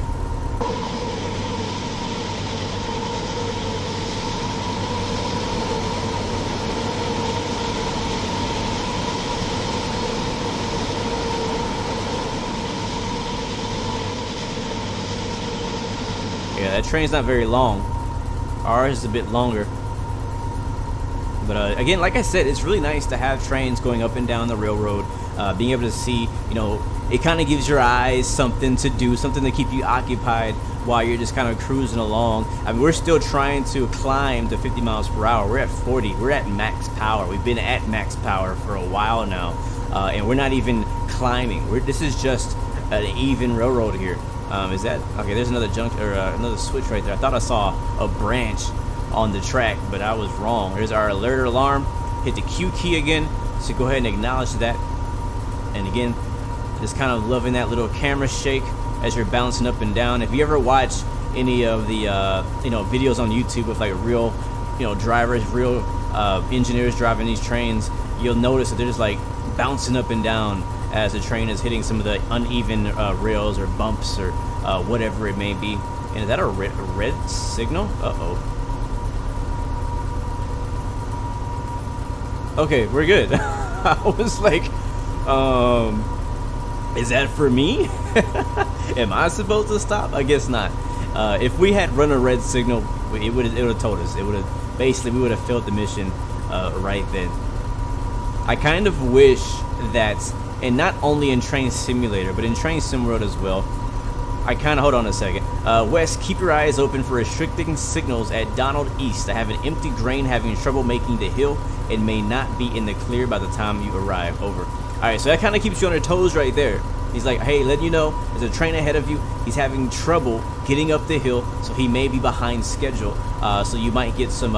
Yeah, that train's not very long. Ours is a bit longer. But again, like I said, it's really nice to have trains going up and down the railroad. Being able to see, you know, it kind of gives your eyes something to do, something to keep you occupied while you're just kind of cruising along. I mean, we're still trying to climb to 50 miles per hour. We're at 40. We're at max power. We've been at max power for a while now, and we're not even climbing. This is just an even railroad here. Is that okay? There's another another switch right there. I thought I saw a branch on the track, but I was wrong. There's our alert alarm. Hit the Q key again, so go ahead and acknowledge that. And again, just kind of loving that little camera shake as you're bouncing up and down. If you ever watch any of the videos on YouTube of like real drivers, real engineers driving these trains, you'll notice that they're just like bouncing up and down as the train is hitting some of the uneven rails or bumps or whatever it may be. And is that a red signal? Uh-oh. Okay, we're good. I was like, is that for me? Am I supposed to stop? I guess not. If we had run a red signal, it would have told us. It would have basically, we would have failed the mission right then. I kind of wish that, and not only in Train Simulator, but in Train Sim World as well. Hold on a second. West, keep your eyes open for restricting signals at Donald East. I have an empty grain having trouble making the hill and may not be in the clear by the time you arrive. Over. Alright, so that kind of keeps you on your toes right there. He's like, hey, letting you know, there's a train ahead of you. He's having trouble getting up the hill, so he may be behind schedule. So you might get some,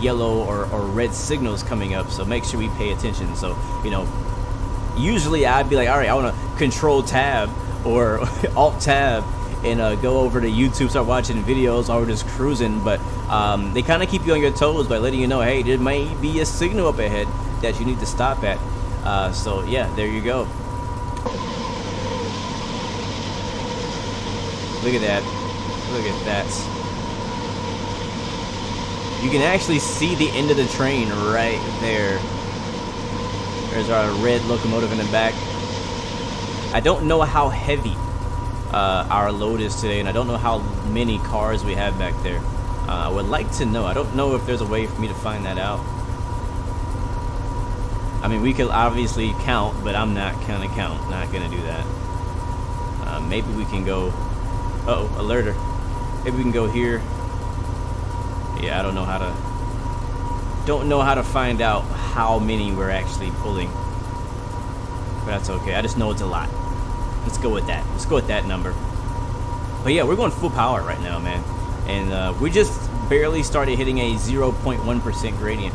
yellow or red signals coming up, so make sure we pay attention. So, usually I'd be like, alright, I want to control tab or alt tab and go over to YouTube, start watching videos while we're just cruising. But they kind of keep you on your toes by letting you know, hey, there may be a signal up ahead that you need to stop at. So yeah, there you go. Look at that. Look at that. You can actually see the end of the train right there. There's our red locomotive in the back. I don't know how heavy our load is today, and I don't know how many cars we have back there. I would like to know. I don't know if there's a way for me to find that out. I mean, we could obviously count, but I'm not gonna count. Not gonna do that. Maybe we can go. Uh-oh, alerter. Maybe we can go here. Yeah, I don't know how to. Don't know how to find out how many we're actually pulling. But that's okay. I just know it's a lot. Let's go with that. Let's go with that number. But yeah, we're going full power right now, man. And we just barely started hitting a 0.1% gradient.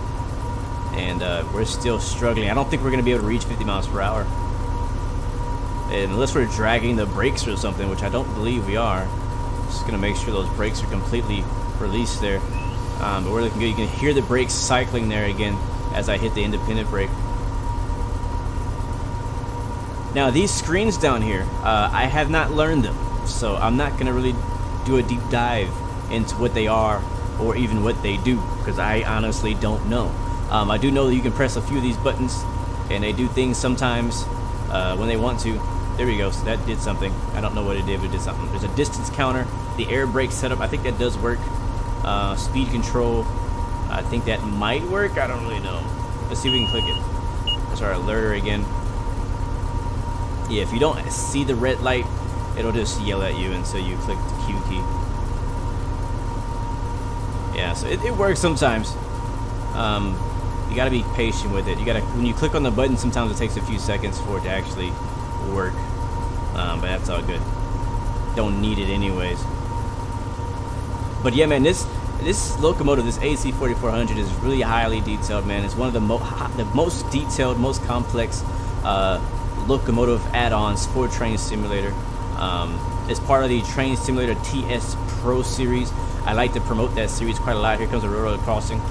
And we're still struggling. I don't think we're going to be able to reach 50 miles per hour. And unless we're dragging the brakes or something, which I don't believe we are. Just going to make sure those brakes are completely released there. But we're looking good. You can hear the brakes cycling there again as I hit the independent brake. Now these screens down here, I have not learned them. So I'm not going to really do a deep dive into what they are or even what they do, because I honestly don't know. I do know that you can press a few of these buttons and they do things sometimes when they want to. There we go. So that did something. I don't know what it did, but it did something. There's a distance counter. The air brake setup, I think that does work. Speed control, I think that might work. I don't really know. Let's see if we can click it. That's our alerter again. Yeah, if you don't see the red light, it'll just yell at you, and so you click the Q key. Yeah, so it works sometimes. You gotta be patient with it. You gotta, when you click on the button, sometimes it takes a few seconds for it to actually work. But that's all good. Don't need it anyways. But yeah, man, this locomotive, this AC4400, is really highly detailed, man. It's one of the most detailed, most complex locomotive add-ons for Train Simulator. It's part of the Train Simulator TS Pro series. I like to promote that series quite a lot. Here comes a railroad crossing.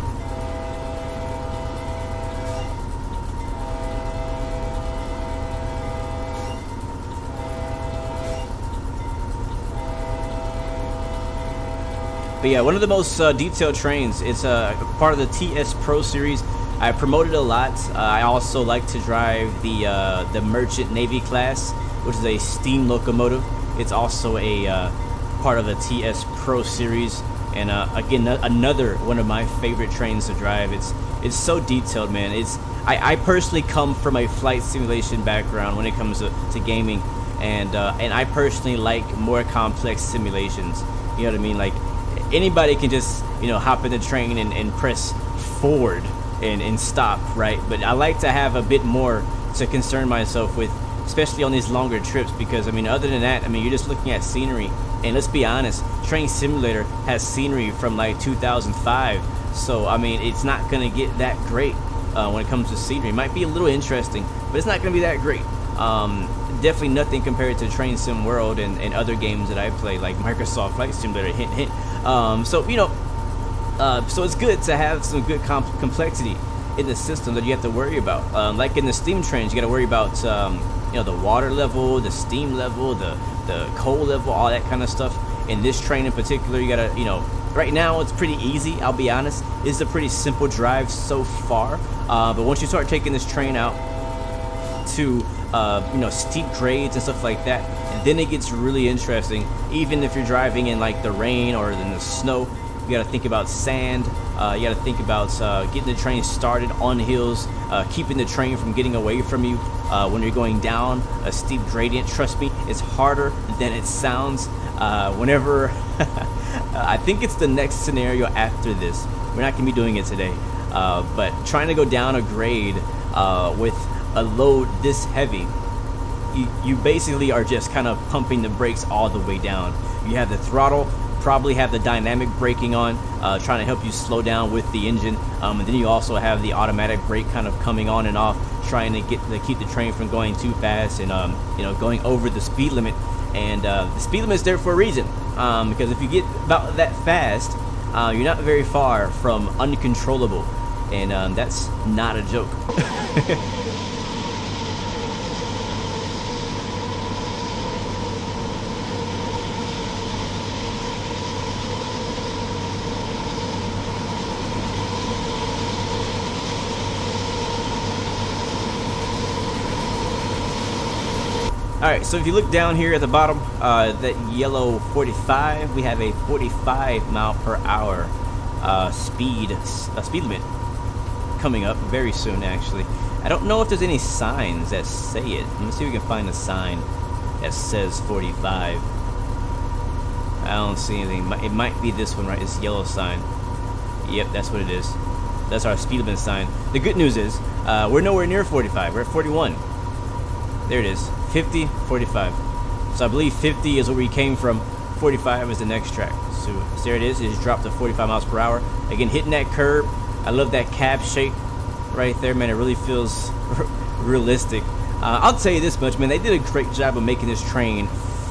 But yeah, one of the most detailed trains. It's part of the TS Pro series. I promote it a lot. I also like to drive the Merchant Navy class, which is a steam locomotive. It's also a part of the TS Pro series, and again, another one of my favorite trains to drive. It's so detailed, man. I personally come from a flight simulation background when it comes to gaming, and I personally like more complex simulations. You know what I mean? Like, anybody can just, hop in the train and press forward and stop, right? But I like to have a bit more to concern myself with, especially on these longer trips, because other than that, you're just looking at scenery. And let's be honest, Train Simulator has scenery from like 2005, so it's not gonna get that great when it comes to scenery. It might be a little interesting, but it's not gonna be that great. Definitely nothing compared to Train Sim World and other games that I play, like Microsoft Flight Simulator. Hint, hint. So it's good to have some good complexity in the system that you have to worry about. Like in the steam trains, you got to worry about the water level, the steam level, the coal level, all that kind of stuff. In this train in particular, you got to right now it's pretty easy. I'll be honest, it's a pretty simple drive so far. But once you start taking this train out to steep grades and stuff like that, and then it gets really interesting. Even if you're driving in like the rain or in the snow, you got to think about sand. You got to think about getting the train started on hills, keeping the train from getting away from you when you're going down a steep gradient. Trust me, it's harder than it sounds. Whenever I think it's the next scenario after this, we're not gonna be doing it today, but trying to go down a grade with a load this heavy, you basically are just kind of pumping the brakes all the way down. You have the throttle, probably have the dynamic braking on, trying to help you slow down with the engine, and then you also have the automatic brake kind of coming on and off, trying to keep the train from going too fast and going over the speed limit. And the speed limit is there for a reason, because if you get about that fast, you're not very far from uncontrollable, and that's not a joke. Alright, so if you look down here at the bottom, that yellow 45, we have a 45 mile per hour speed limit coming up very soon, actually. I don't know if there's any signs that say it. Let me see if we can find a sign that says 45. I don't see anything. It might be this one, right? This yellow sign. Yep, that's what it is. That's our speed limit sign. The good news is, we're nowhere near 45. We're at 41. There it is. 50, 45. So I believe 50 is where we came from. 45 is the next track. So there it is. It just dropped to 45 miles per hour. Again, hitting that curb. I love that cab shake right there, man. It really feels realistic. I'll tell you this much, man. They did a great job of making this train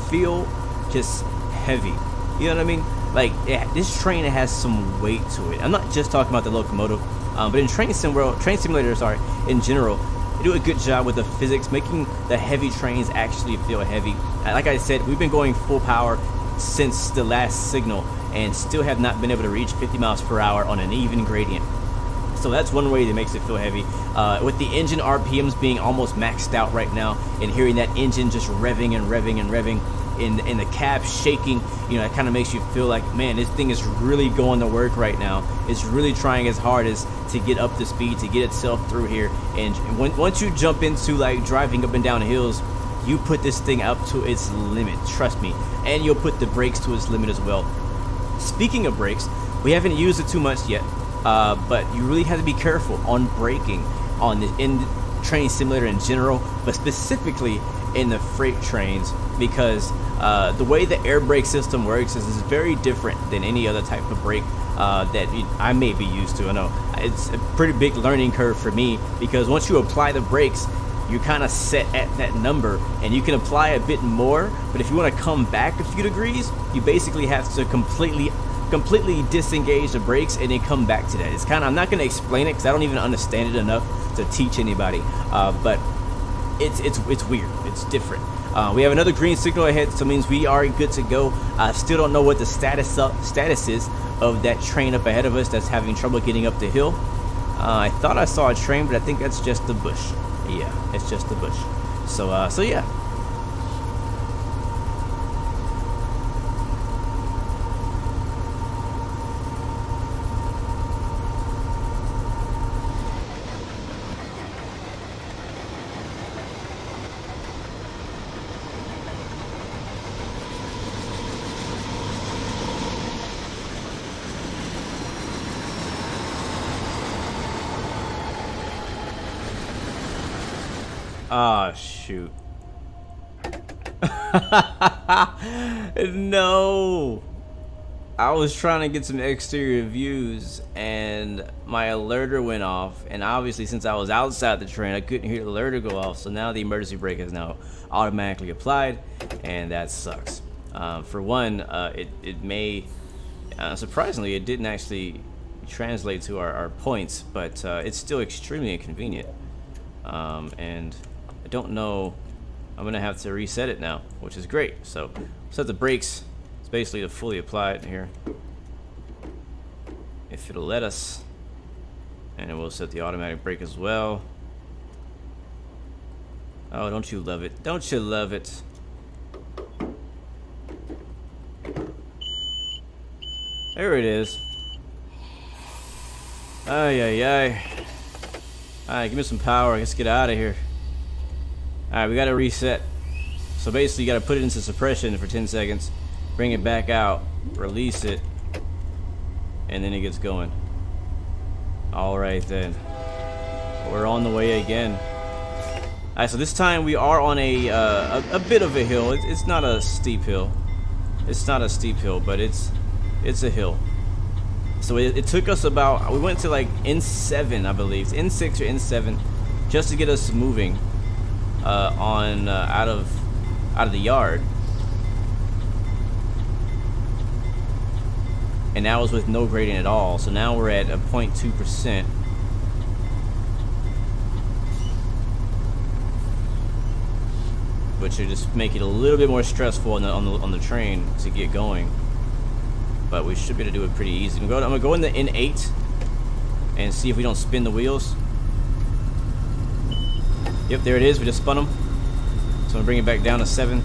feel just heavy. You know what I mean? Like, this train has some weight to it. I'm not just talking about the locomotive, but in Train Simulator, in general, they do a good job with the physics, making the heavy trains actually feel heavy. Like I said, we've been going full power since the last signal and still have not been able to reach 50 miles per hour on an even gradient. So that's one way that makes it feel heavy. With the engine RPMs being almost maxed out right now, and hearing that engine just revving and revving and revving, in the cab shaking, you know, it kind of makes you feel like, man, this thing is really going to work right now. It's really trying as hard as to get up to speed, to get itself through here. And once you jump into like driving up and down hills, you put this thing up to its limit, trust me. And you'll put the brakes to its limit as well. Speaking of brakes, we haven't used it too much yet, but you really have to be careful on braking on in train simulator in general, but specifically in the freight trains, because the way the air brake system works is very different than any other type of brake that I may be used to. I know it's a pretty big learning curve for me, because once you apply the brakes, you're kind of set at that number, and you can apply a bit more, but if you want to come back a few degrees, you basically have to completely disengage the brakes and then come back to that. It's kind of, I'm not going to explain it because I don't even understand it enough to teach anybody, but it's weird. It's different. We have another green signal ahead, so it means we are good to go. I still don't know what the status is of that train up ahead of us that's having trouble getting up the hill. I thought I saw a train, but I think that's just the bush. Yeah, it's just the bush. So yeah. Oh, shoot. No. I was trying to get some exterior views and my alerter went off, and obviously since I was outside the train I couldn't hear the alerter go off, so now the emergency brake is now automatically applied, and that sucks. For one, it may surprisingly it didn't actually translate to our points, but it's still extremely inconvenient, and I don't know, I'm gonna have to reset it now, which is great. So set the brakes, it's basically to fully apply it here, if it'll let us, and it will set the automatic brake as well. Oh, don't you love it? Don't you love it? There it is. Ay, ay, ay. Alright, give me some power. Let's get out of here. Alright, we gotta reset. So basically, you gotta put it into suppression for 10 seconds, bring it back out, release it, and then it gets going. Alright then. We're on the way again. Alright, so this time we are on a bit of a hill. It's not a steep hill. It's not a steep hill, but it's a hill. So it took us about, we went to like N7, I believe, N6 or N7, just to get us moving out of the yard. And that was with no gradient at all. So now we're at a 0.2%. Which would just make it a little bit more stressful on the train to get going. But we should be able to do it pretty easy. I'm gonna go in the N8 and see if we don't spin the wheels. Yep, there it is. We just spun them. So I'm gonna bring it back down to 7.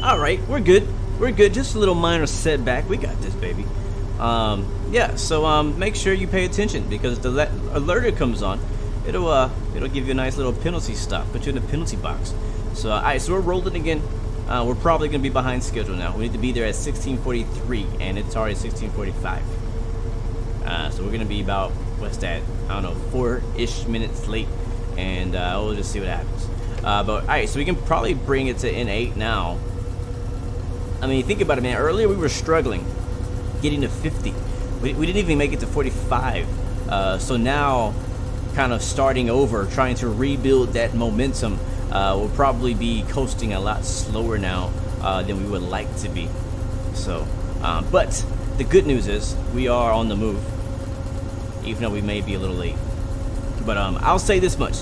Alright, we're good. We're good. Just a little minor setback. We got this, baby. Yeah, so make sure you pay attention, because the alerter comes on. It'll give you a nice little penalty stop, put you in the penalty box. So alright, so we're rolling again. We're probably gonna be behind schedule now. We need to be there at 16:43, and it's already 16:45. So we're gonna be about what's that? I don't know, 4-ish minutes late, and we'll just see what happens. But all right, so we can probably bring it to N8 now. I mean, think about it, man. Earlier we were struggling getting to 50. We didn't even make it to 45. So now, kind of starting over, trying to rebuild that momentum, we'll probably be coasting a lot slower now than we would like to be. So, but the good news is we are on the move, even though we may be a little late. But I'll say this much.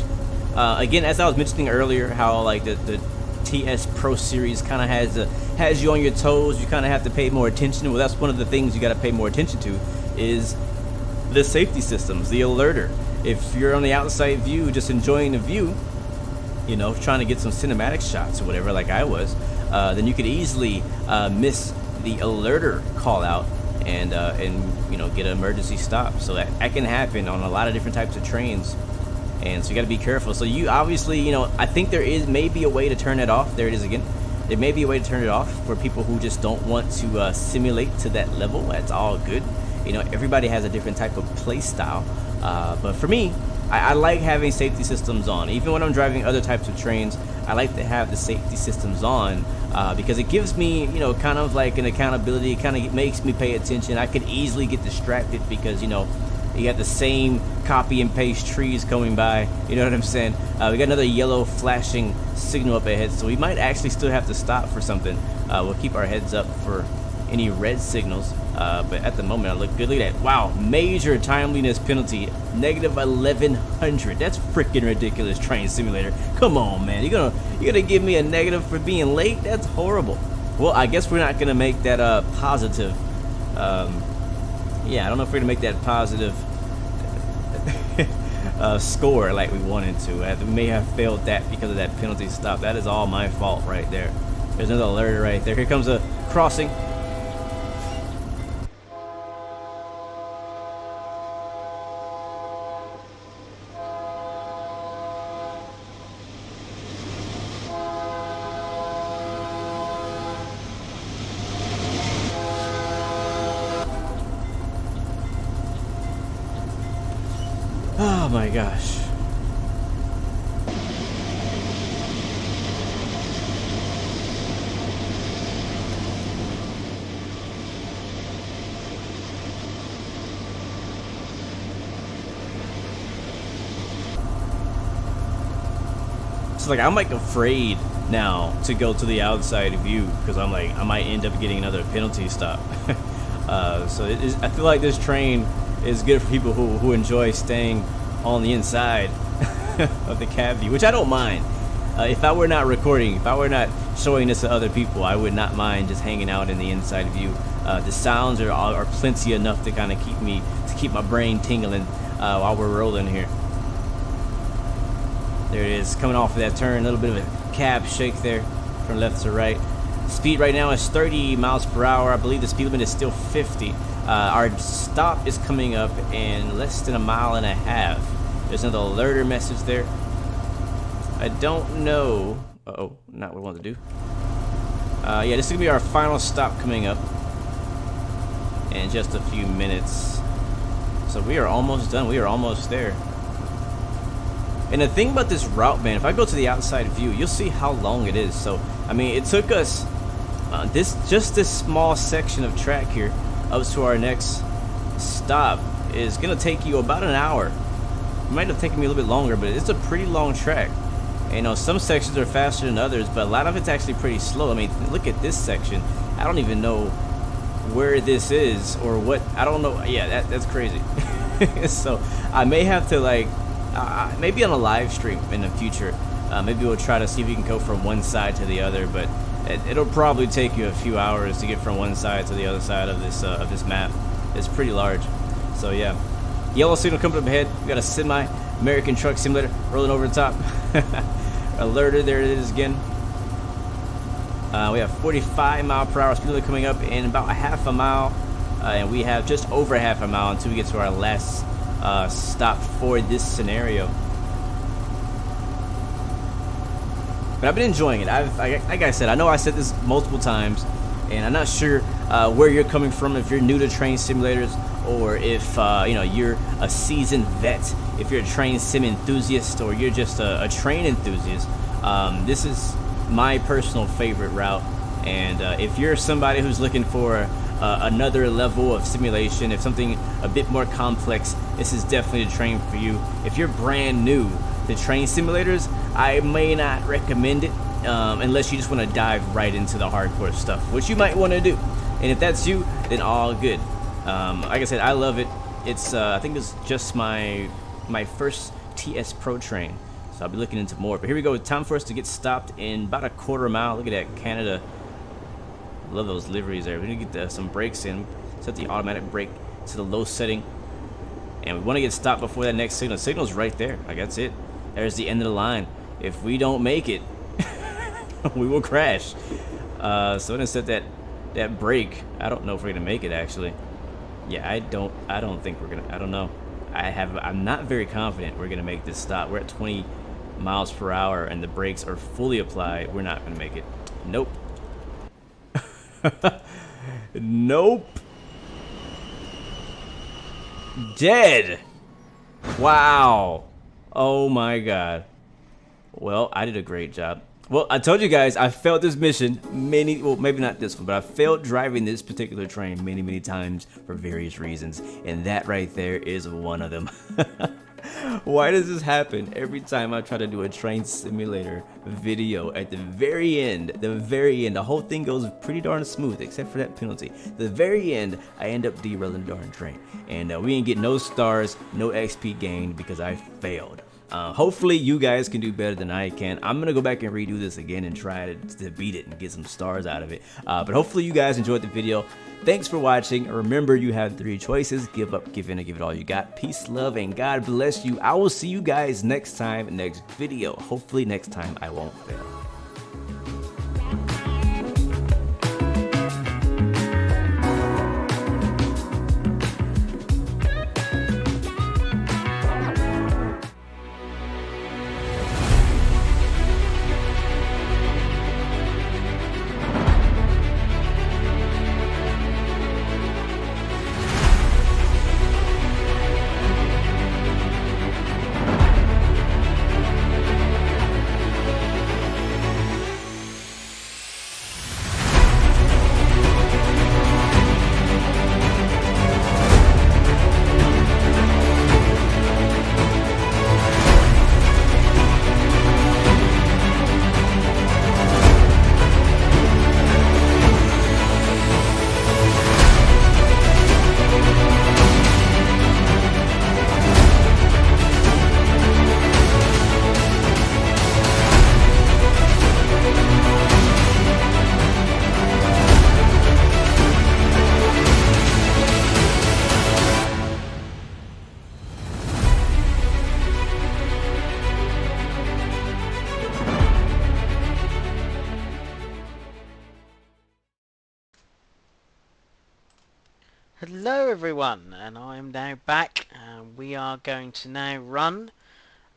Again, as I was mentioning earlier, how like the TS Pro Series kind of has you on your toes. You kind of have to pay more attention. Well, that's one of the things you got to pay more attention to is the safety systems, the alerter. If you're on the outside view, just enjoying the view, you know, trying to get some cinematic shots or whatever, like I was, then you could easily miss the alerter call out and you know, get an emergency stop. So that can happen on a lot of different types of trains. And so you got to be careful. So you obviously, you know, I think there is maybe a way to turn it off. There it is again. There may be a way to turn it off for people who just don't want to simulate to that level. That's all good. You know, everybody has a different type of play style. But for me, I like having safety systems on. Even when I'm driving other types of trains, I like to have the safety systems on because it gives me, you know, kind of like an accountability. It kind of makes me pay attention. I could easily get distracted because, you know, you got the same copy and paste trees coming by. You know what I'm saying? We got another yellow flashing signal up ahead, so we might actually still have to stop for something. We'll keep our heads up for any red signals. But at the moment, I look good. Look at that. Wow, major timeliness penalty, negative 1100. That's freaking ridiculous, Train Simulator. Come on, man. You're gonna give me a negative for being late? That's horrible. Well, I guess we're not gonna make that positive. Yeah, I don't know if we're gonna make that positive score like we wanted to. We may have failed that because of that penalty stop. That is all my fault right there. There's another alert right there. Here comes a crossing. Oh my gosh. So like I'm like afraid now to go to the outside view because I'm like I might end up getting another penalty stop. So I feel like this train is good for people who enjoy staying on the inside of the cab view, which I don't mind. If I were not recording, if I were not showing this to other people, I would not mind just hanging out in the inside view. The sounds are plenty enough to kind of keep my brain tingling while we're rolling here. There it is, coming off of that turn, a little bit of a cab shake there from left to right. Speed right now is 30 miles per hour. I believe the speed limit is still 50. Our stop is coming up in less than a mile and a half. There's another alerter message there. I don't know. Uh-oh, not what I wanted to do. Yeah, this is going to be our final stop coming up in just a few minutes. So we are almost done. We are almost there. And the thing about this route, man, if I go to the outside view, you'll see how long it is. So, I mean, it took us this small section of track here up to our next stop is going to take you about an hour. It might have taken me a little bit longer, but it's a pretty long track. And, you know, some sections are faster than others, but a lot of it's actually pretty slow. I mean, look at this section. I don't even know where this is or what. I don't know. Yeah, that's crazy. So I may have to, like, maybe on a live stream in the future, maybe we'll try to see if we can go from one side to the other, but it'll probably take you a few hours to get from one side to the other side of this map. It's pretty large. So yeah, yellow signal coming up ahead. We got a semi American truck simulator rolling over the top. Alerted, there it is again. We have 45 mile per hour speed limit coming up in about a half a mile, and we have just over half a mile until we get to our last stop for this scenario. But I've been enjoying it. Like I said, I know I said this multiple times, And I'm not sure where you're coming from, if you're new to train simulators, or if you know, you're a seasoned vet, if you're a train sim enthusiast, or you're just a train enthusiast. This is my personal favorite route. And if you're somebody who's looking for another level of simulation, if something a bit more complex, this is definitely the train for you. If you're brand new to train simulators, I may not recommend it unless you just want to dive right into the hardcore stuff, which you might want to do. And if that's you, then all good. Like I said, I love it. It's I think it's just my first TS Pro train, so I'll be looking into more. But here we go. Time for us to get stopped in about a quarter mile. Look at that, Canada. Love those liveries there. We need to get some brakes in. Set the automatic brake to the low setting, and we want to get stopped before that next signal. The signal's right there. Like, that's it. There's the end of the line. If we don't make it, we will crash. So I'm gonna set that brake. I don't know if we're gonna make it, actually. Yeah, I don't think we're gonna. I don't know. I'm not very confident we're gonna make this stop. We're at 20 miles per hour and the brakes are fully applied. We're not gonna make it. Nope. Nope. Dead. Wow. Oh my god. Well, I did a great job. Well, I told you guys I failed this mission well, maybe not this one, but I failed driving this particular train many times for various reasons, and that right there is one of them. Why does this happen every time I try to do a train simulator video? At the very end, the whole thing goes pretty darn smooth, except for that penalty. The very end, I end up derailing the darn train, and we didn't get no stars, no XP gained because I failed. Hopefully you guys can do better than I can. I'm gonna go back and redo this again and try to beat it and get some stars out of it. But hopefully you guys enjoyed the video. Thanks for watching. Remember, you have 3 choices: give up, give in, or give it all you got. Peace, love, and God bless you. I will see you guys next time, next video. Hopefully next time I won't fail. Hello everyone, and I am now back. We are going to now run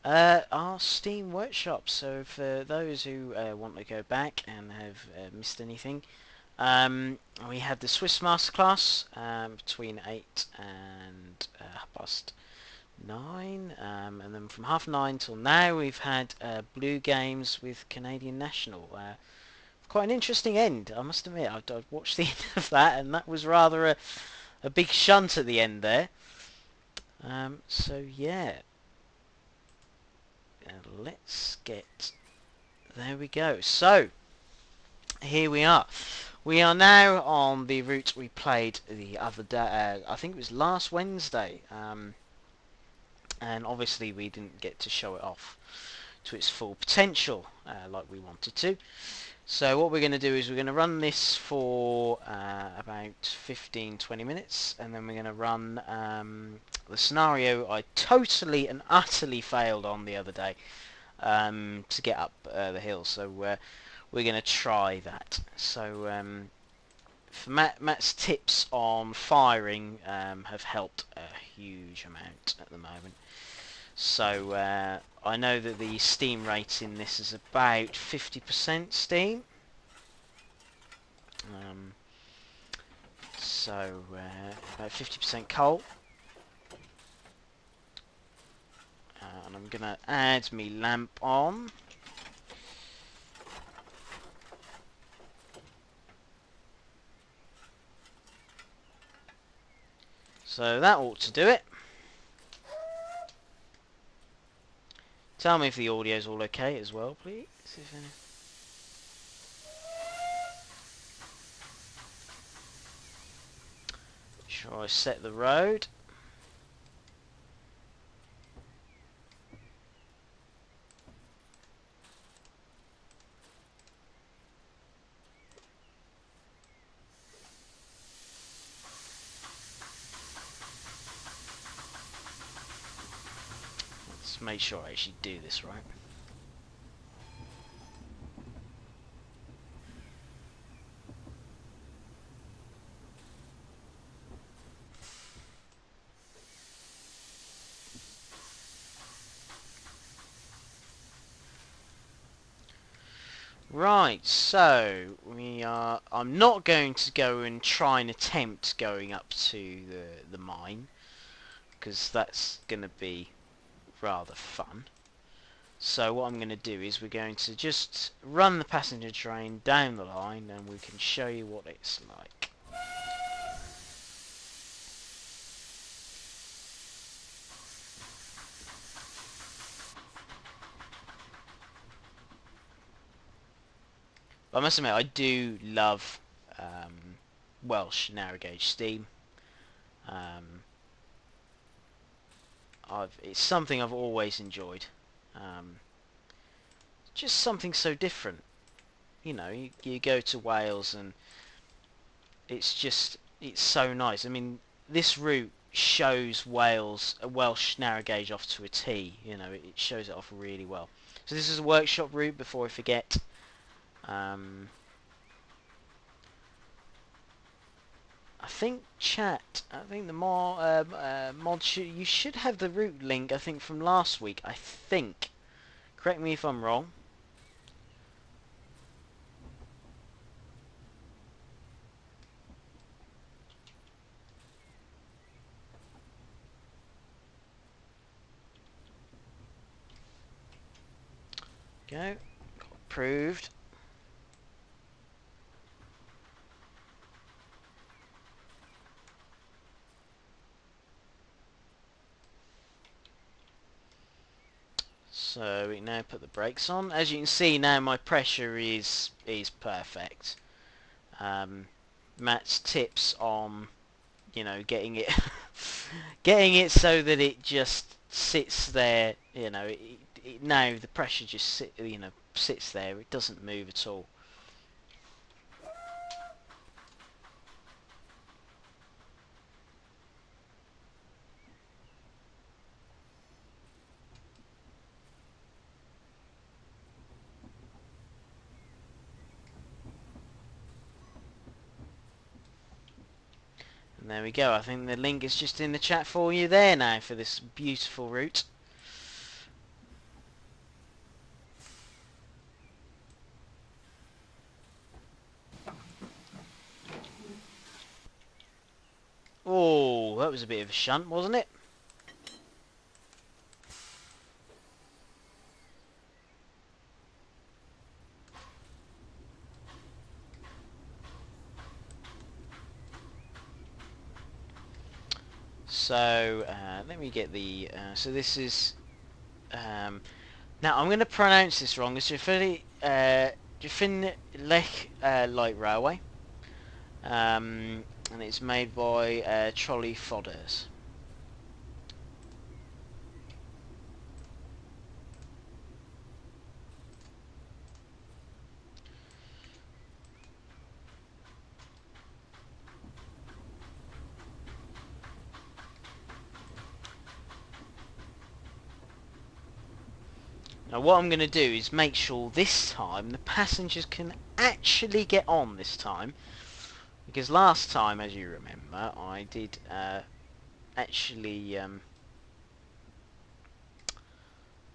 our Steam workshop. So for those who want to go back and have missed anything, we had the Swiss Masterclass between 8 and 9, and then from 9:30 till now we've had Blue Games with Canadian National. Quite an interesting end, I must admit. I've watched the end of that, and that was rather a big shunt at the end there. So yeah, let's get, there we go. So here we are. We are now on the route we played the other day. I think it was last Wednesday, and obviously we didn't get to show it off to its full potential like we wanted to. So what we're going to do is we're going to run this for about 15-20 minutes, and then we're going to run the scenario I totally and utterly failed on the other day to get up the hill. So we're going to try that. So for Matt's tips on firing have helped a huge amount at the moment. So I know that the steam rate in this is about 50% steam. So about 50% coal. And I'm going to add me lamp on. So that ought to do it. Tell me if the audio's all okay as well, please. Sure, I set the road. Let's make sure I actually do this right. Right, so I'm not going to go and try and attempt going up to the mine, because that's going to be rather fun. So what I'm going to do is we're going to just run the passenger train down the line, and we can show you what it's like. I must admit, I do love Welsh narrow gauge steam. It's something I've always enjoyed. Just something so different. You know, you go to Wales and it's so nice. I mean, this route shows Wales, a Welsh narrow gauge off to a T. You know, it shows it off really well. So this is a workshop route, before I forget. I think the mod you should have the route link, I think, from last week, I think. Correct me if I'm wrong. Go. Got approved. So we now put the brakes on. As you can see now, my pressure is perfect. Matt's tips on, you know, getting it getting it so that it just sits there. You know, now the pressure just sits there. It doesn't move at all. And there we go. I think the link is just in the chat for you there now for this beautiful route. Oh, that was a bit of a shunt, wasn't it? So let me get the. So this is. Now I'm going to pronounce this wrong. It's Jafin Lech Light Railway, and it's made by Trolley Fodders. Now what I'm going to do is make sure this time the passengers can actually get on this time, because last time, as you remember, I did actually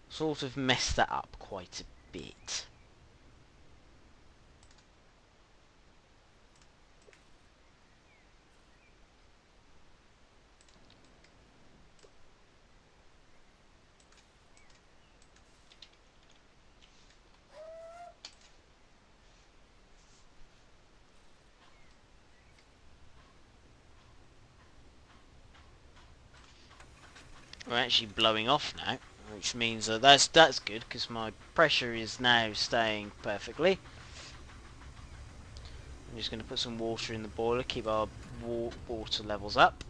sort of mess that up quite a bit. We're actually blowing off now, which means that that's good because my pressure is now staying perfectly. I'm just going to put some water in the boiler, keep our water levels up.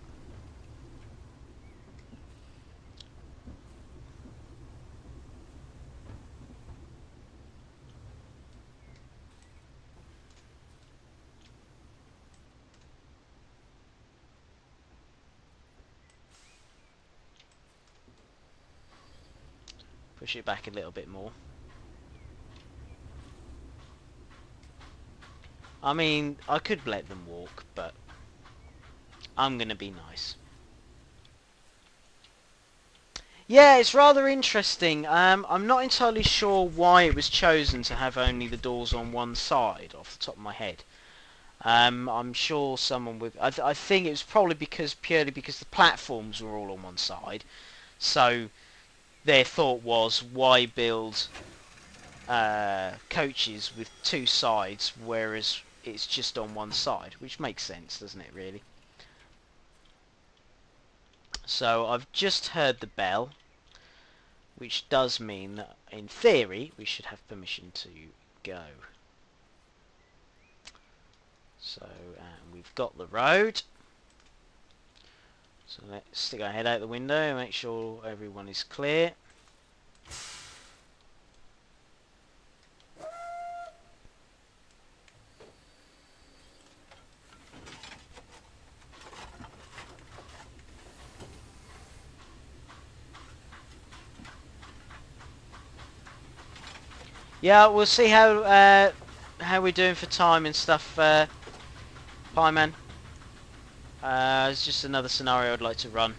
Push it back a little bit more. I mean, I could let them walk, but I'm going to be nice. Yeah, it's rather interesting. I'm not entirely sure why it was chosen to have only the doors on one side, off the top of my head. I'm sure someone with... I think it was probably purely because the platforms were all on one side. So their thought was, why build coaches with two sides, whereas it's just on one side? Which makes sense, doesn't it, really? So I've just heard the bell, which does mean that, in theory, we should have permission to go. So we've got the road. So let's stick our head out the window and make sure everyone is clear. Yeah, we'll see how we're doing for time and stuff, Pieman. It's just another scenario I'd like to run.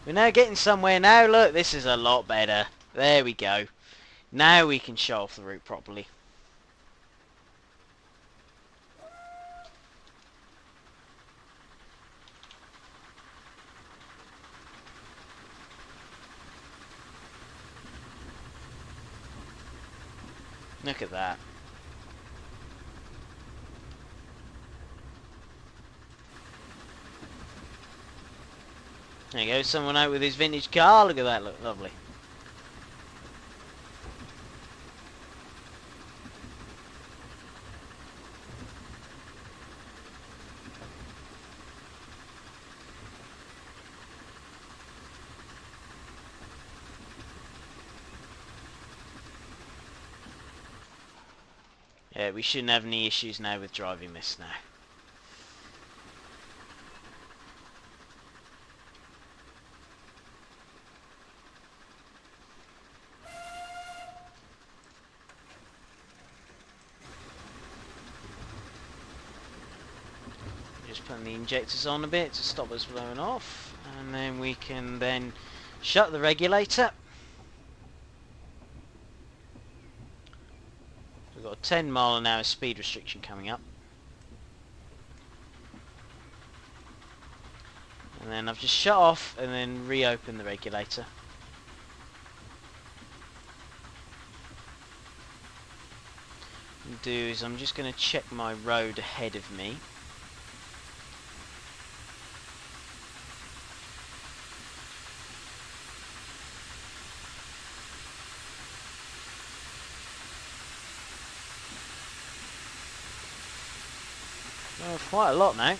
We're now getting somewhere now. Look, this is a lot better. There we go. Now we can show off the route properly. Look at that. There you go, someone out with his vintage car. Look at that, look lovely. Yeah, we shouldn't have any issues now with driving this now. Just putting the injectors on a bit to stop us blowing off, and then we can then shut the regulator. We've got a 10-mile-an-hour speed restriction coming up. And then I've just shut off and then reopened the regulator. What I'll do is I'm just going to check my road ahead of me. Oh, quite a lot now.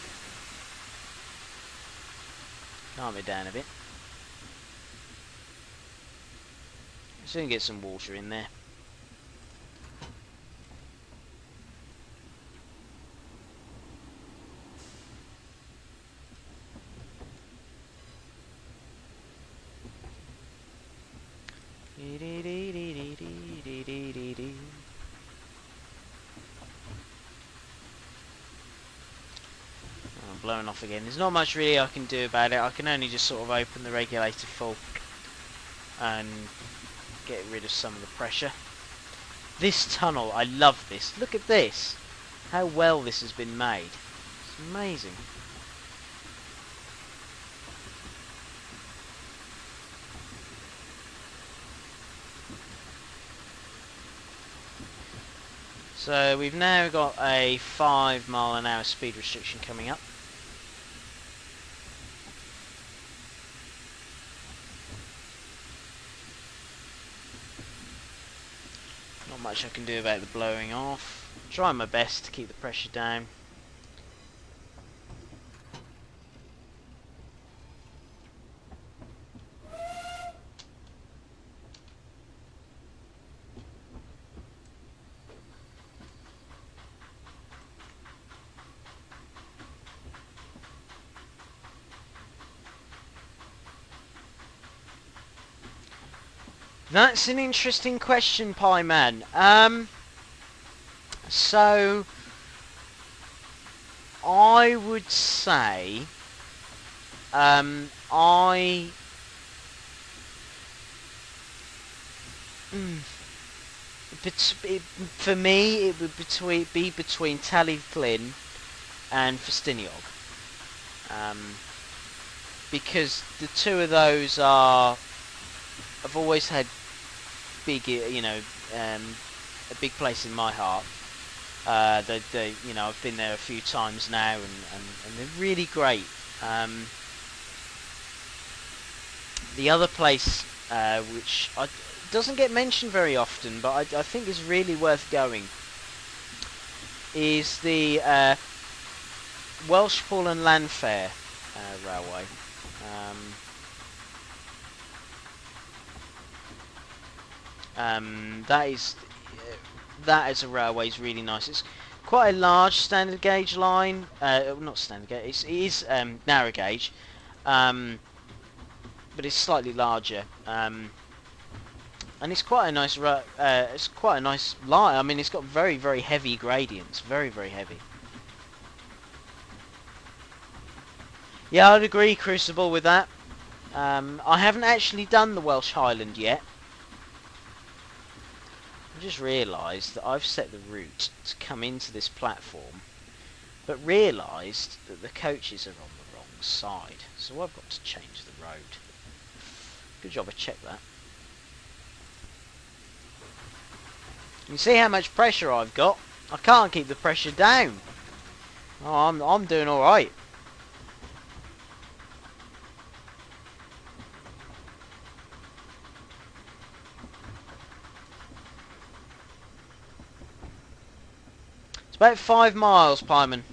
Calm it down a bit. Soon get some water in there. Blowing off again. There's not much really I can do about it. I can only just sort of open the regulator full and get rid of some of the pressure. This tunnel, I love this. Look at this. How well this has been made. It's amazing. So we've now got a 5 mile an hour speed restriction coming up. Not much I can do about the blowing off. Trying my best to keep the pressure down. That's an interesting question, Pie Man. So I would say, I for me it would be between Tallyflin and Festiniog, because the two of those have always had big, a big place in my heart. I've been there a few times now, and they're really great. The other place, which doesn't get mentioned very often, but I think is really worth going, is the Welsh Pool and Landfair Railway. That is a railway is really nice. It's quite a large standard gauge line. Not standard gauge. It is narrow gauge, but it's slightly larger. And it's quite a nice. It's quite a nice line. I mean, it's got very, very heavy gradients. Very, very heavy. Yeah, I'd agree, Crucible, with that. I haven't actually done the Welsh Highland yet. I just realised that I've set the route to come into this platform, but realised that the coaches are on the wrong side, so I've got to change the road. Good job I checked that. You see how much pressure I've got? I can't keep the pressure down. Oh, I'm doing all right. About 5 miles, Pieman.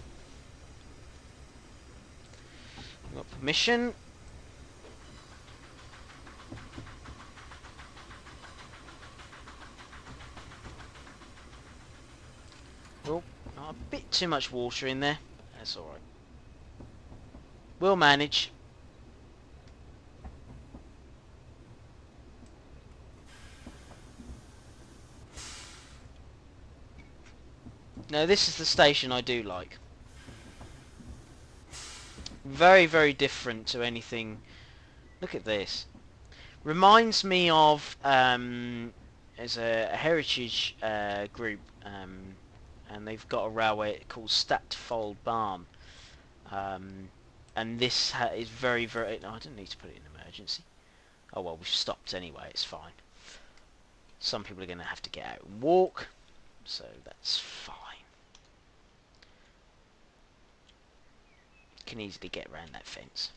Got permission. Oh, a bit too much water in there. That's alright. We'll manage. Now this is the station I do like. Very, very different to anything. Look at this. Reminds me of as a heritage group, and they've got a railway called Statfold Barn, and this is very, very. No, I didn't need to put it in emergency. Oh well, we've stopped anyway. It's fine. Some people are going to have to get out and walk, so that's fine. Can easily get around that fence.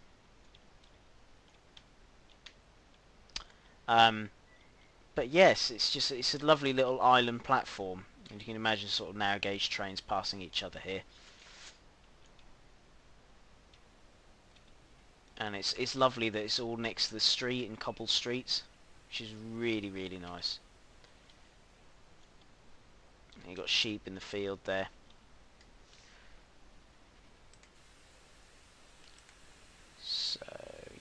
But yes, it's a lovely little island platform, and you can imagine sort of narrow gauge trains passing each other here. And it's lovely that it's all next to the street and cobbled streets, which is really, really nice. And you've got sheep in the field there. So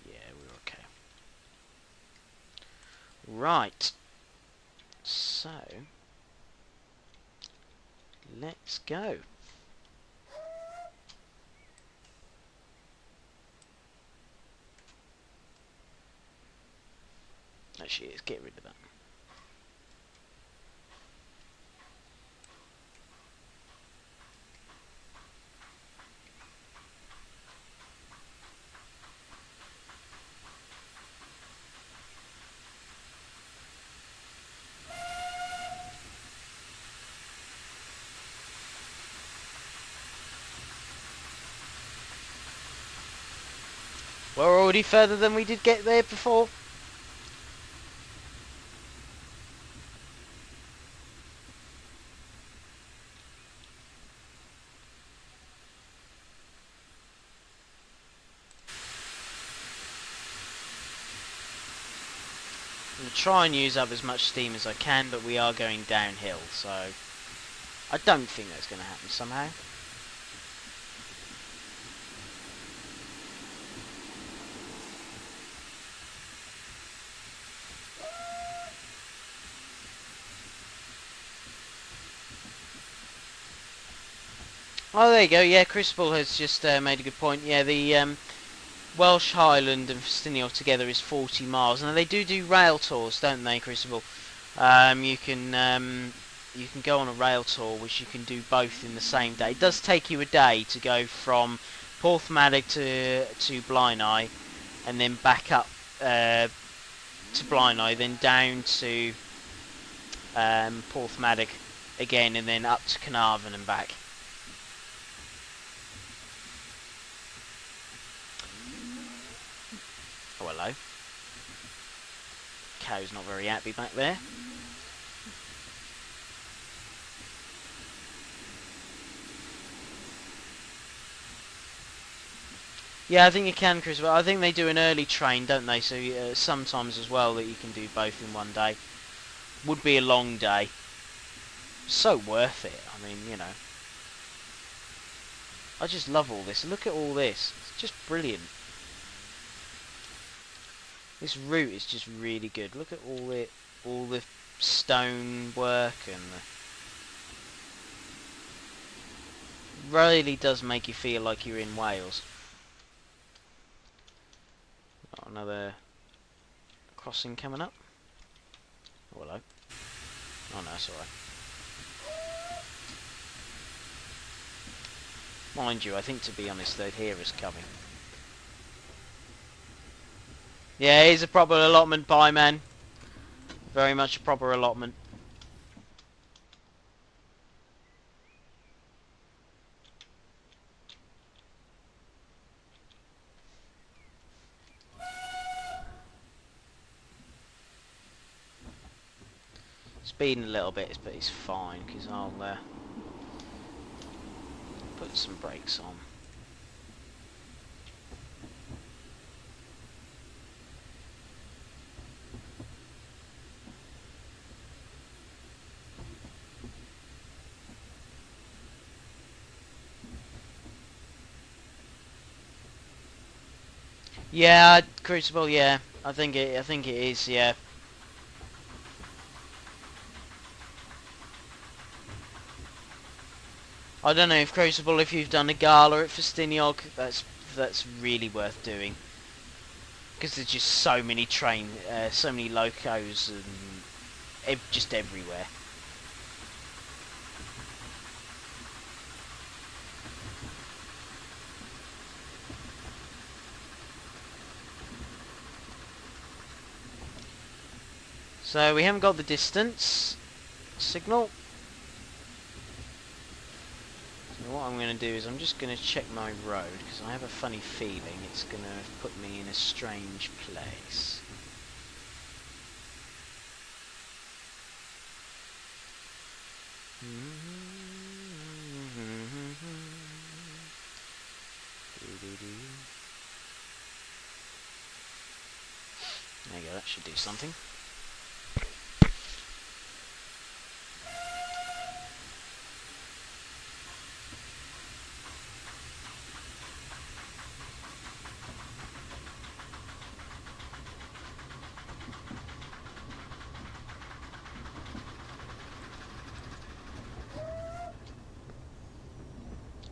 yeah, we're okay. Right. So let's go. Actually, let's get rid of that. We're already further than we did get there before. I'm going to try and use up as much steam as I can, but we are going downhill, so I don't think that's going to happen somehow. Oh, there you go. Yeah, Crucible has just made a good point. Yeah, the Welsh Highland and Festiniog together is 40 miles. Now they do rail tours, don't they, Crucible? You can go on a rail tour, which you can do both in the same day. It does take you a day to go from Porthmadog to Blaenau, and then back up to Blaenau, then down to Porthmadog again, and then up to Carnarvon and back. Oh, hello. Cow's not very happy back there. Yeah, I think you can, Chris. But I think they do an early train, don't they? So sometimes as well that you can do both in one day. Would be a long day. So worth it. I mean, you know. I just love all this. Look at all this. It's just brilliant. This route is just really good. Look at all the stone work, and really does make you feel like you're in Wales. Got another crossing coming up. Oh, hello. Oh no, that's alright. Mind you, I think, to be honest, they'd hear us coming. Yeah, he's a proper allotment pie, man. Very much a proper allotment. Speeding a little bit, but it's fine, because I'll put some brakes on. Yeah, Crucible. Yeah, I think it is. Yeah. I don't know if Crucible, if you've done a gala at Festiniog, that's really worth doing, because there's just so many so many locos and just everywhere. So we haven't got the distance signal. So what I'm going to do is I'm just going to check my road, because I have a funny feeling it's going to put me in a strange place. There you go, that should do something.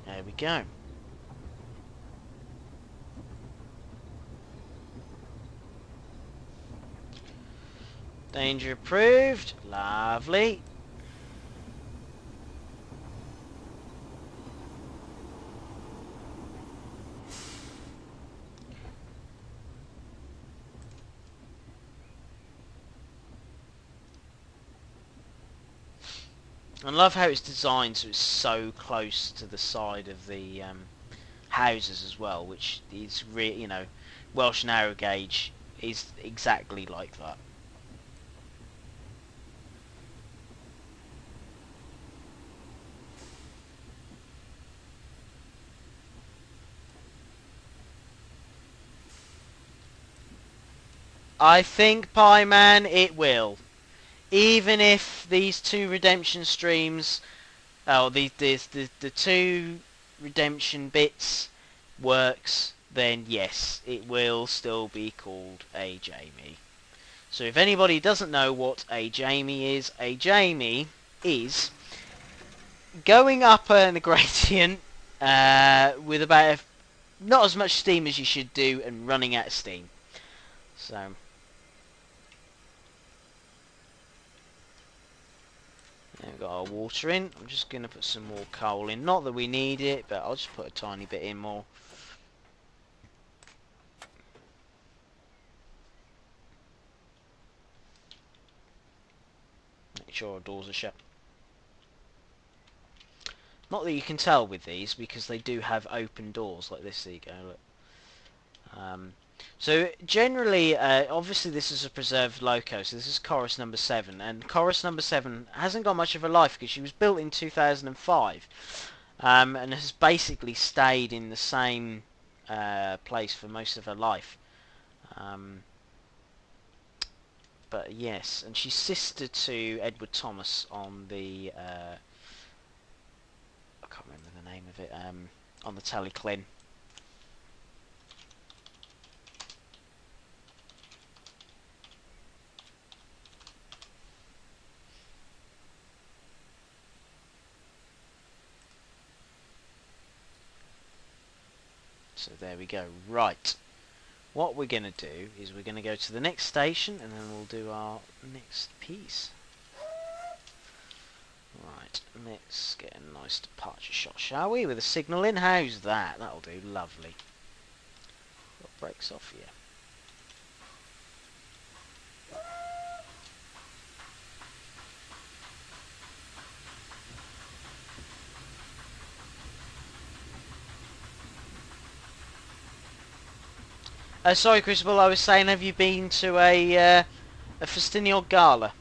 There we go. Danger approved. Lovely. I love how it's designed so it's so close to the side of the houses as well, which is you know, Welsh narrow gauge is exactly like that. I think, Pieman, it will. Even if these two redemption streams, oh, the two redemption bits works, then yes, it will still be called a Jamie. So if anybody doesn't know what a Jamie is going up the gradient with about not as much steam as you should do and running out of steam. So we've got our water in. I'm just going to put some more coal in. Not that we need it, but I'll just put a tiny bit in more. Make sure our doors are shut. Not that you can tell with these, because they do have open doors like this. There you go, look. So generally, obviously this is a preserved loco, so this is chorus number 7, and chorus number 7 hasn't got much of a life because she was built in 2005, and has basically stayed in the same place for most of her life. But yes, and she's sister to Edward Thomas on the I can't remember the name of it, on the Tallyclin. So there we go. Right. What we're going to do is we're going to go to the next station and then we'll do our next piece. Right, let's get a nice departure shot, shall we? With a signal in. How's that? That'll do. Lovely. What breaks off here? Sorry, Crucible, I was saying, have you been to a Festinial Gala?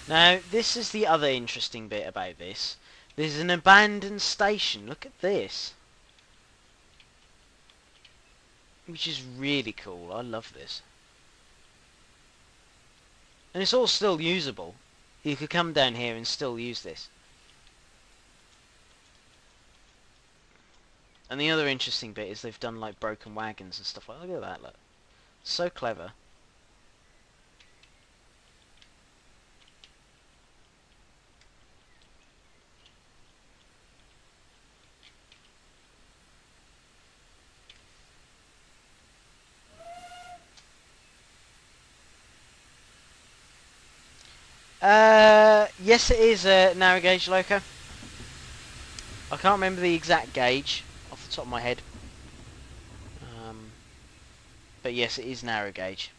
Now, this is the other interesting bit about this. There's an abandoned station. Look at this. Which is really cool. I love this. And it's all still usable. You could come down here and still use this. And the other interesting bit is they've done like broken wagons and stuff like that. Look at that, look. So clever. Yes, it is a narrow gauge loco. I can't remember the exact gauge off the top of my head. But yes, it is narrow gauge.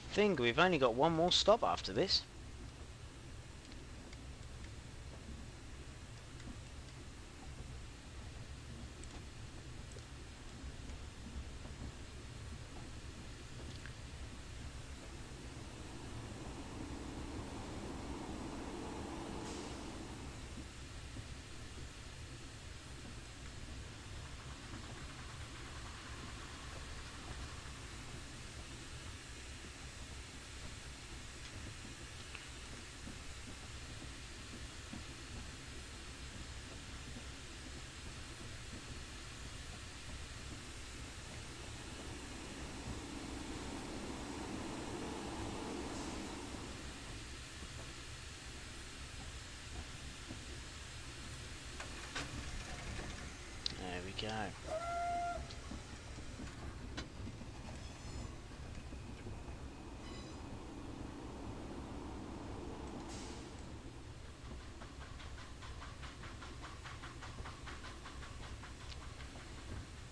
I think we've only got one more stop after this.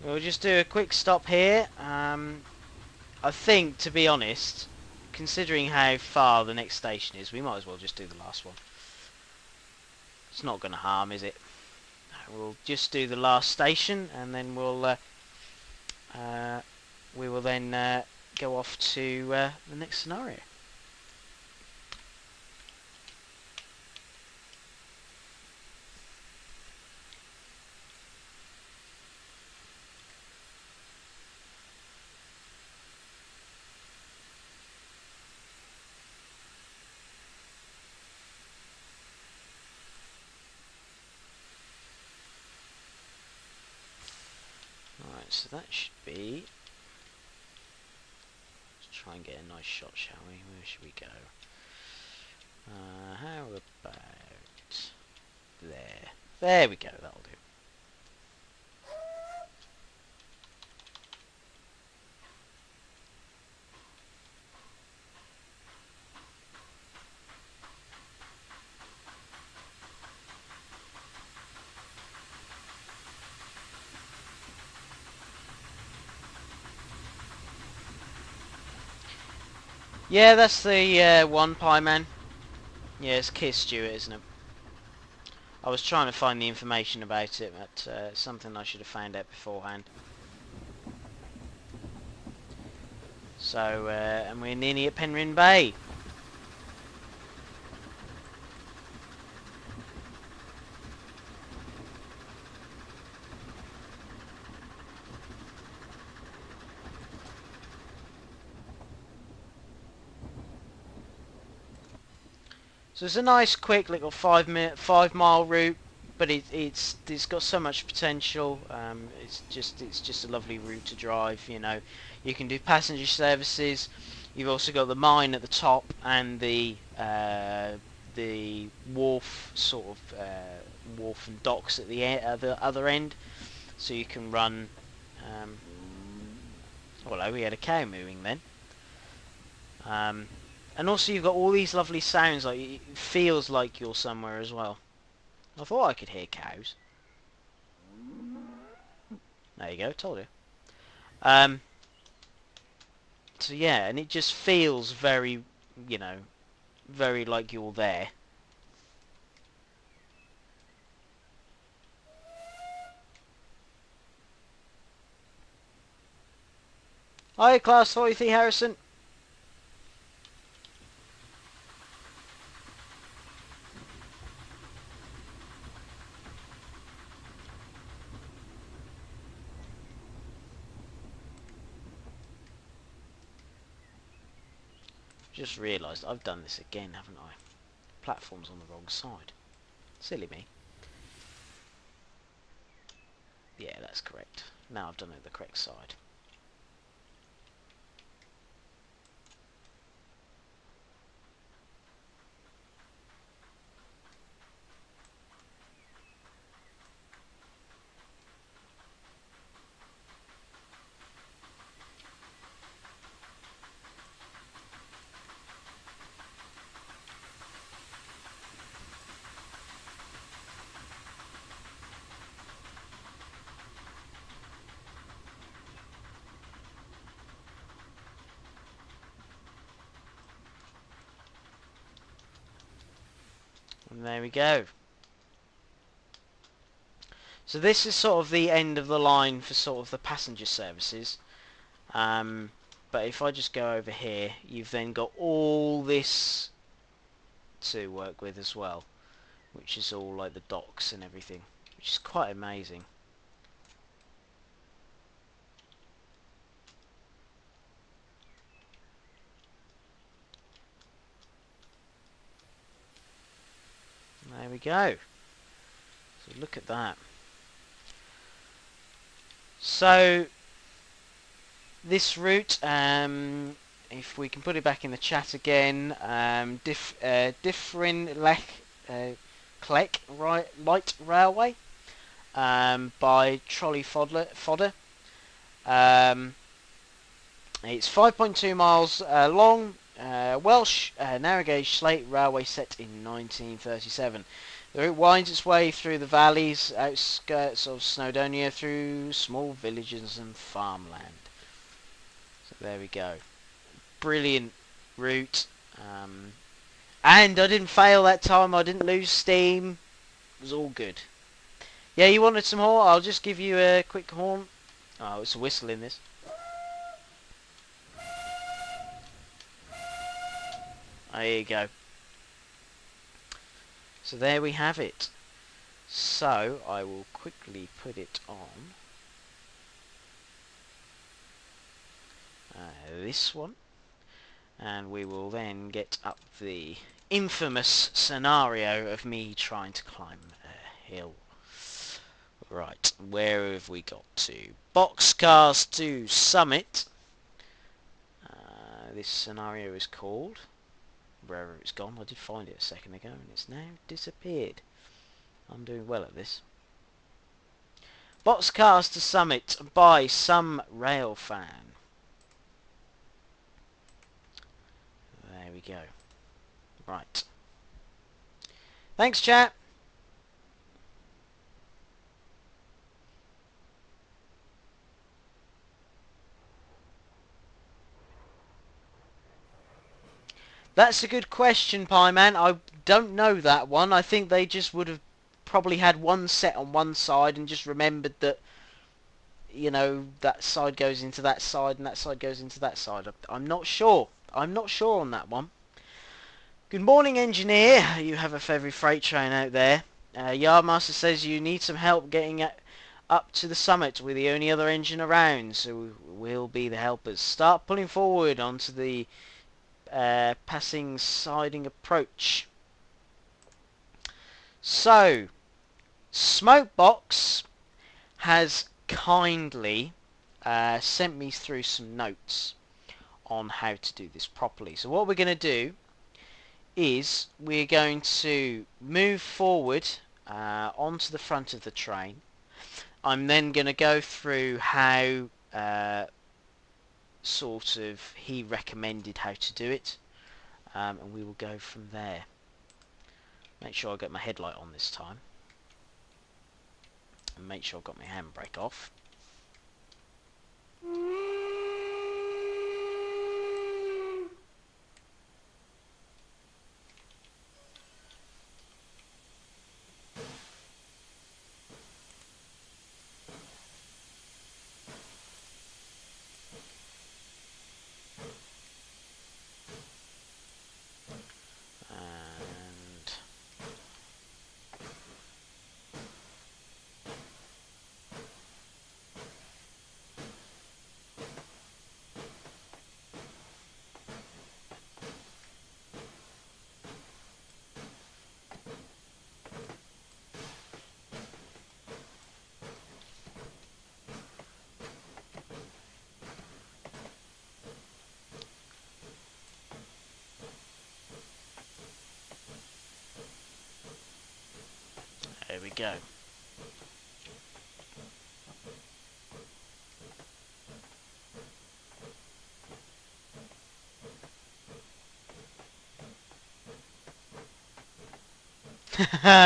we'll just do a quick stop here. I think, to be honest, considering how far the next station is, we might as well just do the last one. It's not going to harm, is it? We'll just do the last station, and then we will then go off to the next scenario. Alright, so that should be... Let's try and get a nice shot, shall we? Where should we go? How about... there. There we go, that'll do. Yeah, that's the one, Pie Man. Yeah, it's Keir Stewart, isn't it? I was trying to find the information about it, but something I should have found out beforehand. So, and we're nearly at Penryn Bay. So it's a nice, quick little 5 mile route, but it's got so much potential. It's just a lovely route to drive. You know, you can do passenger services. You've also got the mine at the top and the wharf wharf and docks at the other end. So you can run. Well, we had a cow mooing then. And also you've got all these lovely sounds, like it feels like you're somewhere as well. I thought I could hear cows. There you go, told you. So yeah, and it just feels very, you know, very like you're there. Hi, Class 43 Harrison. Just realised I've done this again, haven't I? Platform's on the wrong side. Silly me. Yeah, that's correct. Now I've done it the correct side. And there we go. So this is sort of the end of the line for sort of the passenger services. But if I just go over here, you've then got all this to work with as well, which is all like the docks and everything, which is quite amazing. There we go. So look at that. So this route, if we can put it back in the chat again, Differin Kleck Light Railway by Trolley Fodder. It's 5.2 miles long. Welsh narrow gauge slate railway set in 1937. It winds its way through the valleys, outskirts of Snowdonia, through small villages and farmland. So there we go. Brilliant route. And I didn't fail that time. I didn't lose steam. It was all good. Yeah, you wanted some horn? I'll just give you a quick horn. Oh, it's a whistle in this. There you go. So there we have it. So I will quickly put it on this one, and we will then get up the infamous scenario of me trying to climb a hill. Right, where have we got to? Boxcars to Summit. This scenario is called, wherever it's gone, I did find it a second ago and it's now disappeared. I'm doing well at this. Boxcars to Summit by some rail fan. There we go. Right. Thanks, chat. That's a good question, Pie Man. I don't know that one. I think they just would have probably had one set on one side and just remembered that, you know, that side goes into that side and that side goes into that side. I'm not sure. I'm not sure on that one. Good morning, engineer. You have a heavy freight train out there. Yardmaster says you need some help getting up to the summit. We're the only other engine around, so we'll be the helpers. Start pulling forward onto the passing siding approach. So, Smokebox has kindly sent me through some notes on how to do this properly. So what we're going to do is we're going to move forward onto the front of the train. I'm then going to go through how sort of he recommended how to do it, and we will go from there. Make sure I get my headlight on this time, and make sure I've got my handbrake off. There we go.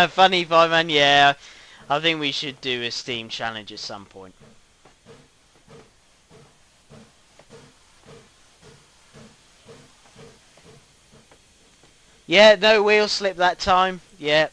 Funny, Fireman, yeah. I think we should do a Steam challenge at some point. Yeah, no wheel slip that time. Yeah.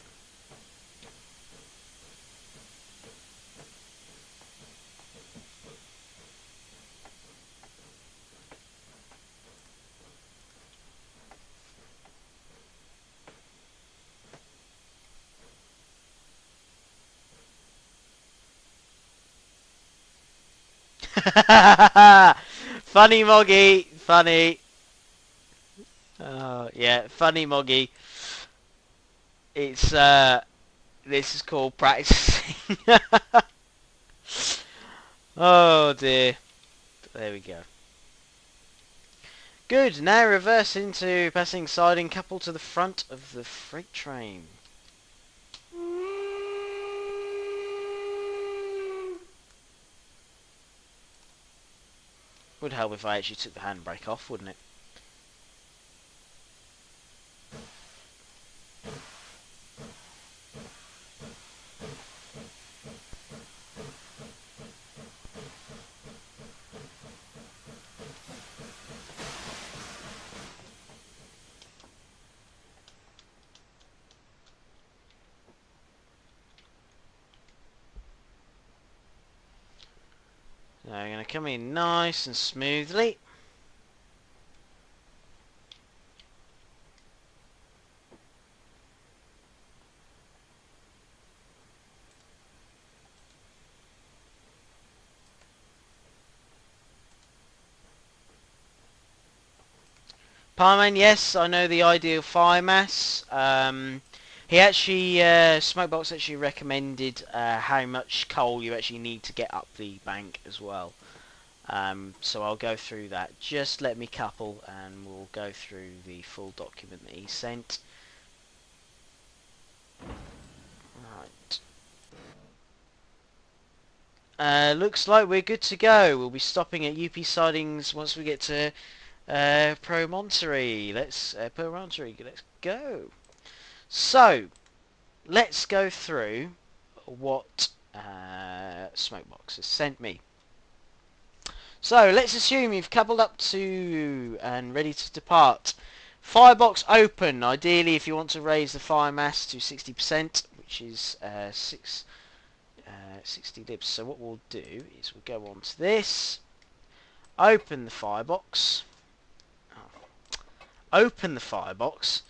Funny Moggy, funny. Yeah, funny Moggy. It's this is called practicing. Oh dear. There we go. Good, now reverse into passing siding couple to the front of the freight train. Would help if I actually took the handbrake off, wouldn't it? coming nice and smoothly. Parman, yes, I know the ideal fire mass. He actually, Smokebox actually recommended how much coal you actually need to get up the bank as well. So I'll go through that. Just let me couple and we'll go through the full document that he sent. Right. Looks like we're good to go. We'll be stopping at UP sidings once we get to Promontory. Let's go. So let's go through what Smokebox has sent me. So let's assume you've coupled up to and ready to depart. Firebox open. Ideally, if you want to raise the fire mass to 60%, which is 60 libs. So what we'll do is we'll go on to this. Open the firebox. Open the firebox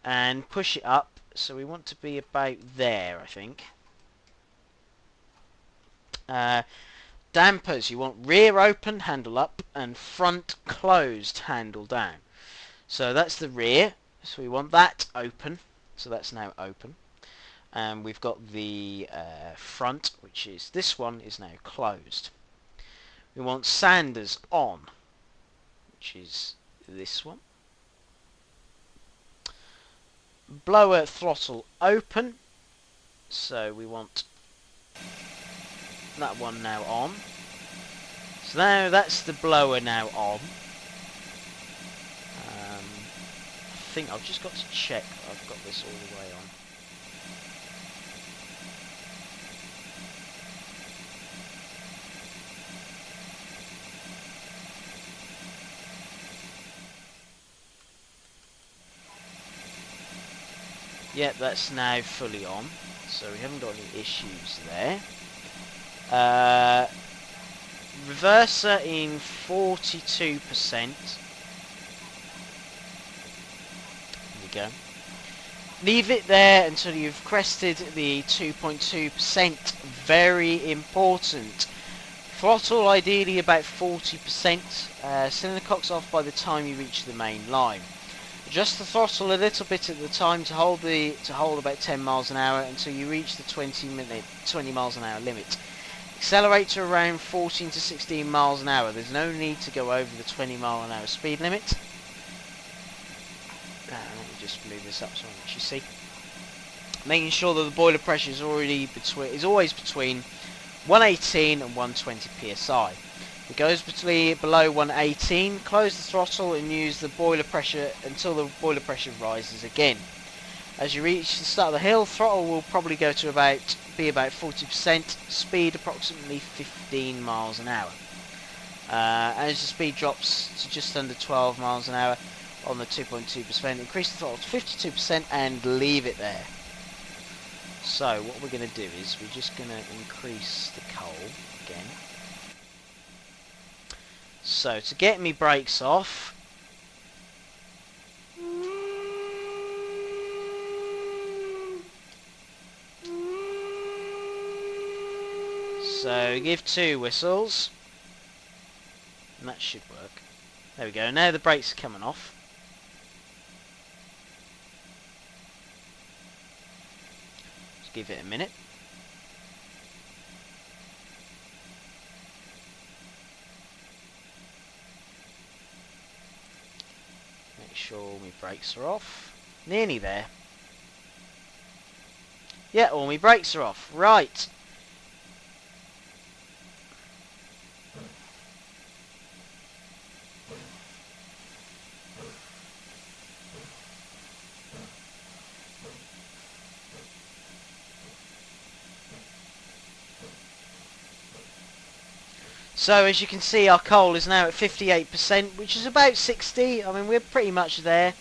and push it up. So we want to be about there, I think. Dampers, you want rear open, handle up, and front closed, handle down. So that's the rear, so we want that open, so that's now open. And we've got the front, which is this one, is now closed. We want Sanders on, which is this one. Blower throttle open, so we want that one now on. So now that's the blower now on. I think I've just got to check I've got this all the way on. Yep, that's now fully on, so we haven't got any issues there. Reverser in 42%. There we go. Leave it there until you've crested the 2.2%. Very important. Throttle ideally about 40%. Cylinder cocks off by the time you reach the main line. Adjust the throttle a little bit at the time to hold about 10 miles an hour until you reach the 20 miles an hour limit. Accelerate to around 14 to 16 miles an hour. There's no need to go over the 20 mile an hour speed limit. Let me just move this up so I can actually see. Making sure that the boiler pressure is always between 118 and 120 psi. If it goes below 118, close the throttle and use the boiler pressure until the boiler pressure rises again. As you reach the start of the hill, throttle will probably go to about 40%, speed approximately 15 miles an hour. As the speed drops to just under 12 miles an hour on the 2.2%, increase the throttle to 52% and leave it there. So what we're going to do is we're just going to increase the coal again. So to get me brakes off, so give 2 whistles, and that should work. There we go, now the brakes are coming off. Just give it a minute. Make sure all my brakes are off. Nearly there. Yeah, all my brakes are off. Right. So as you can see, our coal is now at 58%, which is about 60. I mean, we're pretty much there.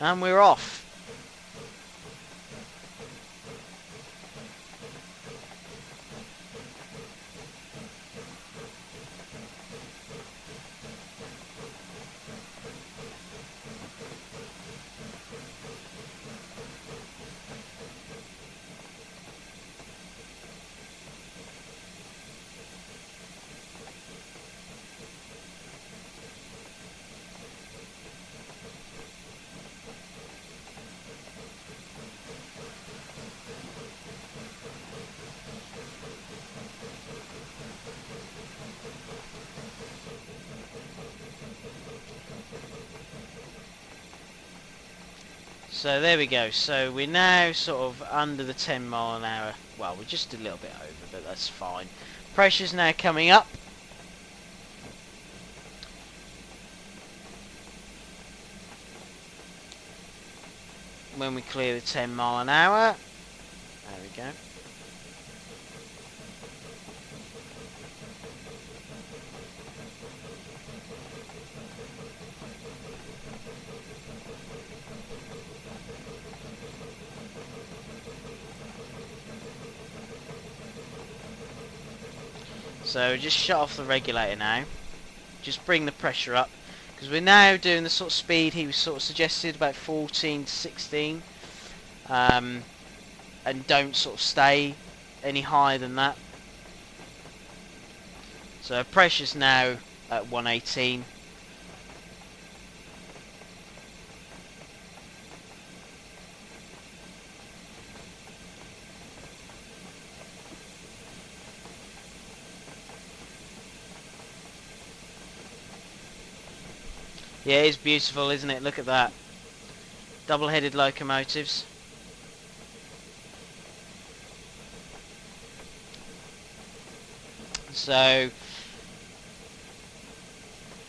And we're off. So there we go. So we're now sort of under the 10 mile an hour. Well, we're just a little bit over, but that's fine. Pressure's now coming up. When we clear the 10 mile an hour. There we go. So just shut off the regulator now. Just bring the pressure up, because we're now doing the sort of speed he was sort of suggested, about 14 to 16, and don't sort of stay any higher than that. So pressure's now at 118. Yeah, it is beautiful, isn't it? Look at that. Double-headed locomotives. So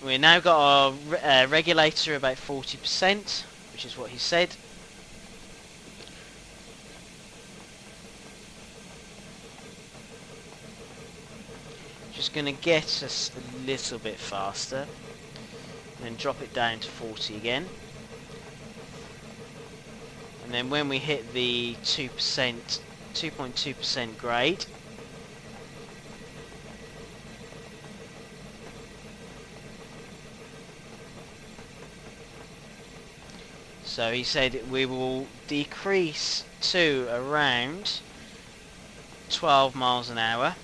we now got our regulator about 40%, which is what he said. Just going to get us a little bit faster. Then drop it down to 40 again, and then when we hit the 2.2% grade, so he said we will decrease to around 12 miles an hour.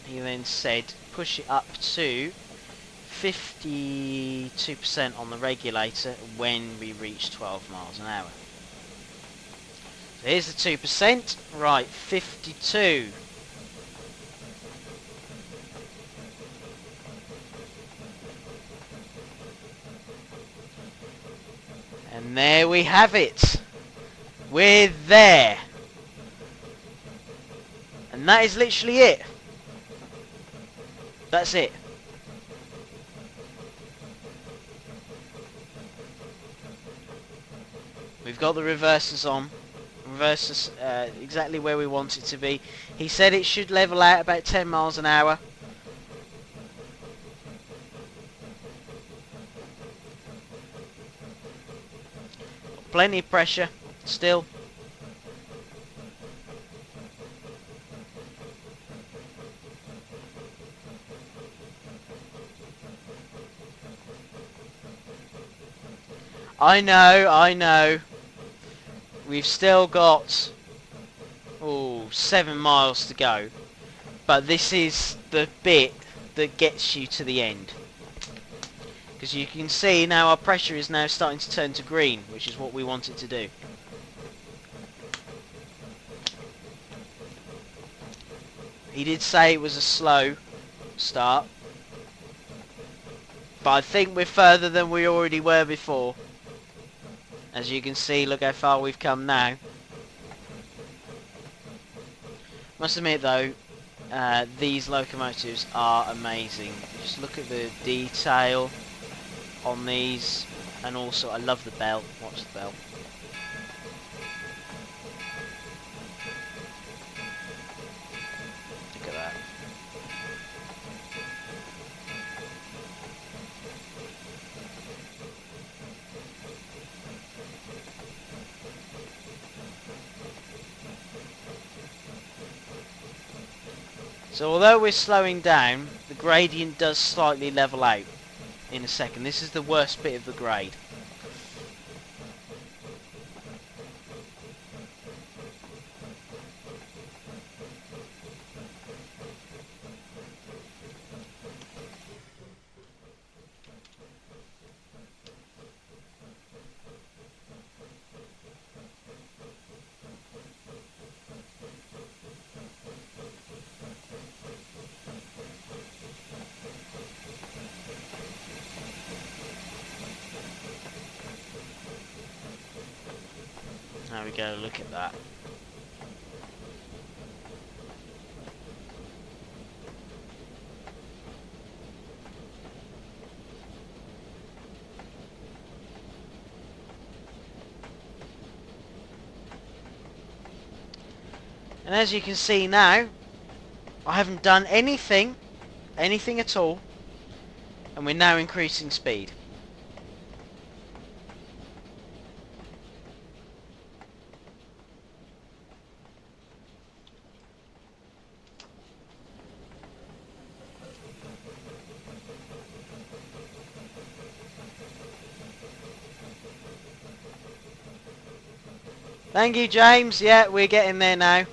He then said push it up to 52% on the regulator when we reach 12 miles an hour. So here's the 2%. Right, 52. And there we have it. We're there. And that is literally it. That's it. We've got the reversers on. Reversers exactly where we want it to be. He said it should level out about 10 miles an hour. Plenty of pressure still. I know. We've still got 7 miles to go, but this is the bit that gets you to the end, because you can see now our pressure is now starting to turn to green, which is what we want it to do. He did say it was a slow start, but I think we're further than we already were before. As you can see, look how far we've come now. Must admit though, these locomotives are amazing. Just look at the detail on these, and also I love the bell. Watch the bell. Look at that. So although we're slowing down, the gradient does slightly level out in a second. This is the worst bit of the grade. There we go, look at that. And as you can see now, I haven't done anything at all, and we're now increasing speed. Thank you, James. Yeah, we're getting there now.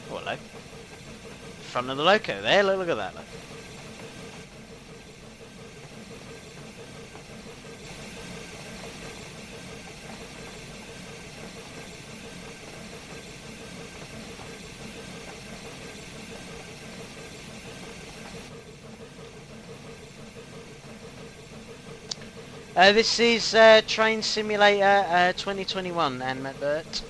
Oh, hello. Front of the loco there. Look at that. Look. This is Train Simulator 2021 and Matt Burt.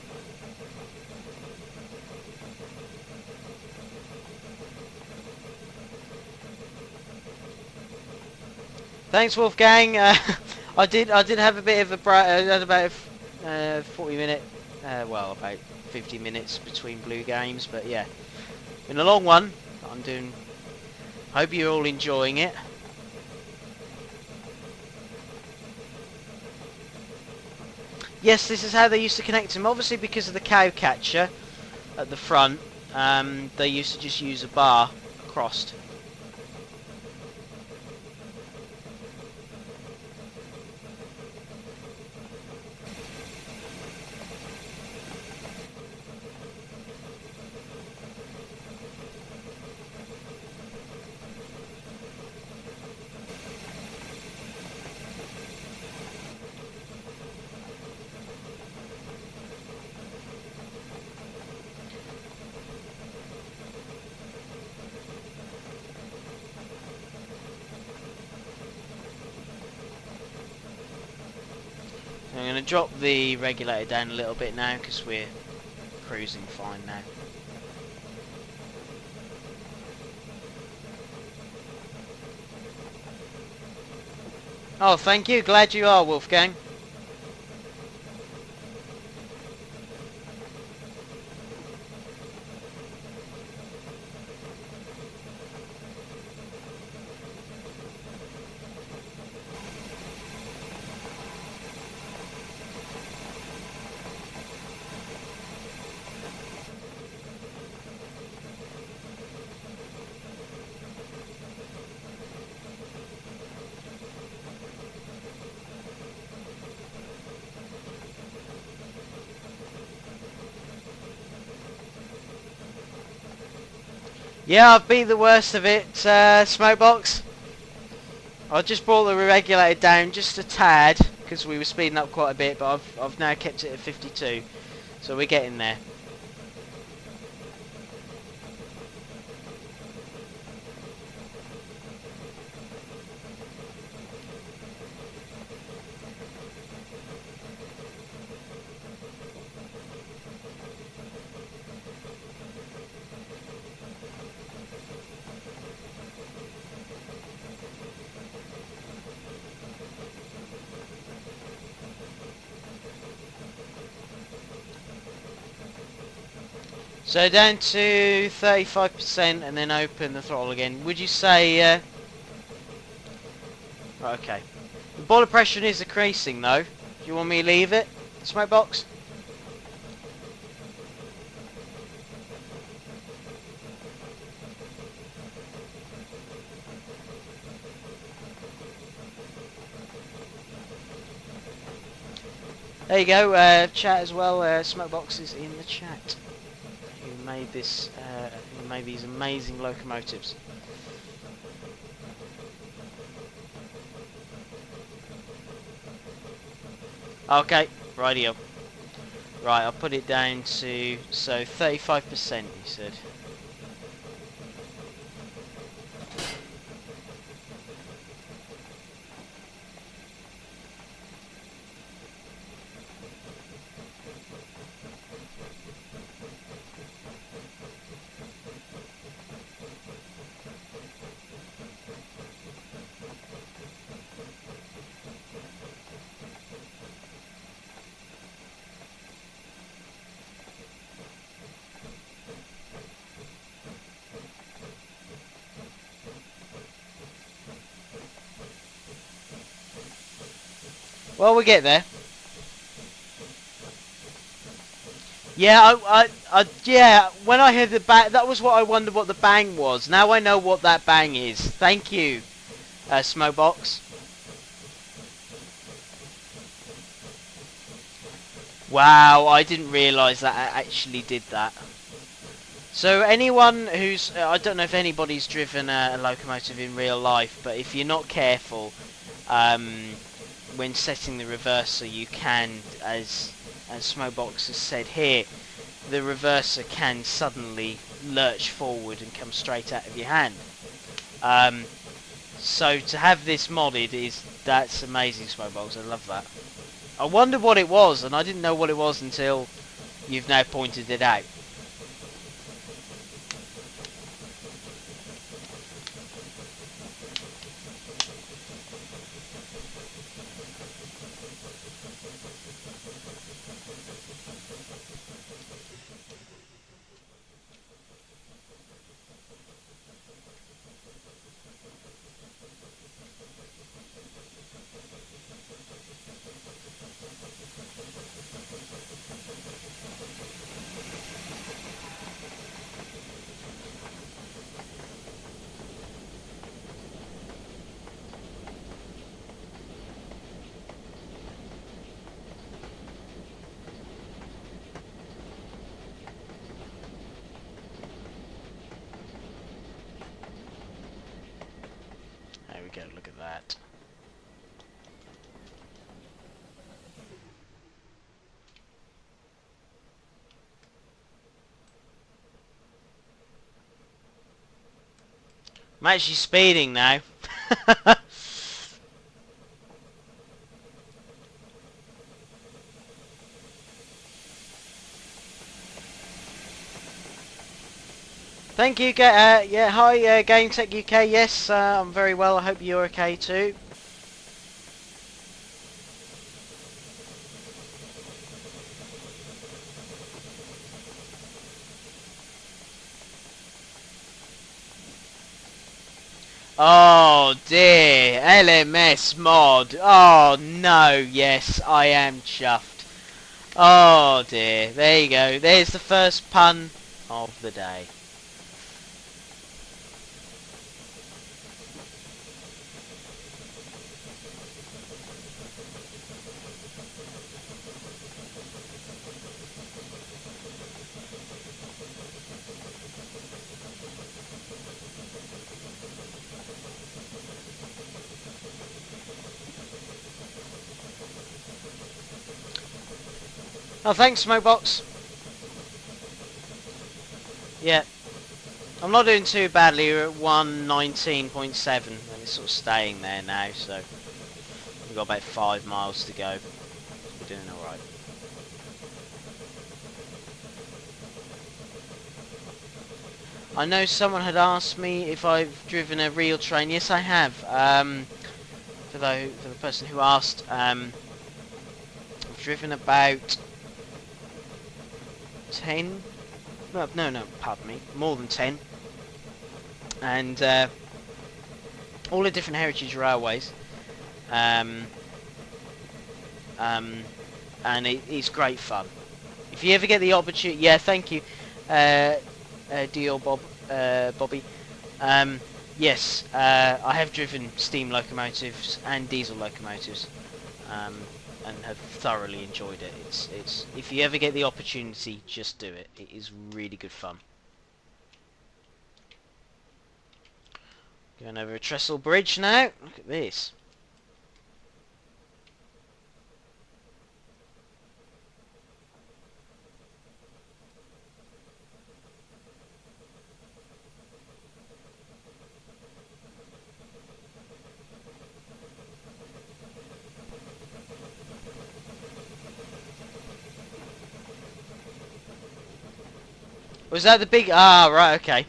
Thanks, Wolfgang. I did have a bit of a break. I had about 40 minute, well, about 50 minutes between blue games, but yeah, been a long one. I'm doing. Hope you're all enjoying it. Yes, this is how they used to connect them. Obviously, because of the cow catcher at the front, they used to just use a bar across. I'm going to drop the regulator down a little bit now because we're cruising fine now. Oh, thank you. Glad you are, Wolfgang. Yeah, I've beat the worst of it, Smokebox. I just brought the regulator down just a tad because we were speeding up quite a bit, but I've now kept it at 52, so we're getting there. So down to 35% and then open the throttle again. Would you say... Right, okay. The boiler pressure is decreasing though. Do you want me to leave it? Smoke box? There you go, chat as well, Smokebox is in the chat. Who made this, who made these amazing locomotives. Okay, rightio. Right, I'll put it down to, so 35% you said. Well, we'll get there. Yeah, yeah, when I heard the bang, that was what I wondered what the bang was. Now I know what that bang is. Thank you, Smokebox. Wow, I didn't realise that I actually did that. So anyone who's, I don't know if anybody's driven a locomotive in real life, but if you're not careful, when setting the reverser, you can, as Smokebox has said here, the reverser can suddenly lurch forward and come straight out of your hand. So to have this modded that's amazing, Smokebox. I love that. I wondered what it was, and I didn't know what it was until you've now pointed it out. There we go, look at that. I'm actually speeding now. Thank you, yeah, hi, Game Tech UK. Yes, I'm very well. I hope you're okay too. Oh dear, LMS mod. Oh no, yes, I am chuffed. Oh dear, there you go. There's the first pun of the day. Oh, thanks, Smokebox. Yeah. I'm not doing too badly. We're at 119.7 and it's sort of staying there now, so we've got about 5 miles to go. We're doing alright. I know someone had asked me if I've driven a real train. Yes, I have. For the person who asked, I've driven about 10 No, pardon me, more than 10, and all the different heritage railways. Um, um, and it's great fun. If you ever get the opportunity, yeah, thank you, Dior Bobby. Yes, I have driven steam locomotives and diesel locomotives, um, and have thoroughly enjoyed it. It's if you ever get the opportunity, just do it. It is really good fun. Going over a trestle bridge now. Look at this. Was that the big... Ah, right, okay.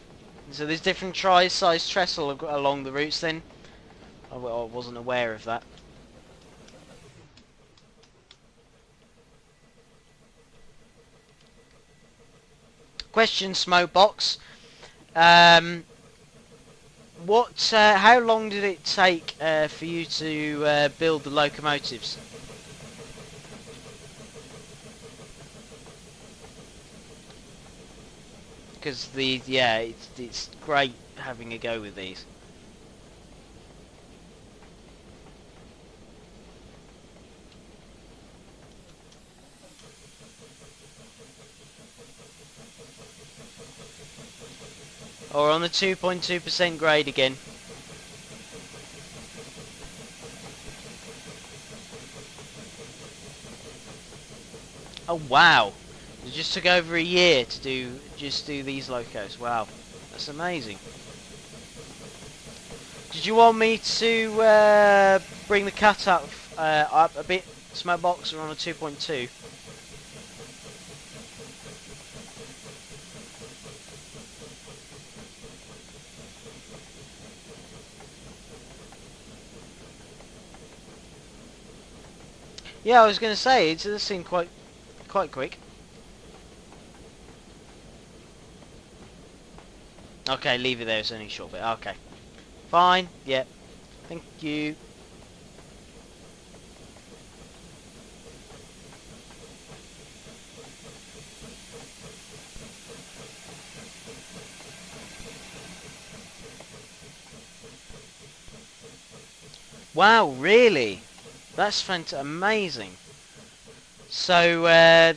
So there's different size trestle along the routes then? I wasn't aware of that. Question, Smokebox. How long did it take for you to build the locomotives? Because it's great having a go with these. Or on the 2.2% grade again. Oh wow! It just took over a year to do these locos. Wow, that's amazing. Did you want me to bring the cut up a bit, Smokebox, or on a 2.2? Yeah, I was going to say it does seem quite quick. Okay, leave it there. It's only a short bit. Okay, fine. Yep. Thank you. Wow, really? That's amazing. So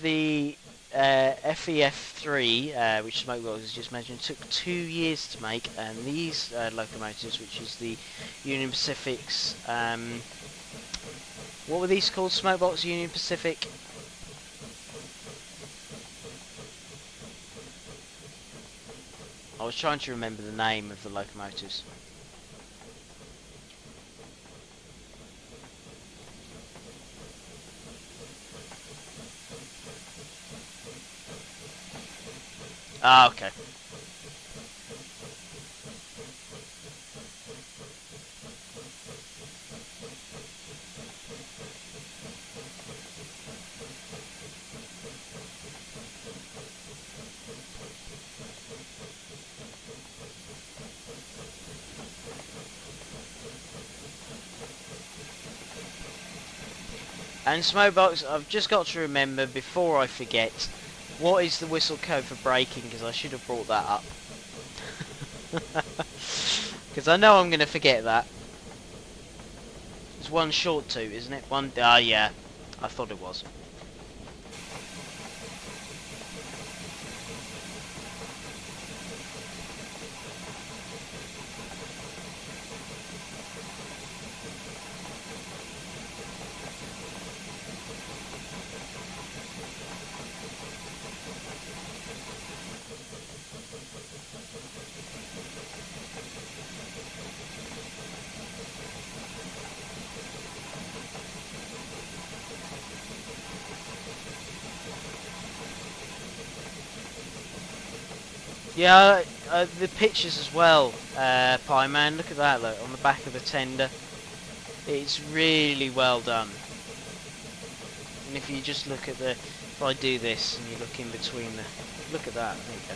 the FEF3, which Smokebox has just mentioned, took 2 years to make, and these locomotives, which is the Union Pacific's, what were these called, Smokebox? Union Pacific? I was trying to remember the name of the locomotives. Ah, okay. And Smokebox, I've just got to remember before I forget, what is the whistle code for braking? Because I should have brought that up. Because I know I'm going to forget that. It's 1 short 2, isn't it? Yeah. I thought it was. Yeah, the pictures as well, Pie Man. Look at that, look, on the back of the tender. It's really well done. And if you just look at if I do this and you look in between Look at that. There you go.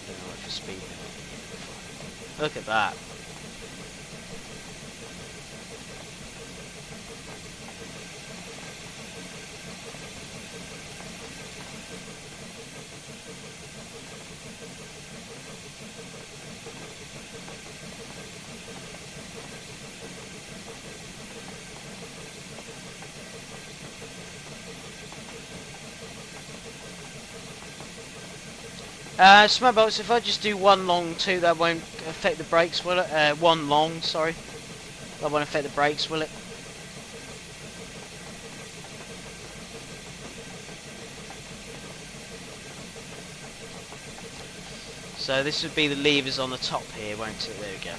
Don't know if you're speeding. Look at that. Smokebox, if I just do one long, two, that won't affect the brakes, will it? One long, sorry. That won't affect the brakes, will it? So this would be the levers on the top here, won't it? There we go.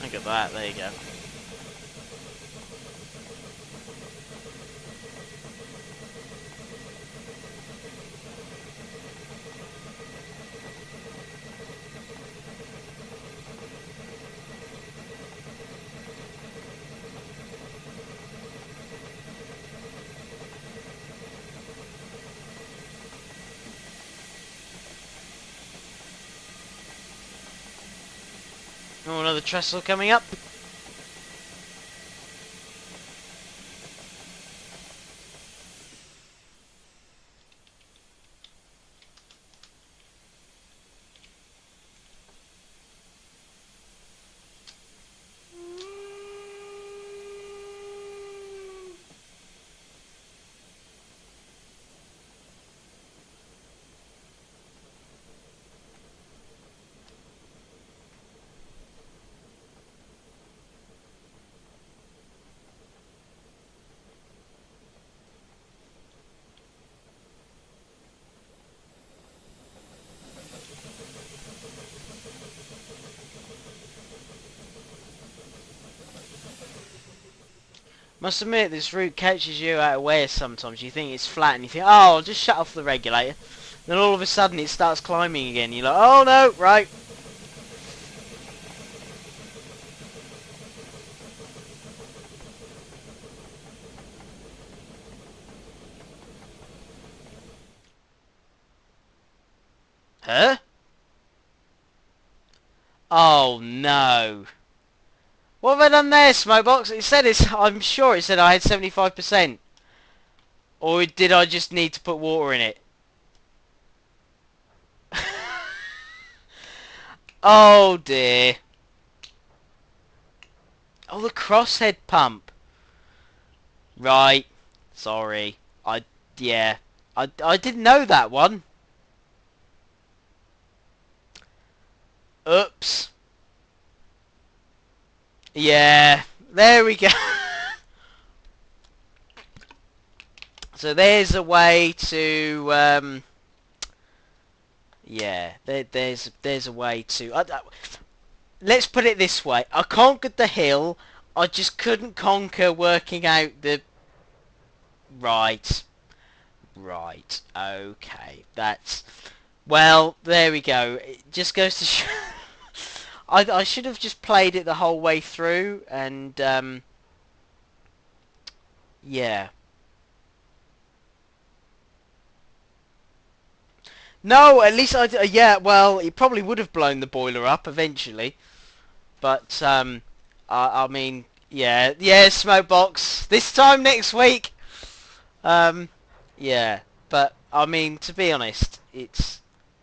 Look at that, there you go. Oh, another trestle coming up. Must admit, this route catches you out of way sometimes. You think it's flat and you think, oh, I'll just shut off the regulator. Then all of a sudden it starts climbing again. You're like, oh no, right. Huh? Oh no. What have I done there, Smokebox? It said I'm sure it said I had 75%. Or did I just need to put water in it? Oh dear. Oh, the crosshead pump. Right. Sorry. Yeah. I didn't know that one. Oops. Yeah. There we go. So there's a way to yeah, there's a way to let's put it this way. I conquered the hill. I just couldn't conquer working out the right. Right. Okay. That's well, there we go. It just goes to show I should have just played it the whole way through and yeah. No, at least yeah, well, it probably would have blown the boiler up eventually. But I mean, yeah, Smokebox. This time next week. Um, yeah, but I mean, to be honest, it's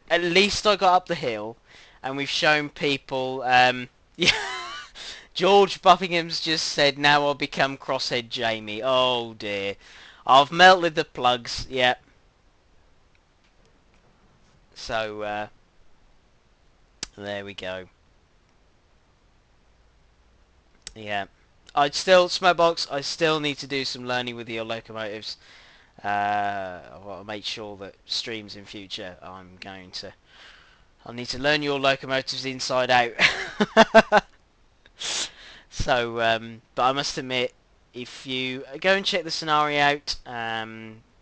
at least I got up the hill, and we've shown people. Yeah, George Buffingham's just said, "Now I'll become Crosshead Jamie." Oh dear, I've melted the plugs. Yeah. So there we go. Yeah. Smokebox, I still need to do some learning with your locomotives. I want to make sure that streams in future, I'll need to learn your locomotives inside out. So, but I must admit, if you go and check the scenario out,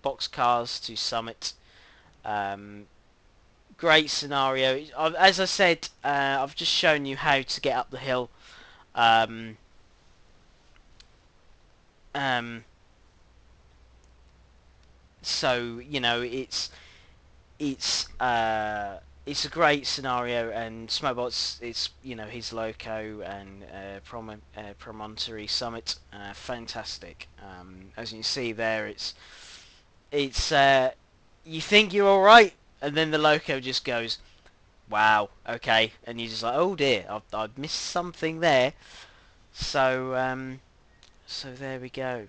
boxcars to Summit, great scenario. As I said, I've just shown you how to get up the hill. Um, um, so you know it's a great scenario, and Smobot's it's his Loco and Promontory Summit, fantastic. As you can see there, it's you think you're all right, and then the Loco just goes, wow, okay, and you're just like, oh dear, I've missed something there. So there we go.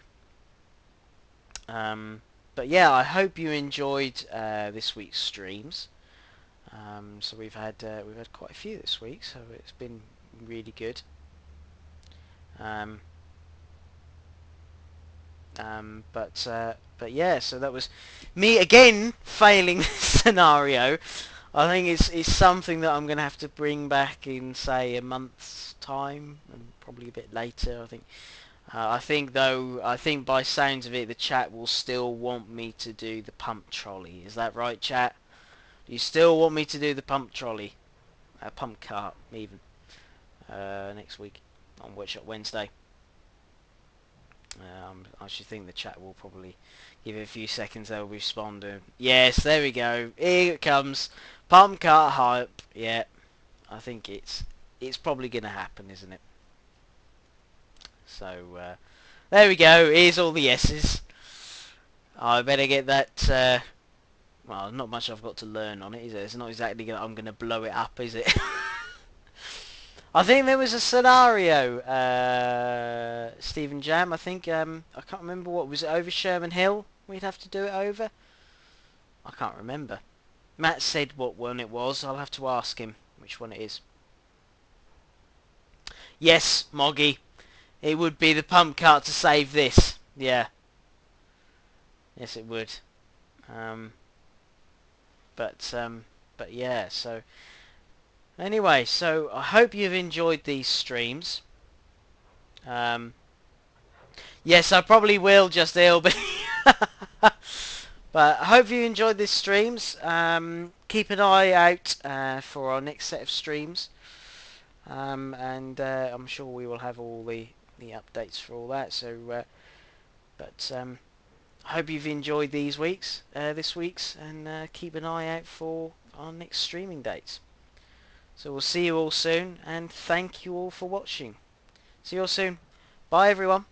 Um, but yeah, I hope you enjoyed this week's streams. So we've had quite a few this week, so it's been really good. Um, but yeah, so that was me again failing this scenario. I think it's something that I'm gonna have to bring back in say a month's time, and probably a bit later. I think by sounds of it, the chat will still want me to do the pump trolley. Is that right, chat? Do you still want me to do the pump trolley, pump cart even next week on Workshop Wednesday? I should think the chat will probably give it a few seconds. They'll respond. Yes, there we go. Here it comes. Pump cart hype. Yeah, I think it's probably gonna happen, isn't it? So there we go. Here's all the yeses. I better get that. Well, not much I've got to learn on it, is it? It's not exactly I'm gonna blow it up, is it? I think there was a scenario, Stephen Jam. I think I can't remember what was it, over Sherman Hill. We'd have to do it over. I can't remember. Matt said what one it was. I'll have to ask him which one it is. Yes, Moggy. It would be the pump cart to save this. Yeah. Yes, it would. Um, but yeah. So anyway, so I hope you've enjoyed these streams. Yes, I probably will, just ill, but but I hope you enjoyed these streams. Keep an eye out for our next set of streams, and I'm sure we will have all the updates for all that. So, I hope you've enjoyed this week's, and keep an eye out for our next streaming dates. So we'll see you all soon, and thank you all for watching. See you all soon. Bye, everyone.